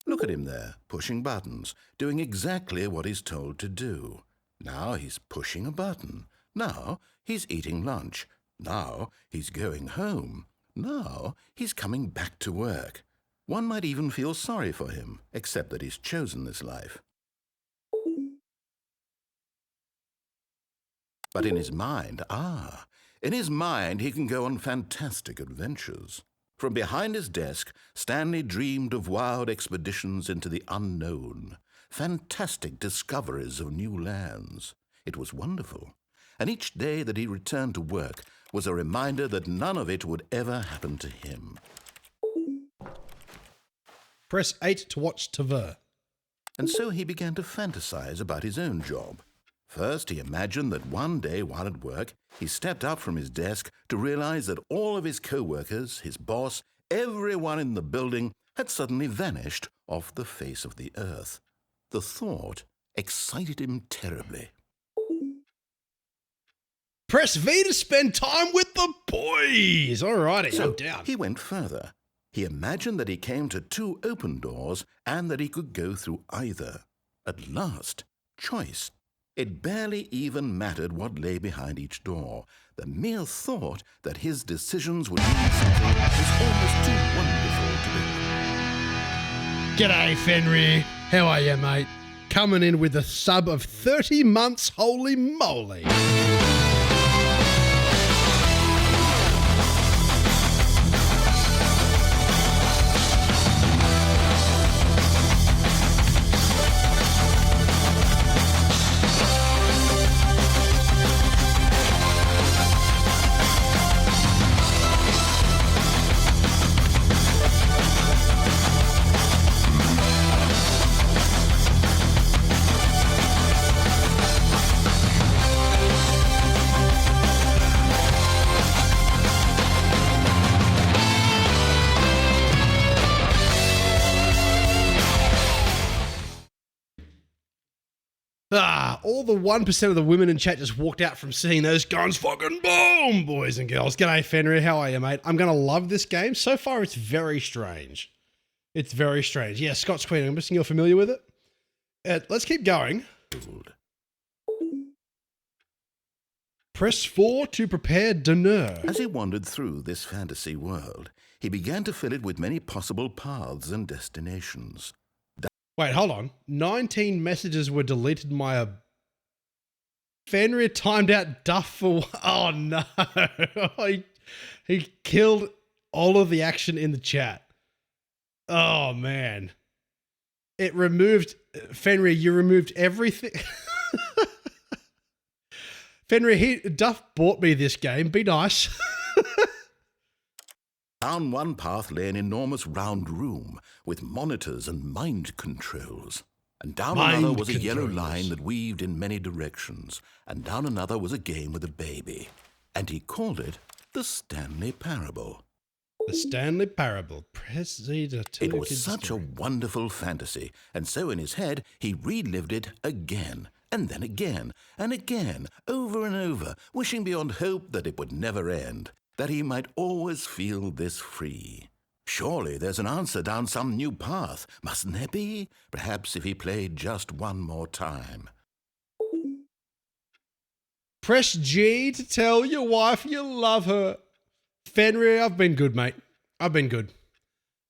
Look at him there, pushing buttons, doing exactly what he's told to do. Now he's pushing a button. Now he's eating lunch. Now he's going home. Now he's coming back to work. One might even feel sorry for him, except that he's chosen this life. But in his mind, he can go on fantastic adventures. From behind his desk, Stanley dreamed of wild expeditions into the unknown, fantastic discoveries of new lands. It was wonderful, and each day that he returned to work was a reminder that none of it would ever happen to him. Press 8 to watch TV. And so he began to fantasize about his own job. First, he imagined that one day while at work, he stepped up from his desk to realize that all of his co-workers, his boss, everyone in the building had suddenly vanished off the face of the earth. The thought excited him terribly. Press V to spend time with the boys. Alrighty, So I'm down. he went further. He imagined that he came to 2 open doors and that he could go through either. At last, choice. It barely even mattered what lay behind each door. The mere thought that his decisions would mean something was almost too wonderful to believe. G'day, Fenrir. How are you, mate? Coming in with a sub of 30 months, holy moly. All the 1% of the women in chat just walked out from seeing those guns fucking boom, boys and girls. G'day, Fenrir. How are you, mate? I'm going to love this game. So far, it's very strange. It's very strange. Yeah, Scott's Queen. I'm guessing you're familiar with it. Let's keep going. Press 4 to prepare dinner. As he wandered through this fantasy world, he began to fill it with many possible paths and destinations. Wait, hold on. 19 messages were deleted by Fenrir timed out Duff for... Oh, no. he killed all of the action in the chat. Oh, man. It removed... Fenrir, you removed everything. Fenrir, Duff bought me this game. Be nice. Down one path lay an enormous round room with monitors and mind controls. And down another was a yellow line that weaved in many directions. And down another was a game with a baby. And he called it the Stanley Parable. The Stanley Parable. It was such a wonderful fantasy. And so in his head, he relived it again. And then again. And again. Over and over. Wishing beyond hope that it would never end. That he might always feel this free. Surely there's an answer down some new path, mustn't there be? Perhaps if he played just one more time. Press G to tell your wife you love her. Fenrir, I've been good, mate. I've been good.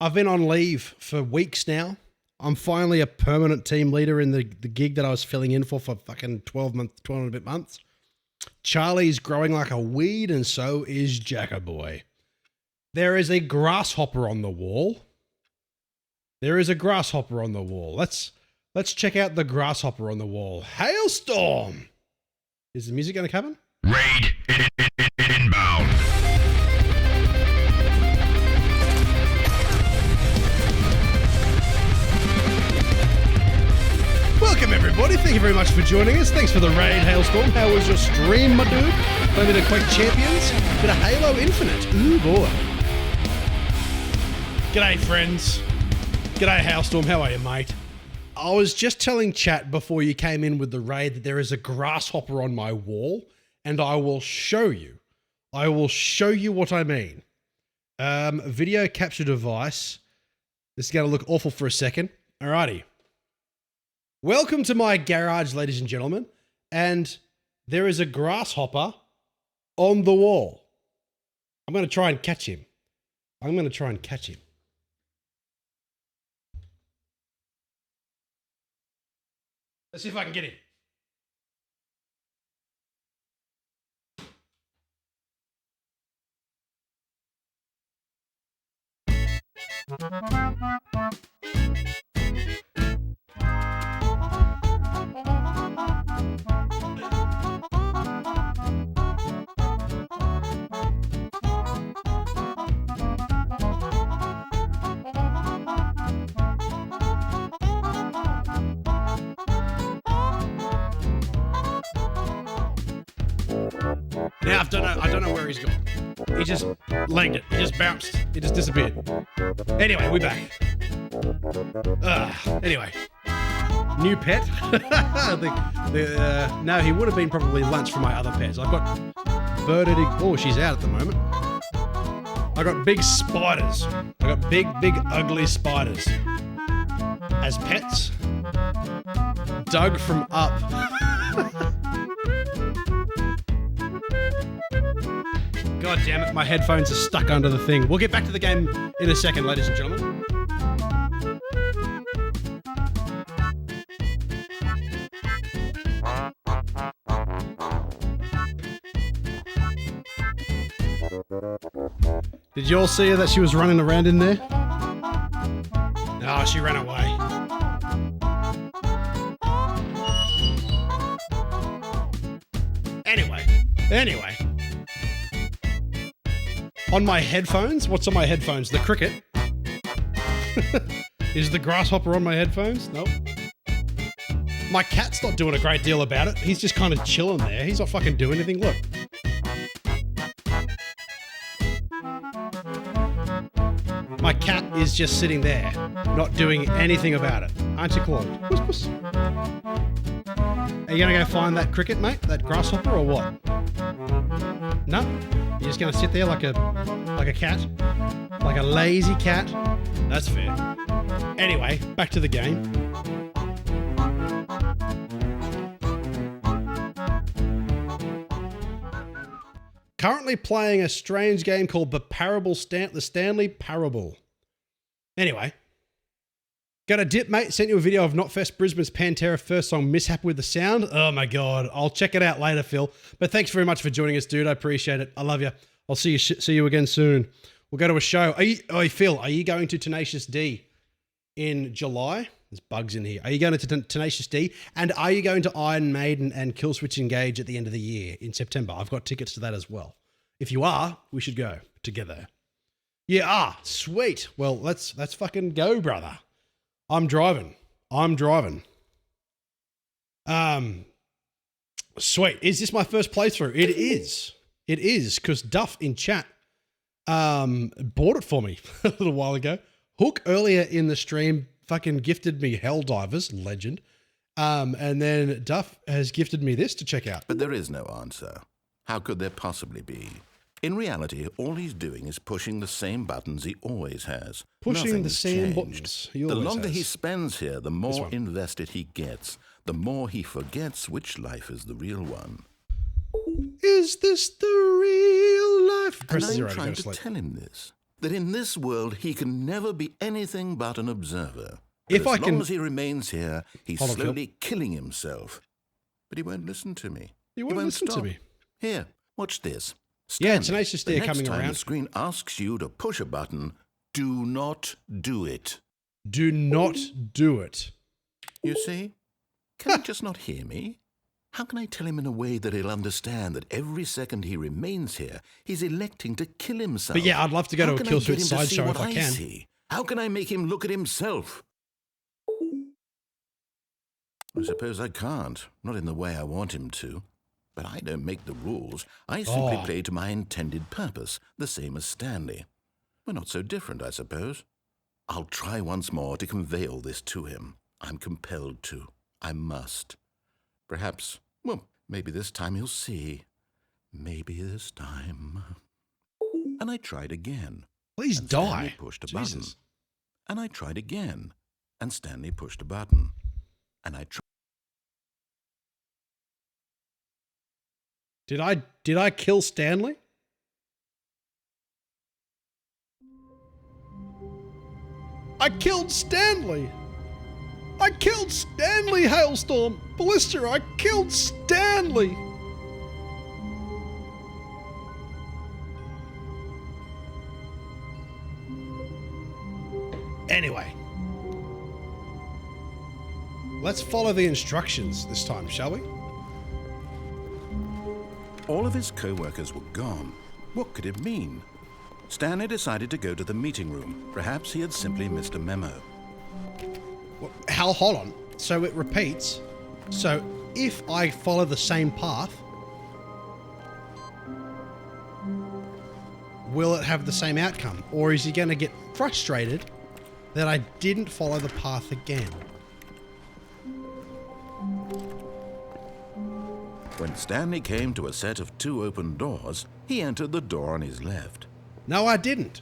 I've been on leave for weeks now. I'm finally a permanent team leader in the gig that I was filling in for fucking 12 and a bit months. Charlie's growing like a weed, and so is Jackaboy. There is a grasshopper on the wall. There is a grasshopper on the wall. Let's check out the grasshopper on the wall. Hailstorm! Is the music going to come in? Raid inbound. Welcome, everybody. Thank you very much for joining us. Thanks for the raid, Hailstorm. How was your stream, my dude? Played a bit of Quake Champions, bit of Halo Infinite. Ooh, boy. G'day, friends. G'day, Hailstorm. How are you, mate? I was just telling chat before you came in with the raid that there is a grasshopper on my wall, and I will show you. I will show you what I mean. Video capture device. This is going to look awful for a second. Alrighty. Welcome to my garage, ladies and gentlemen, and there is a grasshopper on the wall. I'm going to try and catch him. Let's see if I can get him. Now I don't know where he's gone. He just legged it. He just bounced. He just disappeared. Anyway, we're back. Anyway, new pet. No, he would have been probably lunch for my other pets. I've got birded. Oh, she's out at the moment. I got big spiders. I got big ugly spiders as pets. Doug from Up. God damn it, my headphones are stuck under the thing. We'll get back to the game in a second, ladies and gentlemen. Did you all see her that she was running around in there? Oh, she ran away. Anyway. On my headphones? What's on my headphones? The cricket? Is the grasshopper on my headphones? Nope. My cat's not doing a great deal about it. He's just kind of chilling there. He's not fucking doing anything. Look. My cat is just sitting there, not doing anything about it. Aren't you, Claude? Puss, puss. Are you gonna go find that cricket, mate? That grasshopper, or what? No? You're just gonna sit there like a cat? Like a lazy cat? That's fair. Anyway, back to the game. Currently playing a strange game called the Stanley Parable. Anyway. Got a dip, mate. Sent you a video of Knotfest Brisbane's Pantera first song, Mishap with the Sound. Oh my God. I'll check it out later, Phil. But thanks very much for joining us, dude. I appreciate it. I love you. I'll see you again soon. We'll go to a show. Phil, are you going to Tenacious D in July? There's bugs in here. Are you going to Tenacious D? And are you going to Iron Maiden and Killswitch Engage at the end of the year in September? I've got tickets to that as well. If you are, we should go together. Yeah, sweet. Well, let's fucking go, brother. I'm driving. Sweet. Is this my first playthrough? It is. It is, because Duff in chat bought it for me a little while ago. Hook earlier in the stream fucking gifted me Helldivers, legend. And then Duff has gifted me this to check out. But there is no answer. How could there possibly be? In reality, all he's doing is pushing the same buttons he always has. Pushing the same buttons he always has. The longer he spends here, the more invested he gets. The more he forgets which life is the real one. Is this the real life? And I'm trying to tell him this. That in this world, he can never be anything but an observer. As long as he remains here, he's slowly killing himself. But he won't listen to me. He won't listen to me. Here, watch this. Stanley, Tenacious D coming around. Next time the screen asks you to push a button, do not do it. Do not do it. You see? Can he just not hear me? How can I tell him in a way that he'll understand that every second he remains here, he's electing to kill himself? But yeah, I'd love to go to a Killswitch sideshow if I can. How can I make him look at himself? I suppose I can't. Not in the way I want him to. But I don't make the rules. I simply play to my intended purpose, the same as Stanley. We're not so different, I suppose. I'll try once more to convey all this to him. I'm compelled to. I must. Perhaps, well, maybe this time he'll see. Maybe this time. And I tried again. Please and die. Stanley pushed a button. And I tried again. And Stanley pushed a button. And I tried. Did I kill Stanley? I killed Stanley! I killed Stanley, Hailstorm! Ballista, I killed Stanley! Anyway. Let's follow the instructions this time, shall we? All of his co-workers were gone. What could it mean? Stanley decided to go to the meeting room. Perhaps he had simply missed a memo. Well, hold on. So it repeats. So if I follow the same path, will it have the same outcome? Or is he going to get frustrated that I didn't follow the path again? When Stanley came to a set of 2 open doors, he entered the door on his left. No, I didn't.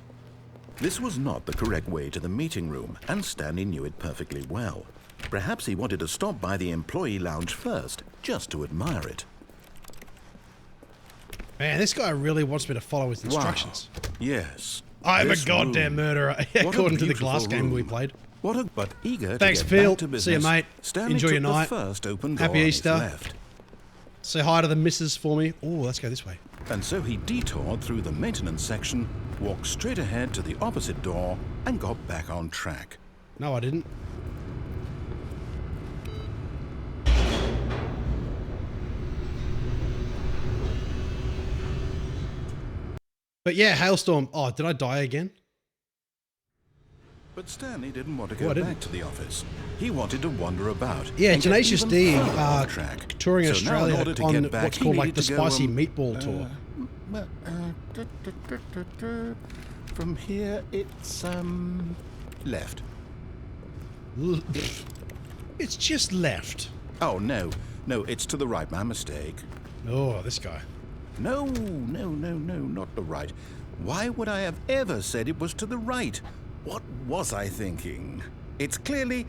This was not the correct way to the meeting room, and Stanley knew it perfectly well. Perhaps he wanted to stop by the employee lounge first, just to admire it. Man, this guy really wants me to follow his instructions. Wow. Yes. I'm a This goddamn room. murderer, What a according to the beautiful glass game we room. played. What a but eager Thanks, to get Phil. back to business. See you, mate. Stanley Enjoy your took the night. first open door Happy on his Easter. left. Say hi to the missus for me. Oh, let's go this way. And so he detoured through the maintenance section, walked straight ahead to the opposite door, and got back on track. No, I didn't. But yeah, Hailstorm. Oh, did I die again? But Stanley didn't want to Oh, I go didn't. back to the office. He wanted to wander about. Yeah, and get Tenacious even D further off track. touring So now in Australia order to on get back, what's he called like needed the to go, Spicy Meatball Tour. From here, it's left. It's just left. Oh no, it's to the right. My mistake. Oh, this guy. No, not the right. Why would I have ever said it was to the right? What was I thinking? It's clearly...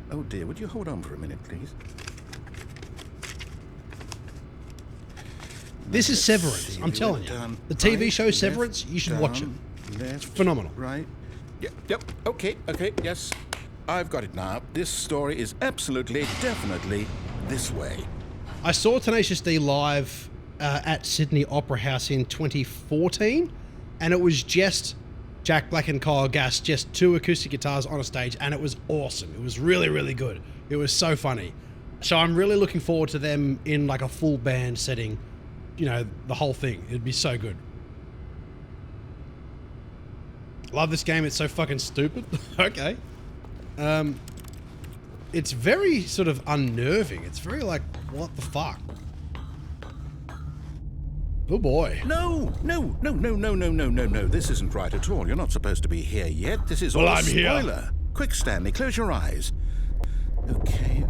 Oh dear, would you hold on for a minute, please? This is Severance, I'm telling you. The TV show Severance, you should watch it. It's phenomenal. Right. Yep, okay, yes. I've got it now. This story is absolutely, definitely this way. I saw Tenacious D live at Sydney Opera House in 2014, and it was just Jack Black and Kyle Gass, just two acoustic guitars on a stage, and it was awesome. It was really, really good. It was so funny. So I'm really looking forward to them in like a full band setting, you know, the whole thing. It'd be so good. Love this game. It's so fucking stupid. Okay. It's very sort of unnerving. It's very like, what the fuck? Oh boy. No. This isn't right at all. You're not supposed to be here yet. This is all Well, a I'm here. spoiler. Quick, Stanley, close your eyes. Okay.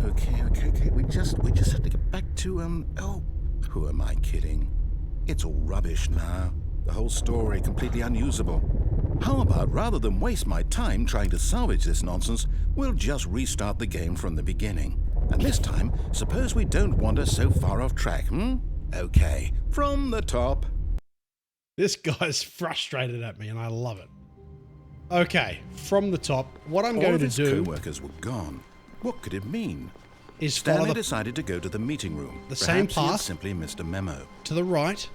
We just have to get back to, oh, who am I kidding? It's all rubbish now. The whole story completely unusable. How about, rather than waste my time trying to salvage this nonsense, we'll just restart the game from the beginning. And this time, suppose we don't wander so far off track, Okay, from the top. This guy's frustrated at me, and I love it. Okay, from the top, what I'm All going of to his do co-workers were gone. What could it mean? is follow Stanley the, decided to go to the meeting room. the same Perhaps he had path simply missed a memo. to the right,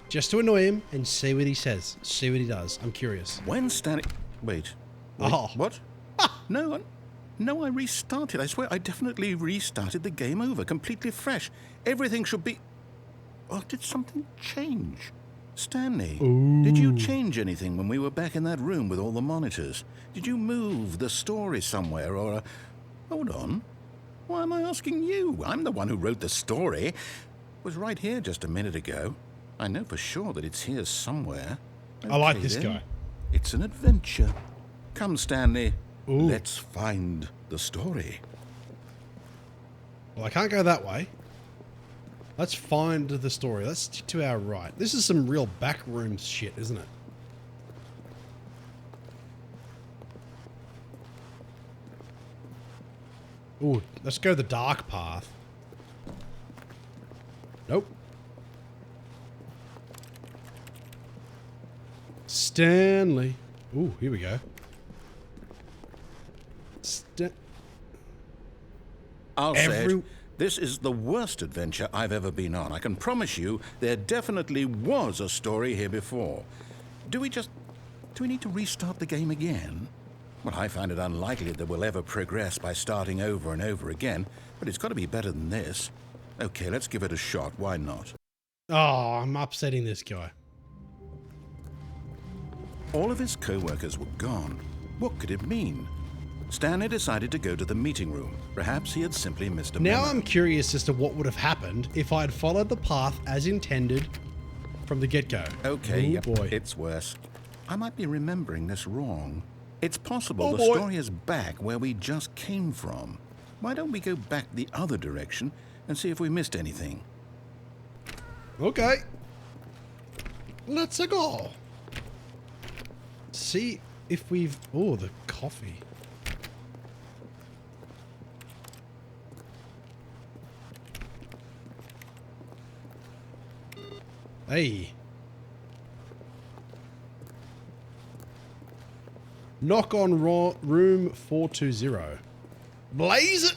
just to annoy him and see what he says. See what he does. I'm curious. When Stanley... Wait. Oh. What? No, I restarted. I swear I definitely restarted the game over, completely fresh. Everything should be... Or did something change? Stanley, did you change anything when we were back in that room with all the monitors? Did you move the story somewhere or... Hold on. Why am I asking you? I'm the one who wrote the story. It was right here just a minute ago. I know for sure that it's here somewhere. I like Okay, this then. guy. It's an adventure. Come, Stanley. Let's find the story. Well, I can't go that way. Let's find the story. That's to our right. This is some real backroom shit, isn't it? Ooh, let's go the dark path. Nope. Stanley. Ooh, here we go. I'll say it. This is the worst adventure I've ever been on. I can promise you there definitely was a story here before. Do we need to restart the game again? Well, I find it unlikely that we'll ever progress by starting over and over again, but it's got to be better than this. Okay, let's give it a shot. Why not? Oh, I'm upsetting this guy. All of his co-workers were gone. What could it mean? Stanley decided to go to the meeting room. Perhaps he had simply missed a Now memo. I'm curious as to what would have happened if I had followed the path as intended from the get-go. Okay, Ooh, yep, boy. it's worse. I might be remembering this wrong. It's possible Oh, the boy. story is back where we just came from. Why don't we go back the other direction and see if we missed anything? Okay. Let's go. See if we've... Oh, the coffee. Hey. Knock on room 420. Blaze it!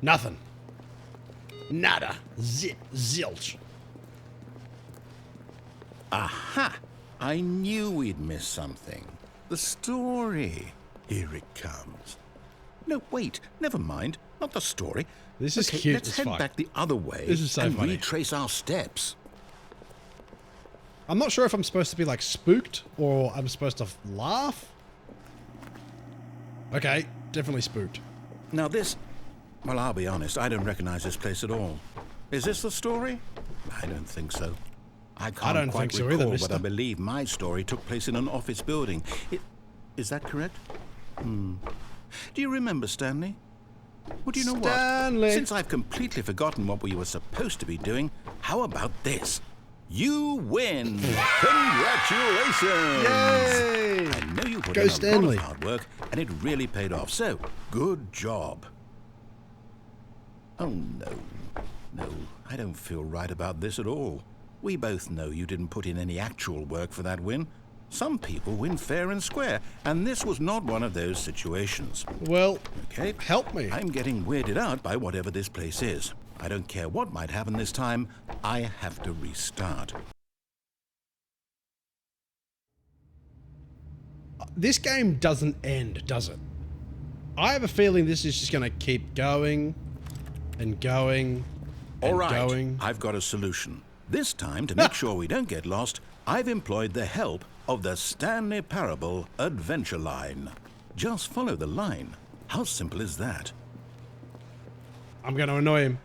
Nothing. Nada. Zilch. Aha! I knew we'd miss something. The story. Here it comes. No, wait. Never mind. Not the story. This is cute Let's as head fuck. back the other way This is so and funny. retrace our steps. I'm not sure if I'm supposed to be like spooked or I'm supposed to laugh. Okay, definitely spooked. Now this... Well, I'll be honest. I don't recognize this place at all. Is this the story? I don't think so. I can't don't quite think so recall, either, but mister. I believe my story took place in an office building. Is that correct? Do you remember, Stanley? Well, do you know Stanley. what? Since I've completely forgotten what we were supposed to be doing, how about this? You win! Congratulations! Yay! I know you put Go in a Stanley. lot of hard work, and it really paid off. So, good job. Oh, no. No, I don't feel right about this at all. We both know you didn't put in any actual work for that win. Some people win fair and square, and this was not one of those situations. Well, okay, help me. I'm getting weirded out by whatever this place is. I don't care what might happen this time. I have to restart. This game doesn't end, does it? I have a feeling this is just going to keep going and going and All right, going. I've got a solution. This time, to make sure we don't get lost, I've employed the help of the Stanley Parable Adventure Line. Just follow the line. How simple is that? I'm going to annoy him.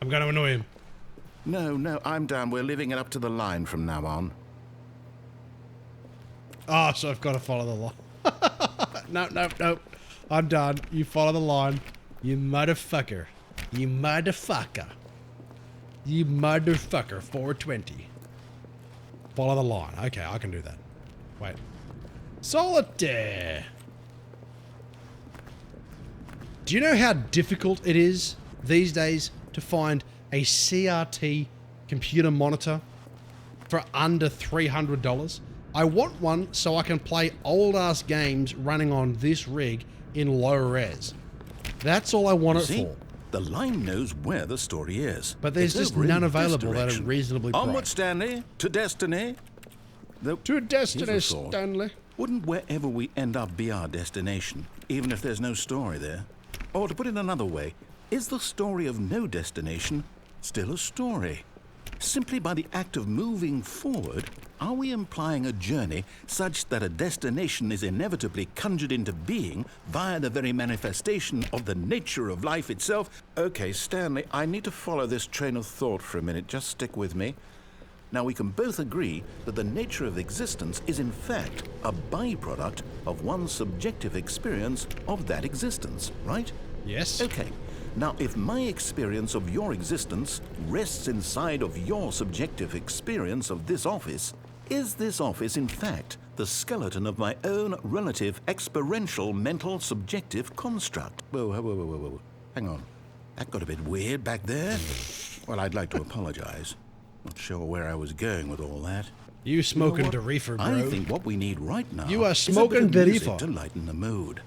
I'm going to annoy him. No, I'm down. We're leaving it up to the line from now on. Oh, so I've got to follow the line. No. I'm done. You follow the line. You motherfucker. You motherfucker. You motherfucker. 420. Follow the line. Okay, I can do that. Wait. Solitaire. Do you know how difficult it is these days to find a CRT computer monitor for under $300? I want one so I can play old-ass games running on this rig in low res. That's all I want it See? for. The line knows where the story is. But there's It's just over in none this available that are direction. reasonably Onward, priced. Stanley, to destiny. Though, To destiny, here's a thought. Stanley. Wouldn't wherever we end up be our destination, even if there's no story there? Or to put it another way, is the story of no destination still a story? Simply by the act of moving forward, are we implying a journey such that a destination is inevitably conjured into being via the very manifestation of the nature of life itself? Okay, Stanley, I need to follow this train of thought for a minute. Just stick with me. Now, we can both agree that the nature of existence is in fact a byproduct of one's subjective experience of that existence, right? Yes. Okay. Now, if my experience of your existence rests inside of your subjective experience of this office, is this office in fact the skeleton of my own relative experiential mental subjective construct? Whoa. Hang on. That got a bit weird back there. Well, I'd like to apologize. Not sure where I was going with all that. You smoking what? the reefer, bro. I think what we need right now You are is a bit smoking of the music reefer. to lighten the mood.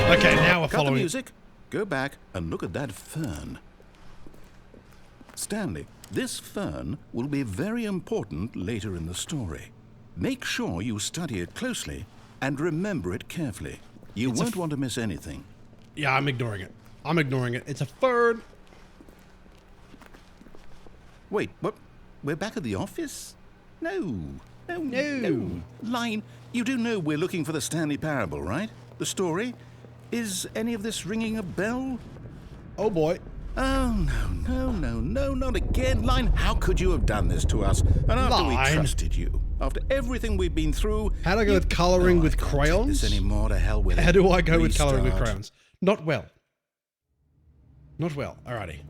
Okay, now we're Cut the following. music. Go back and look at that fern. Stanley, this fern will be very important later in the story. Make sure you study it closely and remember it carefully. You won't want to miss anything. Yeah, I'm ignoring it. I'm ignoring it. It's a fern. Wait, what? We're back at the office? No. Line, you do know we're looking for the Stanley Parable, right? The story? Is any of this ringing a bell? Oh boy. Oh, no, not again. Line, how could you have done this to us? And after we trusted you, after everything we've been through... How do I go with colouring with crayons? This anymore, to hell with it. How do I go with colouring with crayons? Not well. Not well. Alrighty.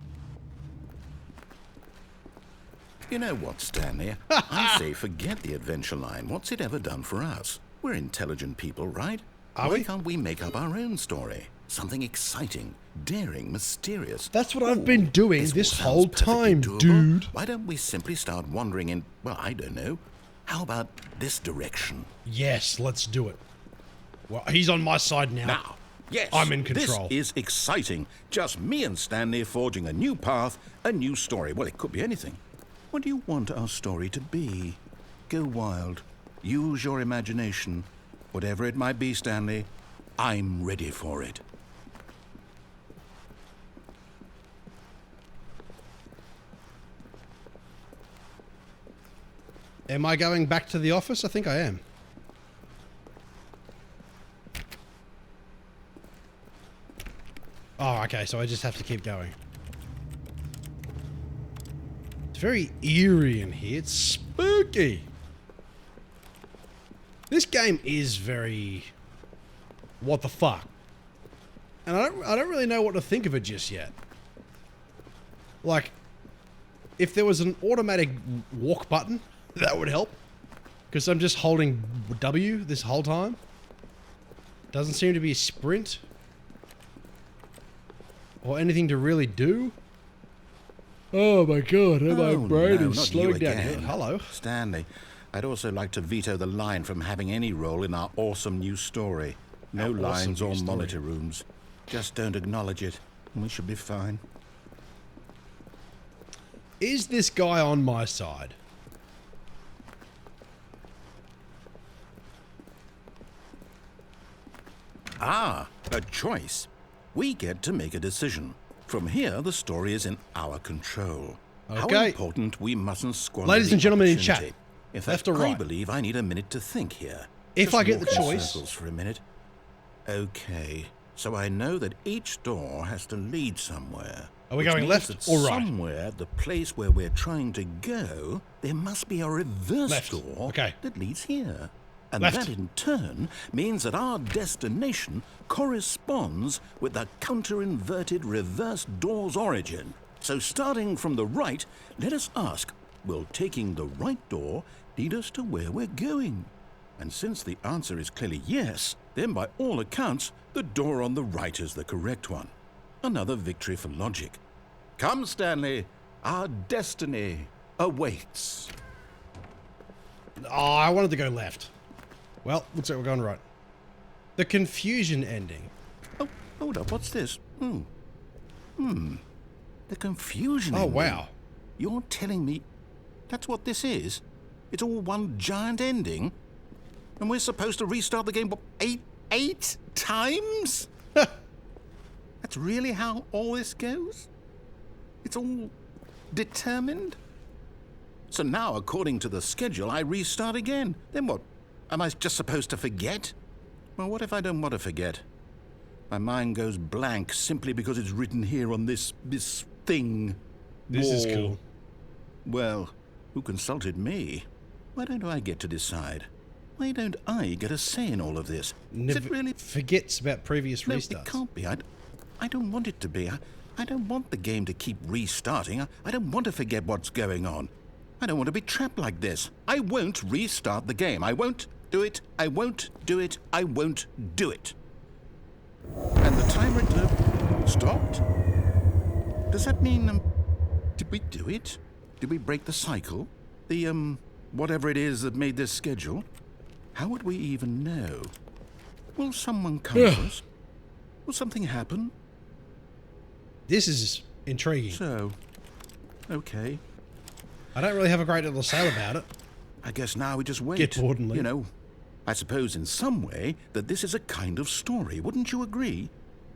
You know what, Stanley? I say forget the adventure line. What's it ever done for us? We're intelligent people, right? Why can't we make up our own story? Something exciting, daring, mysterious. That's what I've been doing this whole time, dude. Why don't we simply start wandering in, well, I don't know. How about this direction? Yes, let's do it. Well, he's on my side now. Now, yes, I'm in control. This is exciting. Just me and Stanley forging a new path, a new story. Well, it could be anything. What do you want our story to be? Go wild. Use your imagination. Whatever it might be, Stanley, I'm ready for it. Am I going back to the office? I think I am. Oh, okay, so I just have to keep going. It's very eerie in here. It's spooky. This game is very... what the fuck? And I don't really know what to think of it just yet. Like, if there was an automatic walk button, that would help. Because I'm just holding W this whole time. Doesn't seem to be a sprint. Or anything to really do. Oh my god, my brain is slowing down. Hello. Stanley, I'd also like to veto the line from having any role in our awesome new story. No lines or monitor rooms. Just don't acknowledge it, and we should be fine. Is this guy on my side? Ah, a choice. We get to make a decision. From here, the story is in our control. How Okay. important we mustn't squander. Ladies the and gentlemen in opportunity. chat, In fact, left or I right? believe I need a minute to think here. If I get the walk in choice- circles for a minute. Okay, so I know that each door has to lead somewhere. Are we which going means left that or right? Somewhere, the place where we're trying to go, there must be a reverse Left. door Okay. that leads here. And Left. that in turn means that our destination corresponds with the counter-inverted reverse door's origin. So starting from the right, let us ask, will taking the right door lead us to where we're going? And since the answer is clearly yes, then by all accounts, the door on the right is the correct one. Another victory for logic. Come, Stanley, our destiny awaits. Oh, I wanted to go left. Well, looks like we're going right. The confusion ending. Oh, hold up, what's this? The confusion ending. Wow. You're telling me that's what this is? It's all one giant ending? And we're supposed to restart the game, what, eight times? That's really how all this goes? It's all determined? So now, according to the schedule, I restart again. Then what? Am I just supposed to forget? Well, what if I don't want to forget? My mind goes blank simply because it's written here on this thing. This is wall. cool. Well, who consulted me? Why don't I get to decide? Why don't I get a say in all of this? Is it really... forgets about previous No, restarts. it can't be. I don't want it to be. I don't want the game to keep restarting. I don't want to forget what's going on. I don't want to be trapped like this. I won't restart the game. I won't do it. I won't do it. I won't do it. And the timer stopped? Does that mean, did we do it? Did we break the cycle? The, whatever it is that made this schedule? How would we even know? Will someone come for us? Will something happen? This is intriguing. So, okay. I don't really have a great deal to say about it. I guess now we just wait. Get bored and leave. You know, I suppose in some way that this is a kind of story. Wouldn't you agree?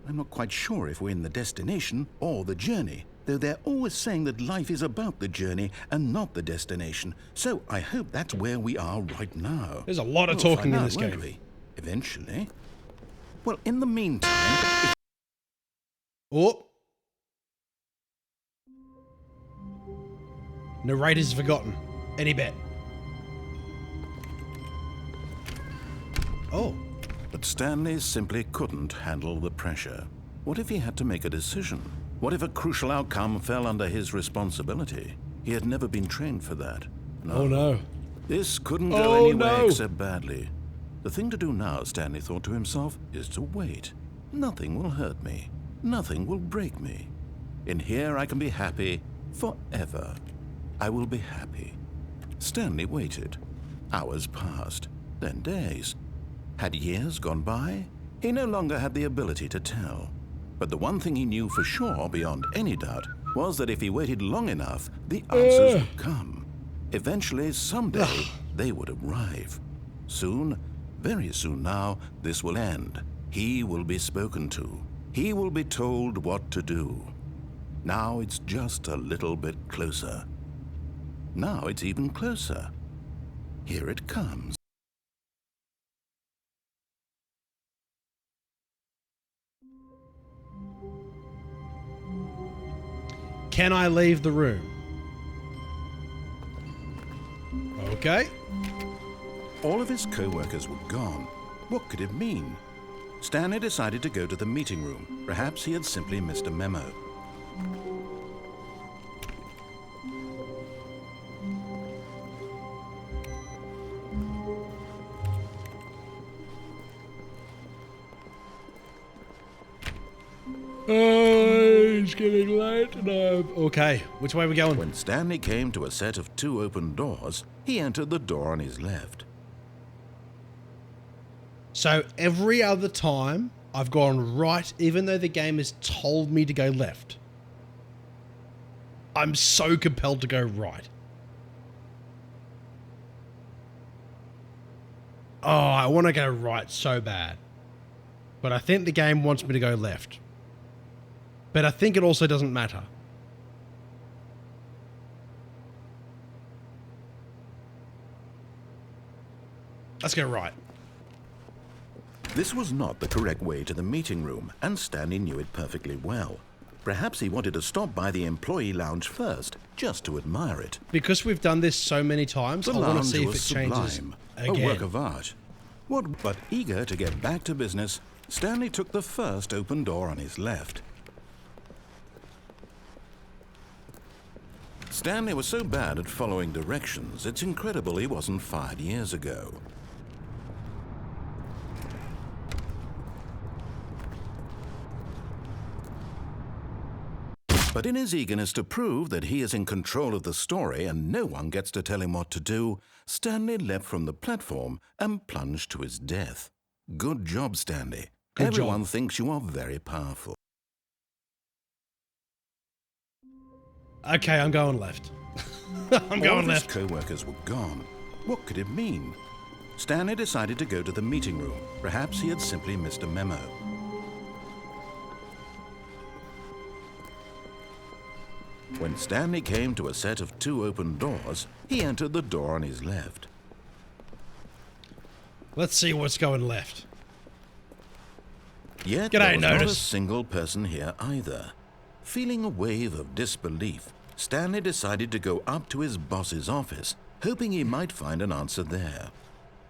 I'm not quite sure if we're in the destination or the journey. though they're always saying that life is about the journey and not the destination. So I hope that's where we are right now. There's a lot of We'll talking find in out, this won't game. we? Eventually. Well, in the meantime... Oh. Narrator's forgotten. Any bet? Oh. But Stanley simply couldn't handle the pressure. What if he had to make a decision? What if a crucial outcome fell under his responsibility? He had never been trained for that. No. Oh no. This couldn't go Oh, anywhere no. except badly. The thing to do now, Stanley thought to himself, is to wait. Nothing will hurt me. Nothing will break me. In here I can be happy forever. I will be happy. Stanley waited. Hours passed, then days. Had years gone by? He no longer had the ability to tell. But the one thing he knew for sure, beyond any doubt, was that if he waited long enough, the answers would come. Eventually, someday, they would arrive. Soon, very soon now, this will end. He will be spoken to. He will be told what to do. Now it's just a little bit closer. Now it's even closer. Here it comes. Can I leave the room? Okay. All of his co-workers were gone. What could it mean? Stanley decided to go to the meeting room. Perhaps he had simply missed a memo. It's getting late and okay, which way are we going? When Stanley came to a set of 2 open doors, he entered the door on his left. So every other time I've gone right, even though the game has told me to go left. I'm so compelled to go right. Oh, I want to go right so bad. But I think the game wants me to go left. But I think it also doesn't matter. Let's go right. This was not the correct way to the meeting room, and Stanley knew it perfectly well. Perhaps he wanted to stop by the employee lounge first, just to admire it. Because we've done this so many times, The I want to lounge see if was it changes sublime, again. a work of art. But eager to get back to business, Stanley took the first open door on his left. Stanley was so bad at following directions, it's incredible he wasn't fired years ago. But in his eagerness to prove that he is in control of the story and no one gets to tell him what to do, Stanley leapt from the platform and plunged to his death. Good job, Stanley. Everyone thinks you are very powerful. Okay, I'm going left. I'm All going of his left. co-workers were gone. What could it mean? Stanley decided to go to the meeting room. Perhaps he had simply missed a memo. When Stanley came to a set of 2 open doors, he entered the door on his left. Let's see what's going left. Yet G'day, there was not a Notice. single person here either. Feeling a wave of disbelief, Stanley decided to go up to his boss's office, hoping he might find an answer there.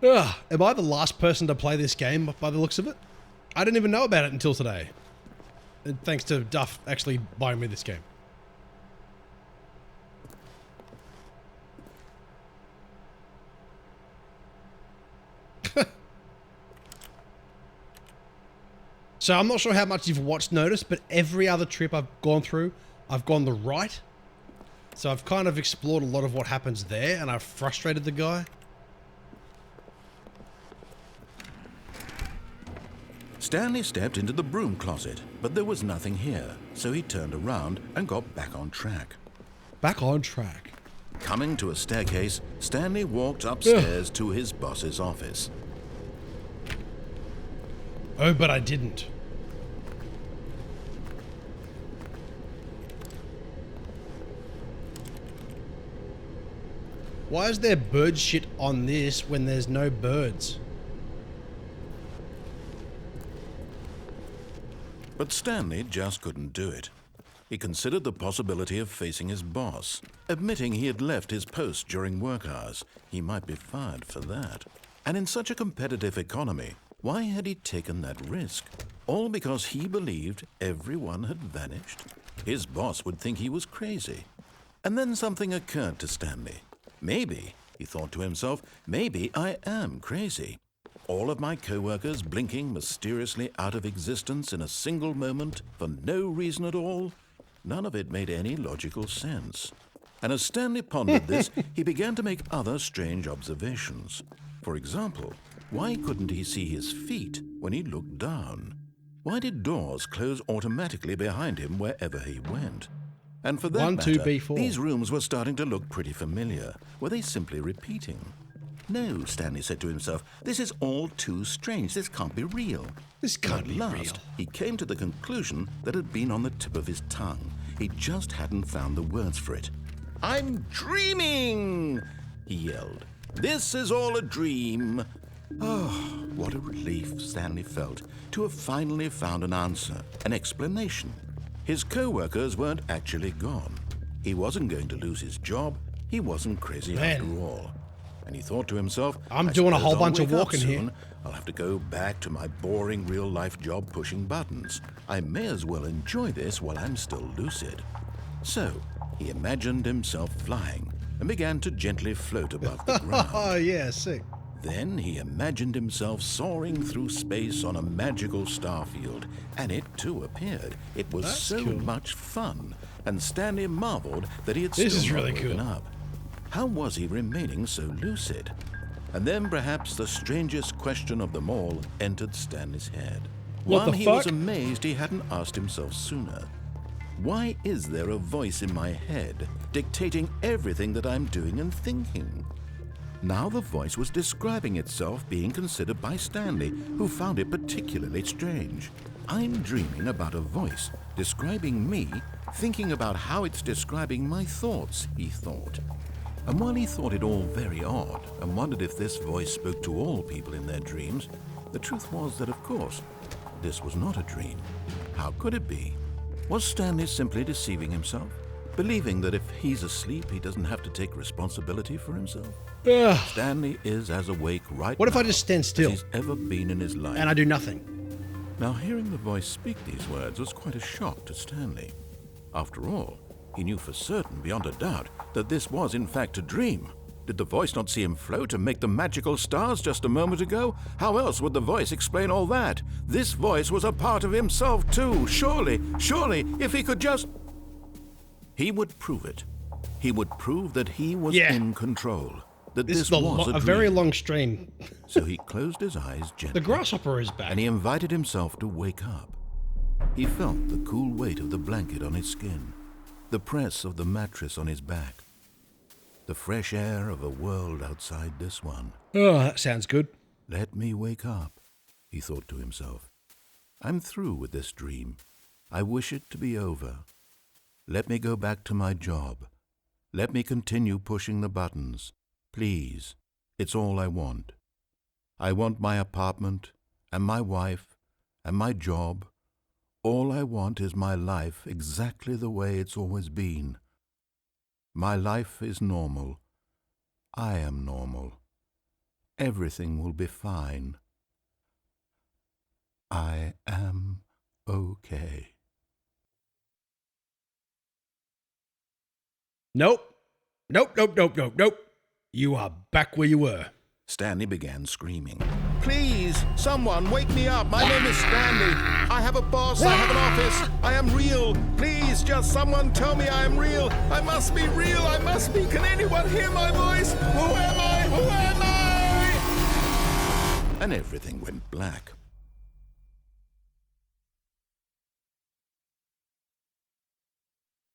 Ugh, am I the last person to play this game by the looks of it? I didn't even know about it until today. And thanks to Duff actually buying me this game. So I'm not sure how much you've watched Notice, but every other trip I've gone through, I've gone the right. So I've kind of explored a lot of what happens there, and I've frustrated the guy. Stanley stepped into the broom closet, but there was nothing here, so he turned around and got back on track. Back on track. Coming to a staircase, Stanley walked upstairs to his boss's office. Oh, but I didn't. Why is there bird shit on this when there's no birds? But Stanley just couldn't do it. He considered the possibility of facing his boss, admitting he had left his post during work hours. He might be fired for that. And in such a competitive economy, why had he taken that risk? All because he believed everyone had vanished? His boss would think he was crazy. And then something occurred to Stanley. Maybe, he thought to himself, maybe I am crazy. All of my co-workers blinking mysteriously out of existence in a single moment for no reason at all? None of it made any logical sense. And as Stanley pondered this, he began to make other strange observations. For example, why couldn't he see his feet when he looked down? Why did doors close automatically behind him wherever he went? And for that 1, 2, matter, B4. these rooms were starting to look pretty familiar. Were they simply repeating? No, Stanley said to himself, this is all too strange. This can't be real. This can't be At real. last, he came to the conclusion that had been on the tip of his tongue. He just hadn't found the words for it. I'm dreaming, he yelled. This is all a dream. Oh, what a relief Stanley felt to have finally found an answer, an explanation. His co-workers weren't actually gone. He wasn't going to lose his job. He wasn't crazy after all. And he thought to himself, I'm I doing a suppose whole I'll bunch of wake up walking here. soon. I'll have to go back to my boring real-life job pushing buttons. I may as well enjoy this while I'm still lucid. So, he imagined himself flying and began to gently float above the ground. Oh, yeah, sick. Then he imagined himself soaring through space on a magical starfield, and it too appeared. It was That's so cool. much fun, and Stanley marveled that he had This still is not really woken cool. up. How was he remaining so lucid? And then perhaps the strangest question of them all entered Stanley's head. What One the he was fuck? amazed he hadn't asked himself sooner. Why is there a voice in my head dictating everything that I'm doing and thinking? Now the voice was describing itself being considered by Stanley, who found it particularly strange. I'm dreaming about a voice describing me, thinking about how it's describing my thoughts, he thought. And while he thought it all very odd and wondered if this voice spoke to all people in their dreams, the truth was that, of course, this was not a dream. How could it be? Was Stanley simply deceiving himself, believing that if he's asleep, he doesn't have to take responsibility for himself? Ugh. Stanley is as awake right What if now I just stand still? as he's ever been in his life. And I do nothing. Now, hearing the voice speak these words was quite a shock to Stanley. After all, he knew for certain, beyond a doubt, that this was in fact a dream. Did the voice not see him float and make the magical stars just a moment ago? How else would the voice explain all that? This voice was a part of himself too. Surely, if he could just... He would prove it. He would prove that he was in control. That This this is was a a very dream. long stream. So he closed his eyes gently. The grasshopper is back. And he invited himself to wake up. He felt the cool weight of the blanket on his skin, the press of the mattress on his back, the fresh air of a world outside this one. Oh, that sounds good. Let me wake up, he thought to himself. I'm through with this dream. I wish it to be over. Let me go back to my job. Let me continue pushing the buttons. Please, it's all I want. I want my apartment and my wife and my job. All I want is my life exactly the way it's always been. My life is normal. I am normal. Everything will be fine. I am okay. Nope. Nope. You are back where you were. Stanley began screaming. Please, someone wake me up. My name is Stanley. I have a boss. I have an office. I am real. Please, just someone tell me I am real. I must be real. I must be. Can anyone hear my voice? Who am I? Who am I? And everything went black.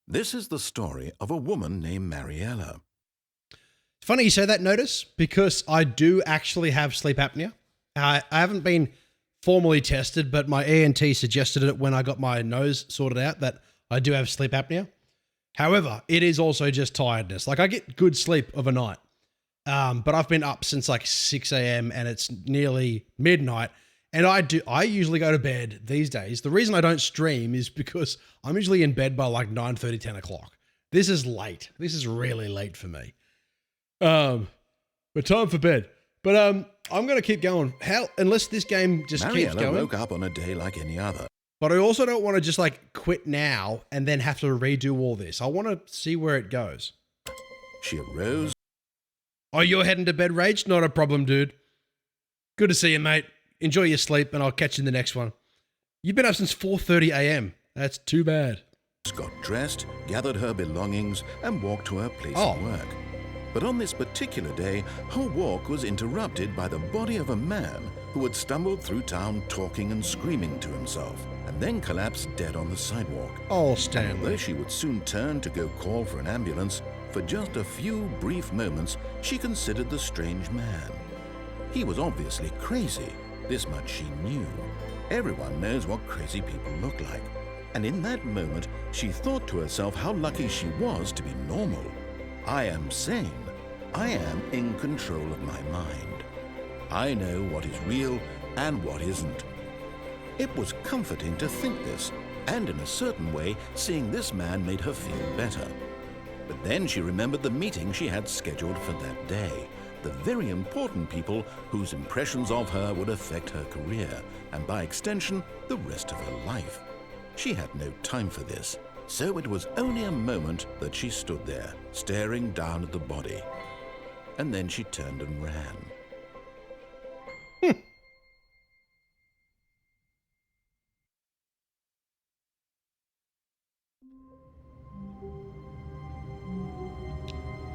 This is the story of a woman named Mariella. It's funny you say that, Notice, because I do actually have sleep apnea. I haven't been formally tested, but my ENT suggested it when I got my nose sorted out that I do have sleep apnea. However, it is also just tiredness. Like, I get good sleep of a night, But I've been up since like 6 a.m. and it's nearly midnight. And I usually go to bed these days. The reason I don't stream is because I'm usually in bed by like 9:30, 10 o'clock. This is late. This is really late for me. But time for bed. But I'm going to keep going. Hell, unless this game just keeps Mariella going. woke up on a day like any other. But I also don't want to just like quit now and then have to redo all this. I want to see where it goes. She arose. Oh, you're heading to bed, Rage? Not a problem, dude. Good to see you, mate. Enjoy your sleep, and I'll catch you in the next one. You've been up since 4:30 a.m. That's too bad. Got dressed, gathered her belongings, and walked to her place of work. But on this particular day, her walk was interrupted by the body of a man who had stumbled through town talking and screaming to himself, and then collapsed dead on the sidewalk. Oh, Stanley. And although she would soon turn to go call for an ambulance, for just a few brief moments, she considered the strange man. He was obviously crazy. This much she knew. Everyone knows what crazy people look like. And in that moment, she thought to herself how lucky she was to be normal. I am sane. I am in control of my mind. I know what is real and what isn't. It was comforting to think this, and in a certain way, seeing this man made her feel better. But then she remembered the meeting she had scheduled for that day. The very important people whose impressions of her would affect her career, and by extension, the rest of her life. She had no time for this, so it was only a moment that she stood there, staring down at the body. And then she turned and ran.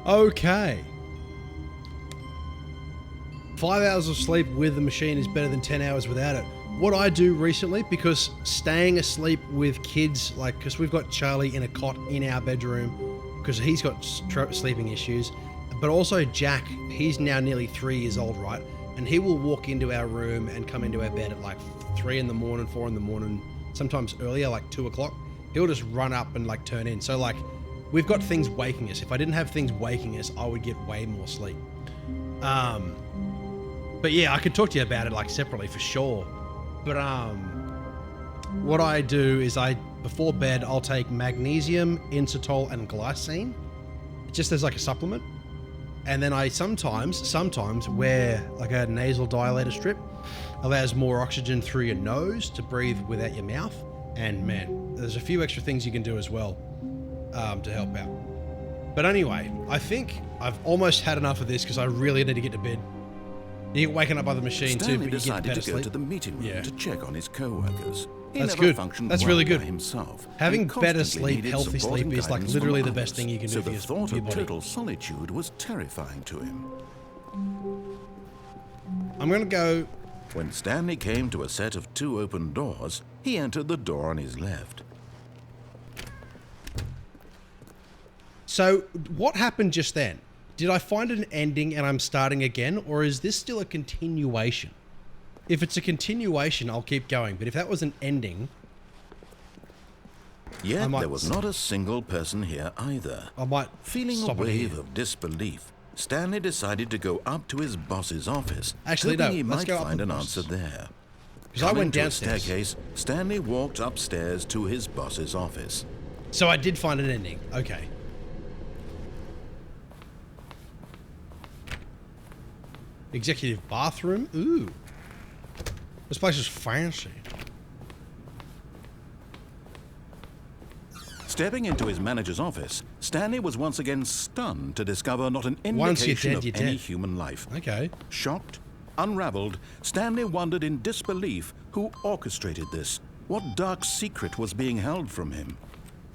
Okay. 5 hours of sleep with the machine is better than 10 hours without it. What I do recently, because staying asleep with kids, like, because we've got Charlie in a cot in our bedroom, because he's got sleeping issues, but also Jack, he's now nearly 3 years old, right? And he will walk into our room and come into our bed at like 3 in the morning, 4 in the morning, sometimes earlier, like 2 o'clock. He'll just run up and like turn in. So like, we've got things waking us. If I didn't have things waking us, I would get way more sleep. But yeah, I could talk to you about it like separately for sure. But what I do is before bed, I'll take magnesium, inositol, and glycine, just as like a supplement. And then I sometimes wear like a nasal dilator strip. Allows more oxygen through your nose to breathe without your mouth. And man, there's a few extra things you can do as well to help out. But anyway, I think I've almost had enough of this because I really need to get to bed. You get waken up by the machine Stanley too, but you get better decided to go sleep. to the meeting room to check on his co-workers. He That's never good. functioned That's well really good. by himself. Having and better constantly sleep, needed healthy support sleep and is like guidance literally from the best others. thing you can do so for the your thought of body. total solitude was terrifying to him. I'm going to go... When Stanley came to a set of 2 open doors, he entered the door on his left. So, what happened just then? Did I find an ending and I'm starting again, or is this still a continuation? If it's a continuation, I'll keep going, but if that was an ending... Yet there was not a single person here either. I might Feeling a stop it wave here. of disbelief, Stanley decided to go up to his boss's office, Actually, hoping no, he let's might go up find to an the answer boss's. there. 'Cause I went Coming to a downstairs. staircase, Stanley walked upstairs to his boss's office. So I did find an ending. Okay. Executive bathroom? Ooh. This place is fancy. Stepping into his manager's office, Stanley was once again stunned to discover not an Once you're indication dead, of you're any dead. human life. Okay. Shocked, unraveled, Stanley wondered in disbelief who orchestrated this. What dark secret was being held from him?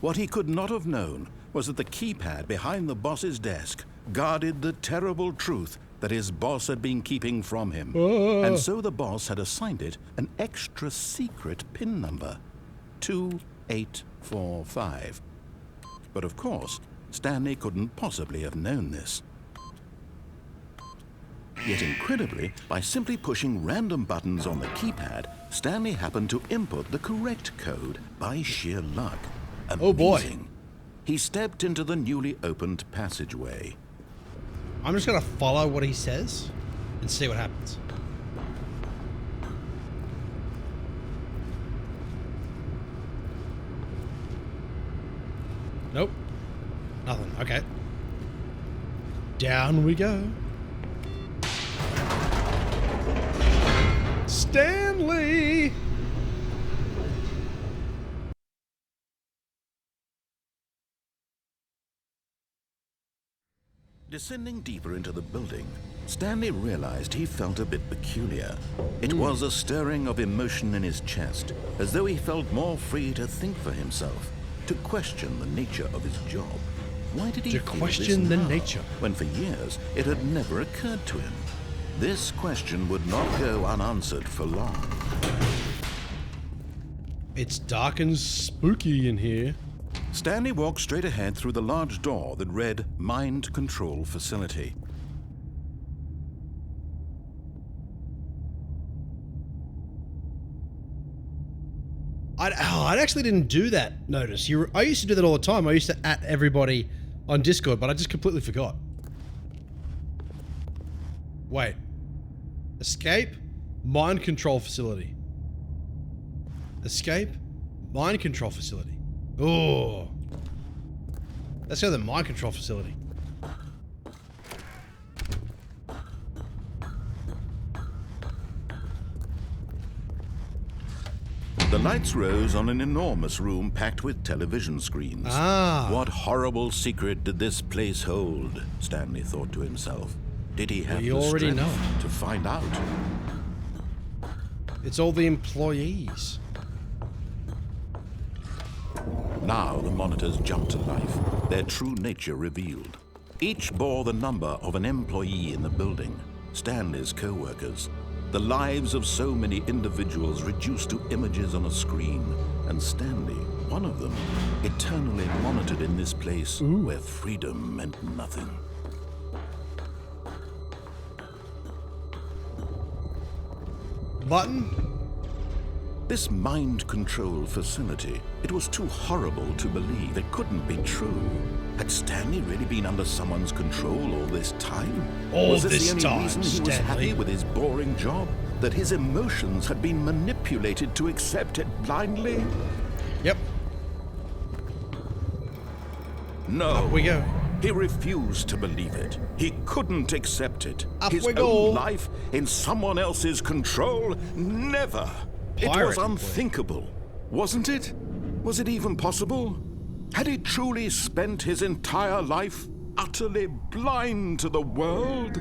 What he could not have known was that the keypad behind the boss's desk guarded the terrible truth that his boss had been keeping from him. And so the boss had assigned it an extra secret PIN number, 2845. But of course, Stanley couldn't possibly have known this. Yet incredibly, by simply pushing random buttons on the keypad, Stanley happened to input the correct code by sheer luck. Amazing. Oh boy. He stepped into the newly opened passageway. I'm just going to follow what he says and see what happens. Nope. Nothing. Okay. Down we go. Stanley! Descending deeper into the building, Stanley realized he felt a bit peculiar. It was a stirring of emotion in his chest, as though he felt more free to think for himself, to question the nature of his job. Why did he feel question this the now, nature, when for years it had never occurred to him? This question would not go unanswered for long. It's dark and spooky in here. Stanley walked straight ahead through the large door that read Mind Control Facility. I actually didn't do that, notice. I used to do that all the time. I used to @ everybody on Discord, but I just completely forgot. Wait. Escape? Mind Control Facility. Escape? Mind Control Facility. Oh. Let's go to the Mind Control Facility. The lights rose on an enormous room packed with television screens. Ah. What horrible secret did this place hold? Stanley thought to himself. Did he have the already strength know. to find out? It's all the employees. Now the monitors jumped to life, their true nature revealed. Each bore the number of an employee in the building, Stanley's co-workers. The lives of so many individuals reduced to images on a screen, and Stanley, one of them, eternally monitored in this place where freedom meant nothing. Button? This mind control facility, it was too horrible to believe. It couldn't be true. Had Stanley really been under someone's control all this time? Was this the only reason he was happy with his boring job? That his emotions had been manipulated to accept it blindly? Yep. No. Up we go. He refused to believe it. He couldn't accept it. Up His we go. own life in someone else's control? Never. It was unthinkable, wasn't it? Was it even possible? Had he truly spent his entire life utterly blind to the world?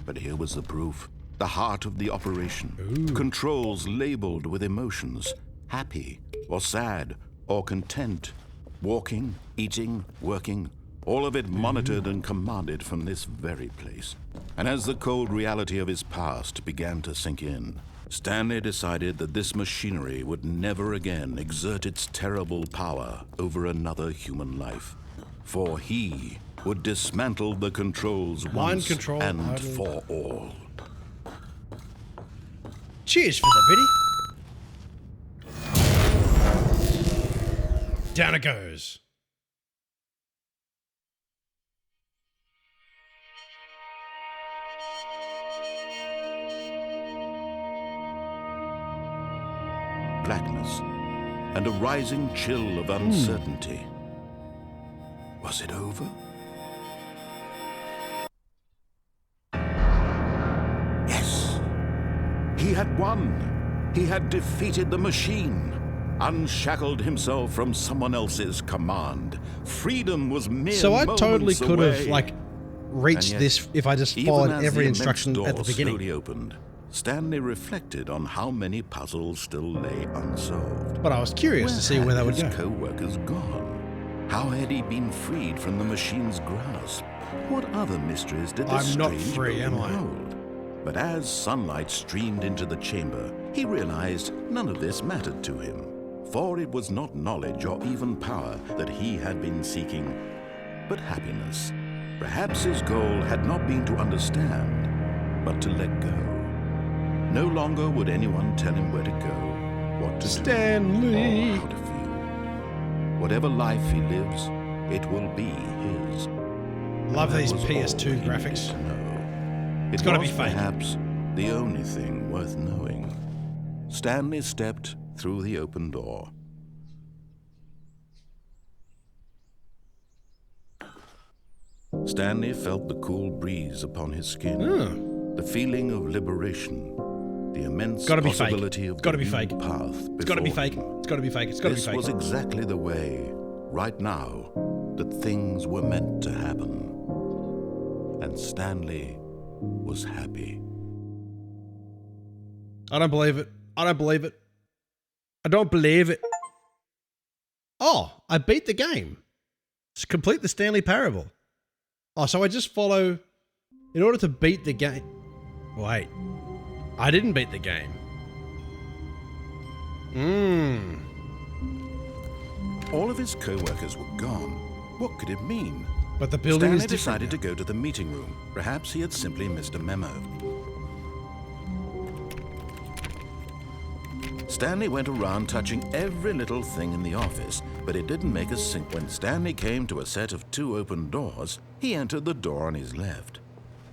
But here was the proof. The heart of the operation. Controls labeled with emotions. Happy, or sad, or content. Walking, eating, working. All of it monitored and commanded from this very place. And as the cold reality of his past began to sink in, Stanley decided that this machinery would never again exert its terrible power over another human life. For he would dismantle the controls once and for all. Cheers for that, Biddy. Down it goes. Blackness and a rising chill of uncertainty. Was it over? Yes. He had won. He had defeated the machine, unshackled himself from someone else's command. Freedom was mere So I totally moments could away. have like reached And yet, this if I just even followed as every the immense instruction at the door beginning. slowly opened, Stanley reflected on how many puzzles still lay unsolved. But I was curious to see where that would his go. co-workers gone? How had he been freed from the machine's grasp? What other mysteries did this I'm not strange free, am building I? hold? But as sunlight streamed into the chamber, he realized none of this mattered to him, for it was not knowledge or even power that he had been seeking, but happiness. Perhaps his goal had not been to understand, but to let go. No longer would anyone tell him where to go, what to Stanley. do, or how to feel. Whatever life he lives, it will be his. Love these That was all PS2 he graphics. needed to know. It's It gotta was be fake. perhaps the only thing worth knowing. Stanley stepped through the open door. Stanley felt the cool breeze upon his skin, the feeling of liberation, the immense Gotta be fake. possibility of Gotta the be new fake. path It's gotta be before fake. him. It's gotta be fake. It's gotta be This fake. was exactly the way, right now, that things were meant to happen. And Stanley was happy. I don't believe it. I don't believe it. I don't believe it. Oh, I beat the game. Complete the Stanley Parable. Oh, so I just follow... In order to beat the game... Wait. I didn't beat the game. All of his co-workers were gone. What could it mean? But the building is Stanley different decided to go to the meeting room. Perhaps he had simply missed a memo. Stanley went around touching every little thing in the office, but it didn't make a sink. When Stanley came to a set of 2 open doors, he entered the door on his left.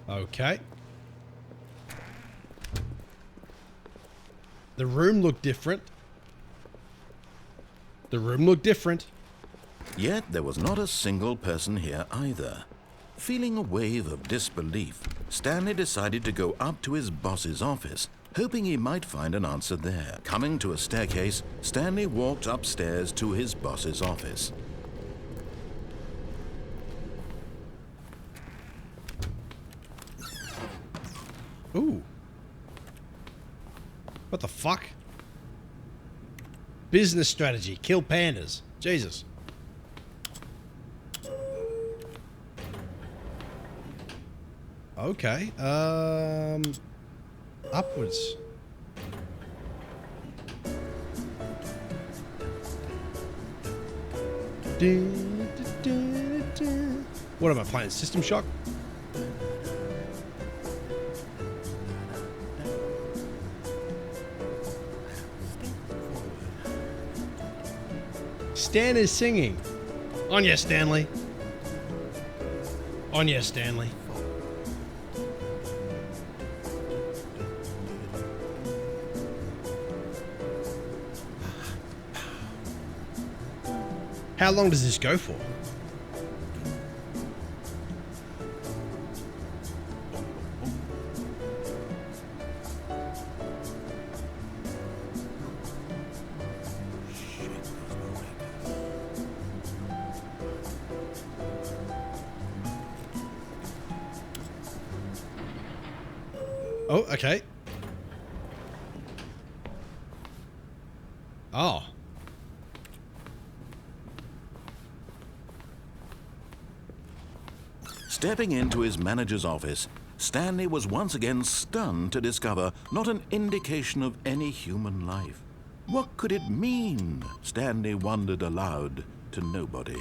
Okay. The room looked different. The room looked different. Yet there was not a single person here either. Feeling a wave of disbelief, Stanley decided to go up to his boss's office, hoping he might find an answer there. Coming to a staircase, Stanley walked upstairs to his boss's office. Ooh. What the fuck? Business strategy. Kill pandas. Jesus. Okay. Upwards. What am I playing? System Shock? Stan is singing. On ya, Stanley. On ya, Stanley. How long does this go for? Oh, okay. Oh. Stepping into his manager's office, Stanley was once again stunned to discover not an indication of any human life. What could it mean? Stanley wondered aloud to nobody.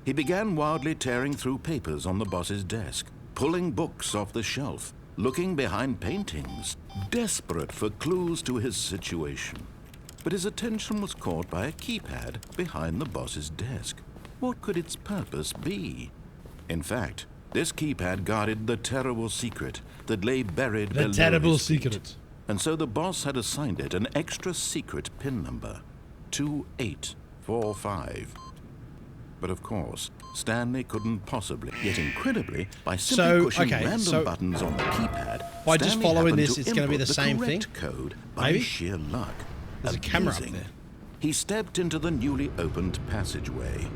He began wildly tearing through papers on the boss's desk, pulling books off the shelf, looking behind paintings, desperate for clues to his situation. But his attention was caught by a keypad behind the boss's desk. What could its purpose be? In fact, this keypad guarded the terrible secret that lay buried below The terrible his feet. secret. And so the boss had assigned it an extra secret PIN number, 2845. But of course, Stanley couldn't possibly. Yet incredibly, by simply pushing random buttons on the keypad, by just Stanley following happened this, to it's going to be input the same thing. correct code by Maybe? sheer luck. There's a camera up Amazing. there. He stepped into the newly opened passageway.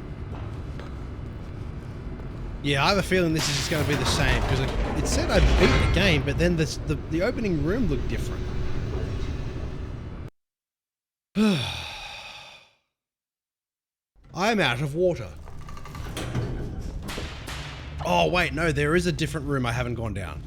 Yeah, I have a feeling this is just going to be the same because it said I beat the game, but then the opening room looked different. I'm out of water. Oh wait, no, there is a different room I haven't gone down.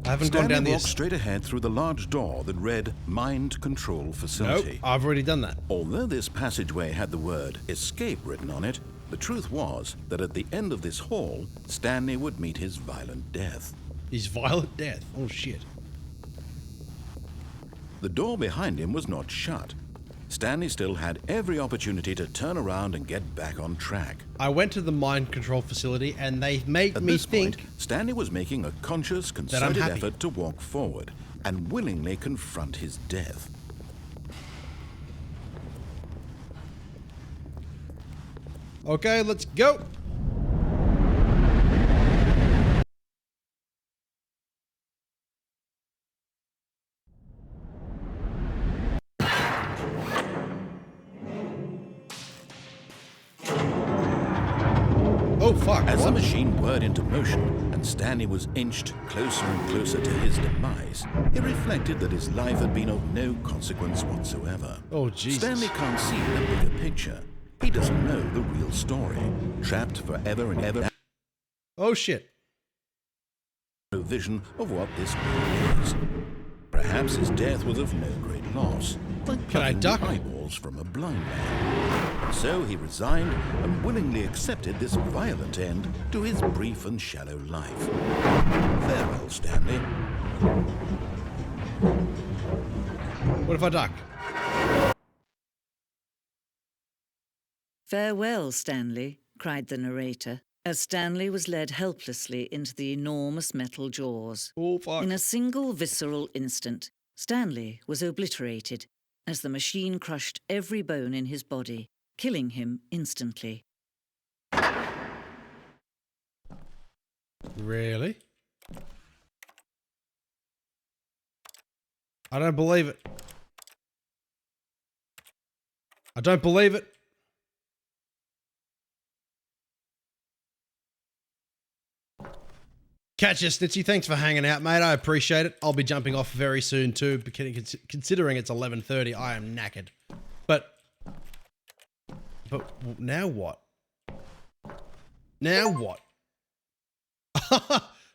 I haven't gone down Stanley this. walked straight ahead through the large door that read Mind Control Facility. Nope, I've already done that. Although this passageway had the word escape written on it, the truth was that at the end of this hall, Stanley would meet his violent death. His violent death? Oh shit. The door behind him was not shut. Stanley still had every opportunity to turn around and get back on track. I went to the mind control facility and they made me think Stanley was making a conscious, concerted effort to walk forward and willingly confront his death. Okay, let's go. Oh, fuck. As the machine whirred into motion and Stanley was inched closer and closer to his demise, he reflected that his life had been of no consequence whatsoever. Oh, Jesus. Stanley can't see the bigger picture. He doesn't know the real story. Trapped forever and ever. Oh, shit. No vision of what this world is. Perhaps his death was of no great loss, like plucking the eyeballs from a blind man. And so he resigned and willingly accepted this violent end to his brief and shallow life. Farewell, Stanley. What if I duck? Farewell, Stanley, cried the narrator, as Stanley was led helplessly into the enormous metal jaws. Oh, fuck. In a single visceral instant, Stanley was obliterated as the machine crushed every bone in his body, killing him instantly. Really? I don't believe it. I don't believe it. Catch you, Snitchy. Thanks for hanging out, mate. I appreciate it. I'll be jumping off very soon too, considering it's 11:30. I am knackered. But now what? Now what?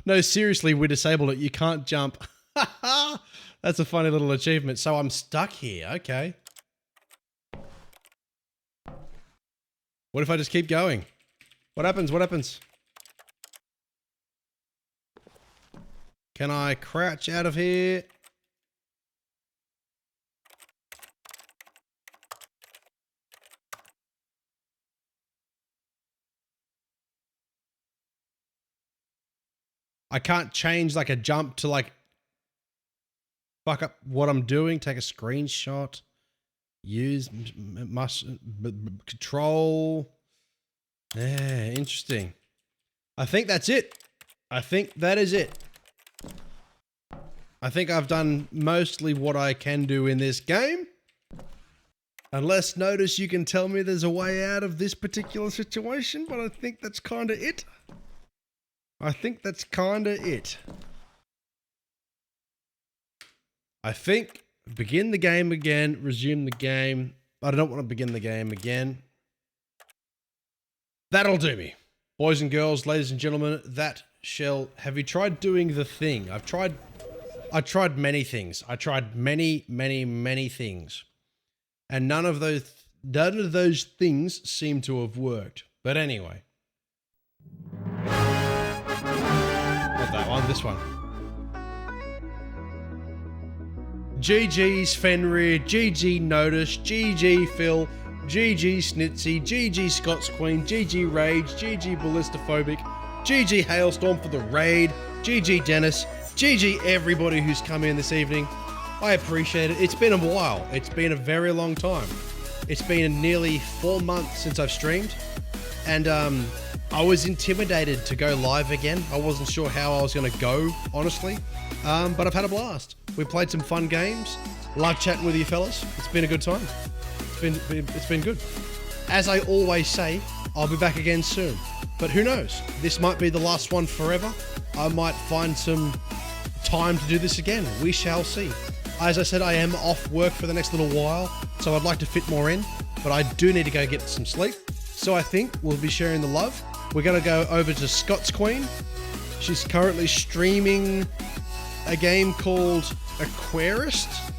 No, seriously, we disabled it. You can't jump. That's a funny little achievement. So I'm stuck here. Okay. What if I just keep going? What happens? What happens? Can I crouch out of here? I can't change like a jump to like fuck up what I'm doing. Take a screenshot. Use control. Yeah, interesting. I think that's it. I think that is it. I think I've done mostly what I can do in this game. Unless, notice, you can tell me there's a way out of this particular situation, but I think that's kind of it. I think that's kind of it. I think begin the game again, resume the game. I don't want to begin the game again. That'll do me. Boys and girls, ladies and gentlemen, that shall... Have you tried doing the thing? I tried many things. I tried many things. And none of those things seem to have worked. But anyway. Not that one, this one. GG's Fenrir, GG Notice, GG Phil, GG Snitsy, GG Scots Queen, GG Rage, GG Ballistophobic, GG Hailstorm for the raid, GG Dennis, GG everybody who's come in this evening. I appreciate it. It's been a while. It's been a very long time. It's been nearly 4 months since I've streamed. And I was intimidated to go live again. I wasn't sure how I was going to go, honestly. But I've had a blast. We played some fun games. Love chatting with you fellas. It's been a good time. It's been good. As I always say, I'll be back again soon. But who knows? This might be the last one forever. I might find some time to do this again. We shall see. As I said, I am off work for the next little while, so I'd like to fit more in, but I do need to go get some sleep. So I think we'll be sharing the love. We're going to go over to Scots Queen. She's currently streaming a game called Aquarist.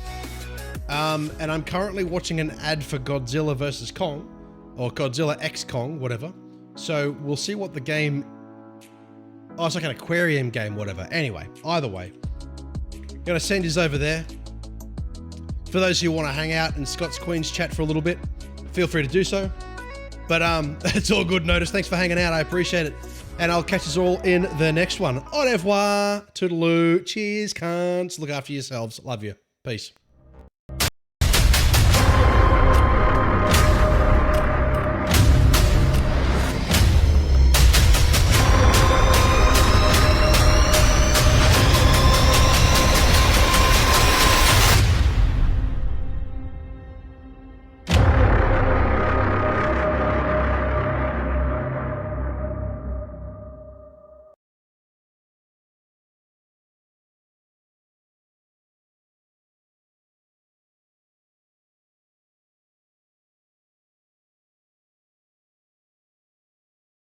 And I'm currently watching an ad for Godzilla vs. Kong, or Godzilla X Kong, whatever. So we'll see what the game... Oh, it's like an aquarium game, whatever. Anyway, either way. Gonna send yous over there. For those who want to hang out and Scott's Queens chat for a little bit, feel free to do so. But it's all good notice. Thanks for hanging out. I appreciate it. And I'll catch us all in the next one. Au revoir. Toodaloo. Cheers, cunts. Look after yourselves. Love you. Peace.